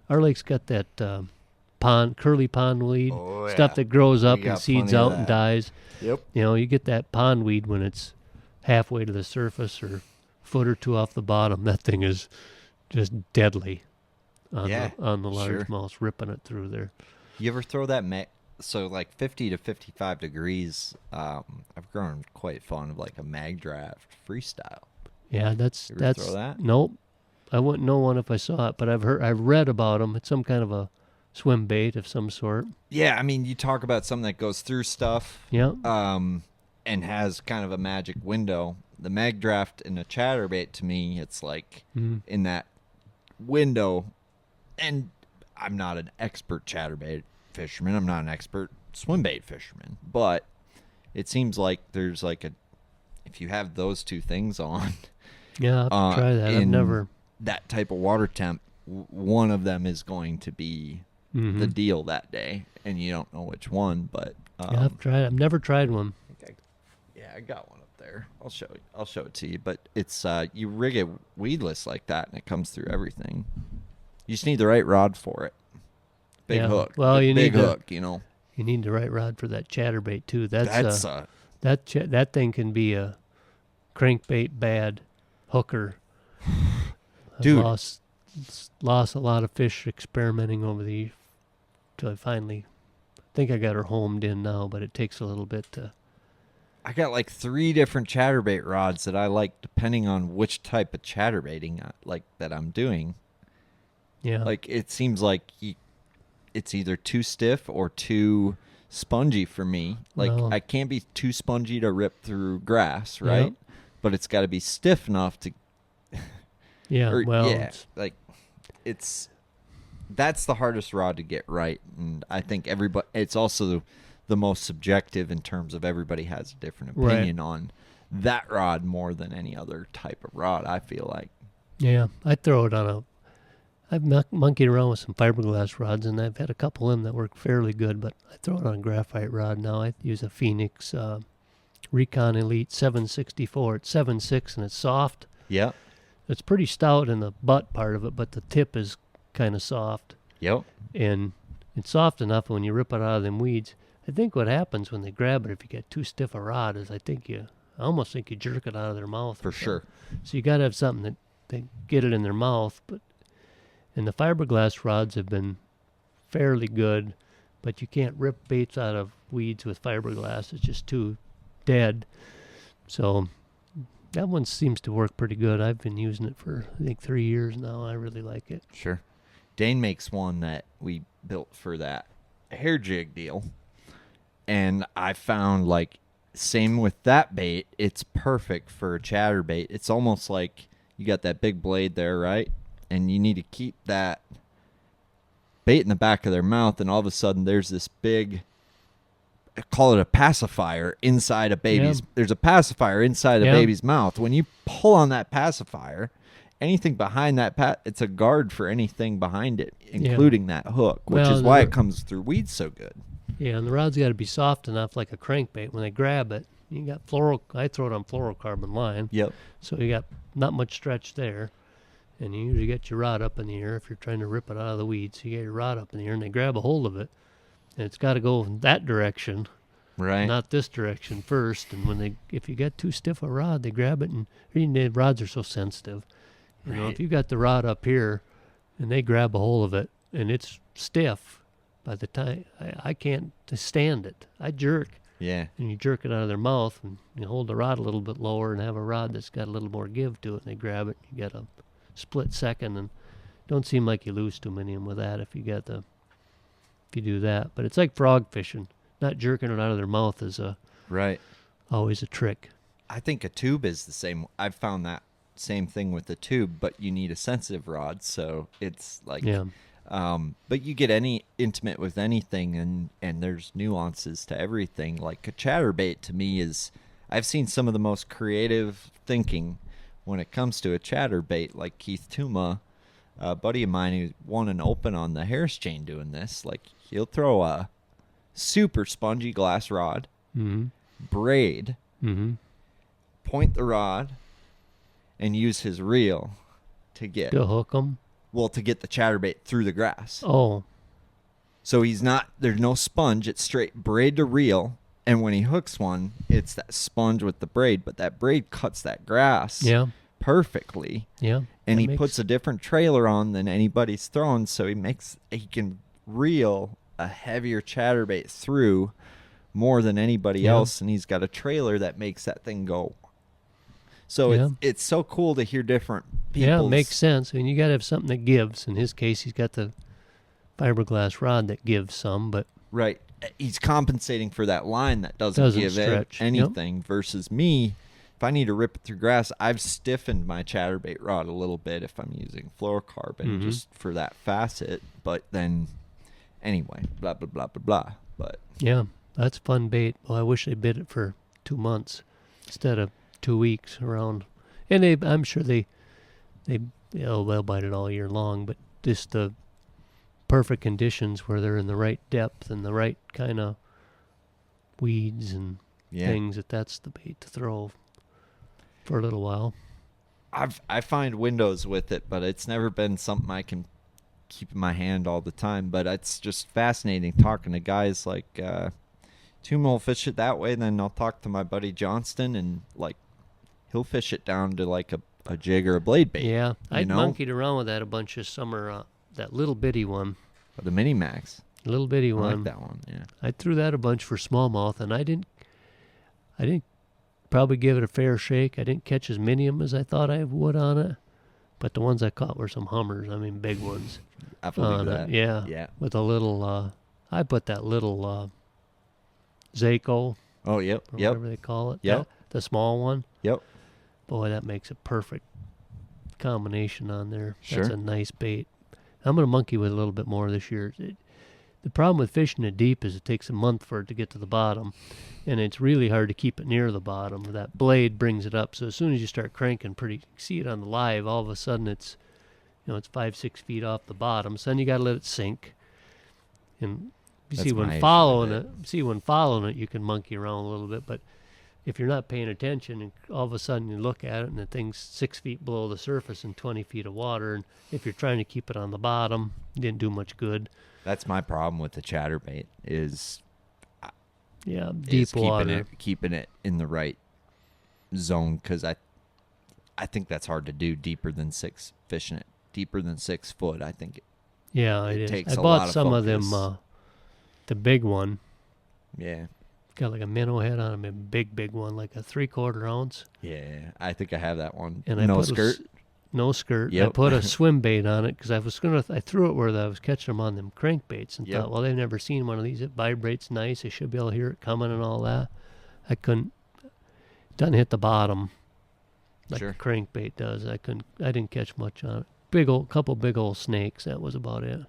our lake's got that curly pondweed, stuff that grows up and seeds out and dies. Yep. You get that pondweed when it's halfway to the surface or a foot or two off the bottom. That thing is just deadly on the largemouth, ripping it through there. You ever throw that so like 50 to 55 degrees, I've grown quite fond of like a mag draft freestyle. Yeah, that's throw that? Nope. I wouldn't know one if I saw it, but I've read about them. It's some kind of a swim bait of some sort. Yeah, I mean, you talk about something that goes through stuff. Yeah. And has kind of a magic window. The mag draft and a chatterbait, to me, it's like in that window. And I'm not an expert chatterbait fisherman. I'm not an expert swim bait fisherman. But it seems like there's like if you have those two things on. Yeah, I'll try that. I've never. That type of water temp, one of them is going to be the deal that day. And you don't know which one, but. Yeah, I've tried. I've never tried one. I got one up there. I'll show it to you. But it's you rig it weedless like that, and it comes through everything. You just need the right rod for it. Big hook. Well, you big need hook. You need the right rod for that chatterbait too. That thing can be a crankbait bad hooker. Dude, I've lost a lot of fish experimenting over the till I finally think I got her homed in now, but it takes a little bit to. I got like 3 different chatterbait rods that I like depending on which type of chatterbaiting that I'm doing. Yeah. Like it seems like it's either too stiff or too spongy for me. Like I can't be too spongy to rip through grass, right? Yep. But it's got to be stiff enough to. Yeah. That's the hardest rod to get right, and I think it's also the most subjective in terms of everybody has a different opinion on that rod more than any other type of rod, I feel like. Yeah, I throw it on I've monkeyed around with some fiberglass rods, and I've had a couple of them that work fairly good, but I throw it on a graphite rod now. I use a Phoenix Recon Elite 764. It's 7.6, and it's soft. Yeah. It's pretty stout in the butt part of it, but the tip is kind of soft. Yep. And it's soft enough when you rip it out of them weeds. I think what happens when they grab it, if you get too stiff a rod, is I almost think you jerk it out of their mouth. For sure. So you got to have something that they get it in their mouth. And the fiberglass rods have been fairly good, but you can't rip baits out of weeds with fiberglass. It's just too dead. So that one seems to work pretty good. I've been using it for, I think, 3 years now. I really like it. Sure. Dane makes one that we built for that hair jig deal. And I found, like, same with that bait, it's perfect for a chatterbait. It's almost like you got that big blade there, right? And you need to keep that bait in the back of their mouth, and all of a sudden there's this big, call it a pacifier inside a baby's. Yeah. There's a pacifier inside a Yeah. baby's mouth. When you pull on that pacifier, anything behind that it's a guard for anything behind it, including that hook, which Well, is why it comes through weeds so good. Yeah, and the rod's got to be soft enough, like a crankbait. When they grab it, you got I throw it on fluorocarbon line. Yep. So you got not much stretch there. And you usually get your rod up in the air if you're trying to rip it out of the weeds. You get your rod up in the air, and they grab a hold of it. And it's got to go in that direction, Right. not this direction first. And if you get too stiff a rod, they grab it. And the rods are so sensitive. You know, if you got the rod up here, and they grab a hold of it, and it's stiff, by the time I can't stand it. I jerk. Yeah. And you jerk it out of their mouth, and you hold the rod a little bit lower and have a rod that's got a little more give to it, and they grab it. You get a split second, and don't seem like you lose too many of them with that if you do that. But it's like frog fishing. Not jerking it out of their mouth is Right. always a trick. I think a tube is the same. I've found that same thing with the tube, but you need a sensitive rod, so it's like Yeah. But you get any intimate with anything, and there's nuances to everything. Like a chatterbait to me I've seen some of the most creative thinking when it comes to a chatterbait. Like Keith Tuma, a buddy of mine who won an open on the Harris chain doing this. Like he'll throw a super spongy glass rod, Mm-hmm. braid, Mm-hmm. point the rod, and use his reel to get To hook them. to get the chatterbait through the grass. Oh, So there's no sponge. It's straight braid to reel. And when he hooks one, it's that sponge with the braid. But that braid cuts that grass yeah. perfectly. Yeah. And That he makes- puts a different trailer on than anybody's thrown. So he can reel a heavier chatterbait through more than anybody Yeah. else. And he's got a trailer that makes that thing go. So Yeah. it's so cool to hear different people's... Yeah, it makes sense. I mean, you got to have something that gives. In his case, he's got the fiberglass rod that gives some, but Right. He's compensating for that line that doesn't give stretch. anything versus me. If I need to rip it through grass, I've stiffened my chatterbait rod a little bit if I'm using fluorocarbon just for that facet. But then, anyway, blah, blah, blah, blah, blah. But yeah, that's fun bait. Well, I wish they bid it for 2 months instead of 2 weeks around. And I'm sure they'll bite it all year long, but just the perfect conditions where they're in the right depth and the right kind of weeds and things, that's the bait to throw for a little while. I find windows with it, but it's never been something I can keep in my hand all the time. But it's just fascinating talking to guys like Toom will fish it that way, then I'll talk to my buddy Johnston, and like he'll fish it down to like a jig or a blade bait. Yeah, I know? monkeyed around with that a bunch this summer. That little bitty one. The Mini Max. Little bitty I one. like that one, yeah. I threw that a bunch for smallmouth, and I didn't probably give it a fair shake. I didn't catch as many of them as I thought I would on it, but the ones I caught were some hummers. I mean, big ones. I believe on that. it. Yeah. Yeah. With a little, I put that little Zaco, Oh, yep. or Yep. whatever they call it. Yep. The small one. Yep. Boy, that makes a perfect combination on there. Sure. That's a nice bait. I'm going to monkey with it a little bit more this year. The problem with fishing it deep is it takes a month for it to get to the bottom, and it's really hard to keep it near the bottom. That blade brings it up, so as soon as you start cranking, see it on the live, all of a sudden it's 5-6 feet off the bottom. So then you got to let it sink. And you That's see my when issue following with it, you can monkey around a little bit, but if you're not paying attention, and all of a sudden you look at it and the thing's 6 feet below the surface and 20 feet of water, and if you're trying to keep it on the bottom, it didn't do much good. That's my problem with the chatterbait is Deep water. keeping it in the right zone, because I think that's hard to do fishing it deeper than 6 foot. I think It is. takes I a bought lot of some of them, focus. the big one. Yeah. Got like a minnow head on him, a big one, like a 3/4 ounce. Yeah, I think I have that one. And I no put skirt. No skirt. I Yep. put a swim bait on it because I threw it where I was catching them on them crankbaits and Yep. thought, well, they've never seen one of these. It vibrates nice. They should be able to hear it coming and all that. I couldn't. Doesn't hit the bottom like Sure. a crankbait does. I didn't catch much on it. Couple big old snakes. That was about it.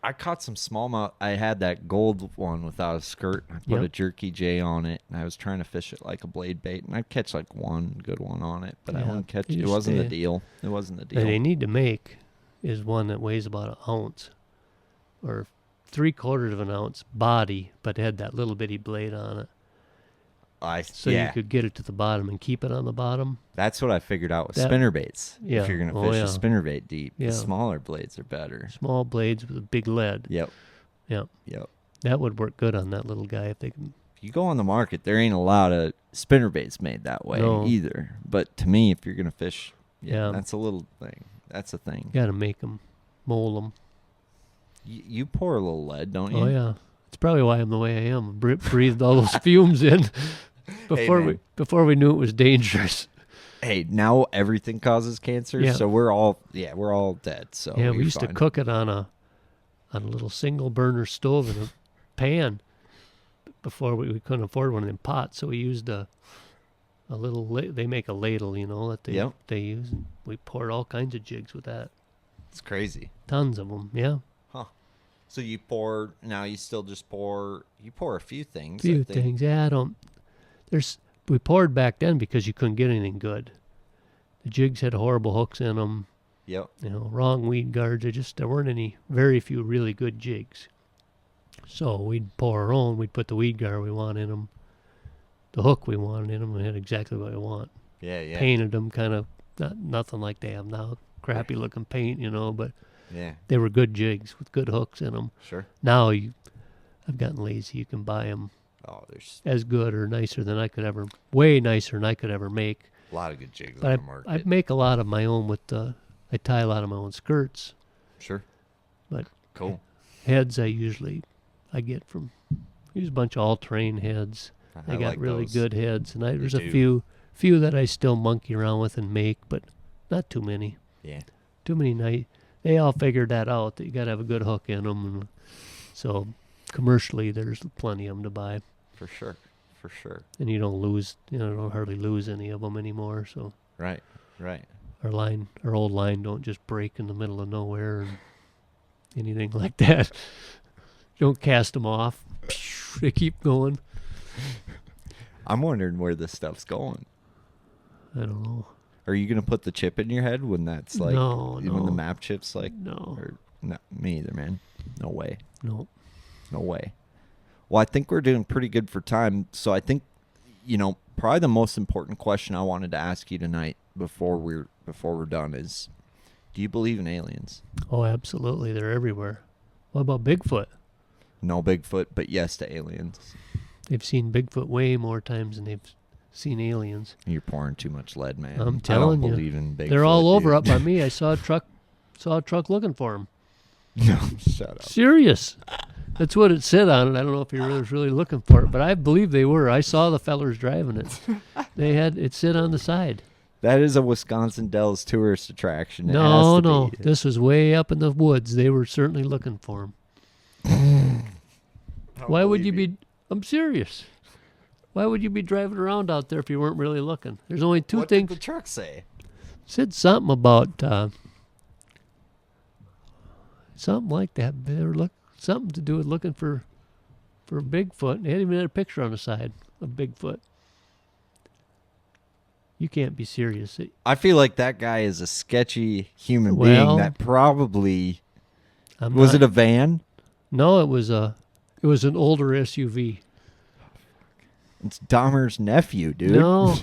I caught some smallmouth. I had that gold one without a skirt. I put Yep. a jerky J on it, and I was trying to fish it like a blade bait, and I'd catch like one good one on it, but I Yeah, wouldn't catch you it. It just wasn't the stay- deal. It wasn't the That they deal. need to make is one that weighs about an ounce or 3/4 of an ounce body, but had that little bitty blade on it. So yeah, you could get it to the bottom and keep it on the bottom. that's what I figured out with That- spinner baits. Yeah. If you're gonna Oh, fish yeah. a spinner bait deep, Yeah. the smaller blades are better. Small blades with a big lead. Yep. Yeah. Yep. That would work good on that little guy if they can. If you go on the market, there ain't a lot of spinner baits made that way No. either. But to me, if you're gonna fish, Yeah. that's a little thing. That's a thing. Got to make them, mold them. You pour a little lead, don't you? Oh yeah, it's probably why I'm the way I am. Breathed all those fumes in man. before we knew it was dangerous. Hey, now everything causes cancer, Yeah. so we're all dead. So Yeah, we you're used to fine. cook it on a little single burner stove in a pan before we couldn't afford one of them pots, so we used a little. They make a ladle, that Yep. they use. And we poured all kinds of jigs with that. It's crazy. Tons of them. Yeah, So you pour now. You still just pour. You pour a few things. I few think. things. Yeah, I don't. We poured back then because you couldn't get anything good. The jigs had horrible hooks in them. Yep. Wrong weed guards. There weren't very few really good jigs. So we'd pour our own. We'd put the weed guard we want in them, the hook we wanted in them, and had exactly what we want. Yeah. Painted them kind of nothing like they have now, crappy looking paint, but Yeah. they were good jigs with good hooks in them. Sure. Now I've gotten lazy. You can buy them Oh, there's as good or nicer than I could ever, way nicer than I could ever make. a lot of good jigs But on the market. I make a lot of my own I tie a lot of my own skirts. Sure. But Cool. heads I get from use a bunch of all-terrain heads. They I got like really those. good heads, and there's a do. few that I still monkey around with and make, but not too many. Yeah. Too many They all figured that out, that you got to have a good hook in them, and so commercially there's plenty of them to buy, For sure. For sure. and you don't hardly lose any of them anymore. So Right. our old line don't just break in the middle of nowhere and anything like that. Don't cast them off. They keep going. I'm wondering where this stuff's going. I don't know. Are you gonna put the chip in your head when that's like No, when no. the map chip's like No. or no, me either, man. No way. No. No way. Well, I think we're doing pretty good for time. So I think, probably the most important question I wanted to ask you tonight before we're done is, do you believe in aliens? Oh, absolutely. They're everywhere. What about Bigfoot? No Bigfoot, but yes to aliens. They've seen Bigfoot way more times than they've seen aliens. You're pouring too much lead, man. I'm I telling don't you. believe in Bigfoot. They're all over dude. up by me. I saw a truck looking for him. No, shut up. Serious. That's what it said on it. I don't know if he was really looking for it, but I believe they were. I saw the fellers driving it. They had it sit on the side. That is a Wisconsin Dells tourist attraction. It No, has to no. be. This was way up in the woods. They were certainly looking for him. Why would you be? I'm serious. Why would you be driving around out there if you weren't really looking? There's only two What things. did the truck say? Said something about something like that. They were something to do with looking for Bigfoot. They had even had a picture on the side of Bigfoot. You can't be serious. I feel like that guy is a sketchy human Well, being that probably I'm was not- it a van? No, it was an older SUV. It's Dahmer's nephew, dude. No,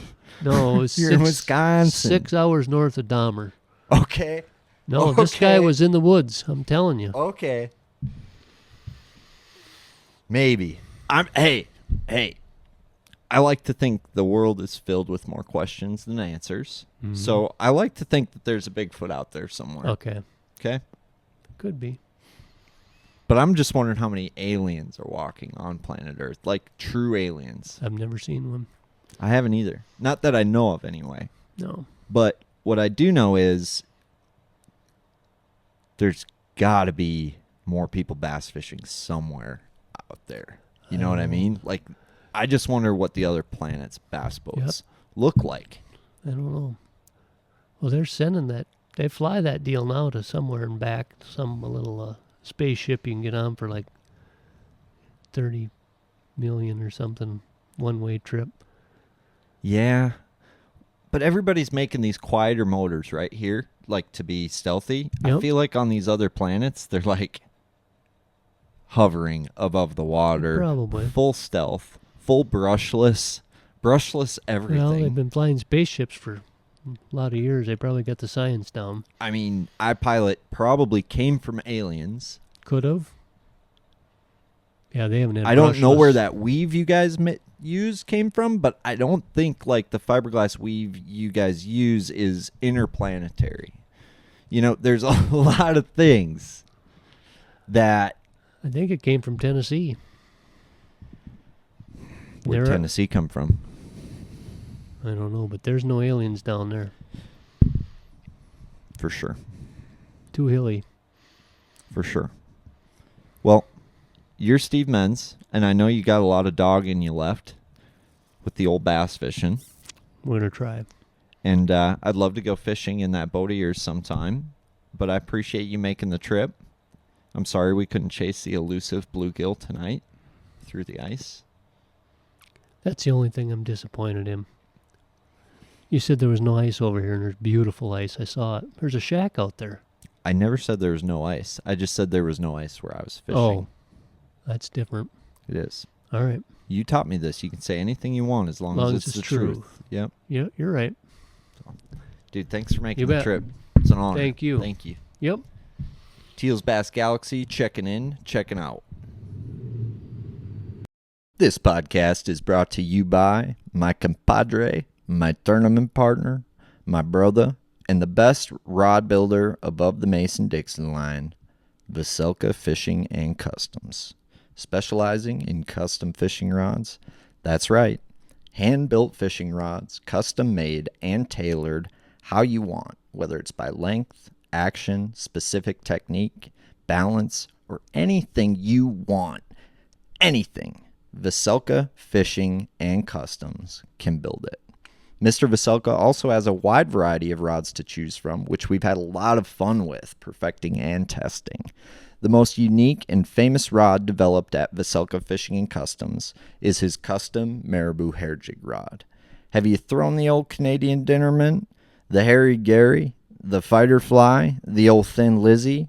it was You're in Wisconsin. 6 hours north of Dahmer. Okay. No, this guy Okay. was in the woods. I'm telling you. Okay. Maybe. Hey. I like to think the world is filled with more questions than answers. Mhm. So I like to think that there's a Bigfoot out there somewhere. Okay, Okay? could be. But I'm just wondering how many aliens are walking on planet Earth. Like true aliens. I've never seen one. I haven't either. Not that I know of anyway. No. But what I do know is there's got to be more people bass fishing somewhere out there. You know what I mean? Like, I just wonder what the other planets' bass boats look like. I don't know. Well, they're sending that. They fly that deal now to somewhere and back. A little spaceship you can get on for like $30 million or something. One-way trip. Yeah. But everybody's making these quieter motors right here, like to be stealthy. I Yep. feel like on these other planets, they're like hovering above the water. Probably. Full stealth, full brushless everything. Well, they've been flying spaceships for a lot of years. They probably got the science down. I mean, iPilot probably came from aliens. Could have. Yeah, they haven't had I don't know where brushless. that weave you guys use came from, but I don't think like the fiberglass weave you guys use is interplanetary. You know, there's a lot of things that. I think it came from Tennessee. Where'd There are- Tennessee come from? I don't know, but there's no aliens down there. For sure. Too hilly. For sure. Well, you're Steve Mense, and I know you got a lot of dog in you left with the old bass fishing. We're going to try. And I'd love to go fishing in that boat of yours sometime, but I appreciate you making the trip. I'm sorry we couldn't chase the elusive bluegill tonight through the ice. That's the only thing I'm disappointed in. You said there was no ice over here, and there's beautiful ice. I saw it. There's a shack out there. I never said there was no ice. I just said there was no ice where I was fishing. Oh, that's different. It is. All right. You taught me this. You can say anything you want as long as it's the truth. Yep. Yeah, you're right. Dude, thanks for making You the bet. trip. It's an honor. Thank you. Thank you. Yep. Teal's Bass Galaxy, checking in, checking out. This podcast is brought to you by my compadre, my tournament partner, my brother, and the best rod builder above the Mason-Dixon line, Vocelka Fishing and Customs. Specializing in custom fishing rods. That's right. Hand-built fishing rods, custom-made and tailored how you want, whether it's by length, action, specific technique, balance, or anything you want. Anything. Vocelka Fishing and Customs can build it. Mr. Vocelka also has a wide variety of rods to choose from, which we've had a lot of fun with, perfecting and testing. The most unique and famous rod developed at Vocelka Fishing and Customs is his custom marabou hair jig rod. Have you thrown the old Canadian dinner mint, the Harry Gary, the fighter fly, the old thin Lizzie?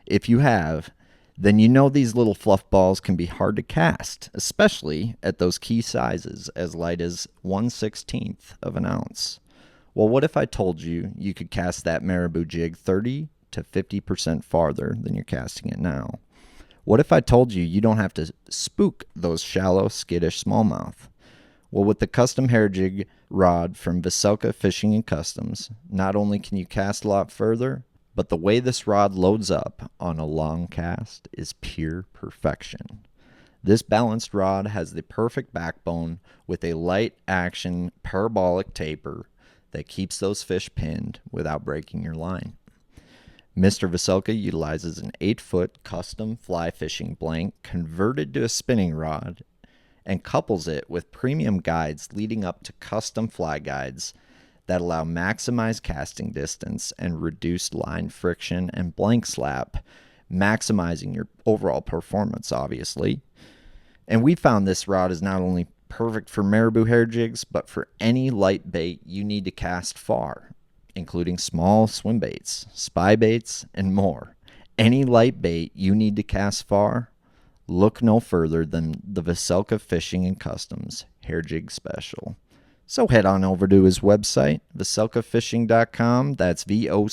If you have, then you know these little fluff balls can be hard to cast, especially at those key sizes as light as 1/16 of an ounce. Well, what if I told you you could cast that marabou jig 30 to 50% farther than you're casting it now? What if I told you you don't have to spook those shallow, skittish smallmouth? Well, with the custom hair jig rod from Vocelka Fishing and Customs, not only can you cast a lot further, but the way this rod loads up on a long cast is pure perfection. This balanced rod has the perfect backbone with a light action parabolic taper that keeps those fish pinned without breaking your line. Mr. Vocelka utilizes an 8-foot custom fly fishing blank converted to a spinning rod and couples it with premium guides leading up to custom fly guides that allow maximized casting distance and reduced line friction and blank slap, maximizing your overall performance, obviously. And we found this rod is not only perfect for marabou hair jigs, but for any light bait you need to cast far, including small swim baits, spy baits, and more. Any light bait you need to cast far, look no further than the Vocelka Fishing and Customs Hair Jig Special. So head on over to his website, vocelkafishing.com. That's VOCELKA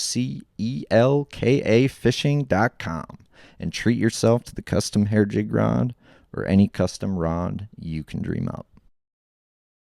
fishing.com. And treat yourself to the custom hair jig rod or any custom rod you can dream up.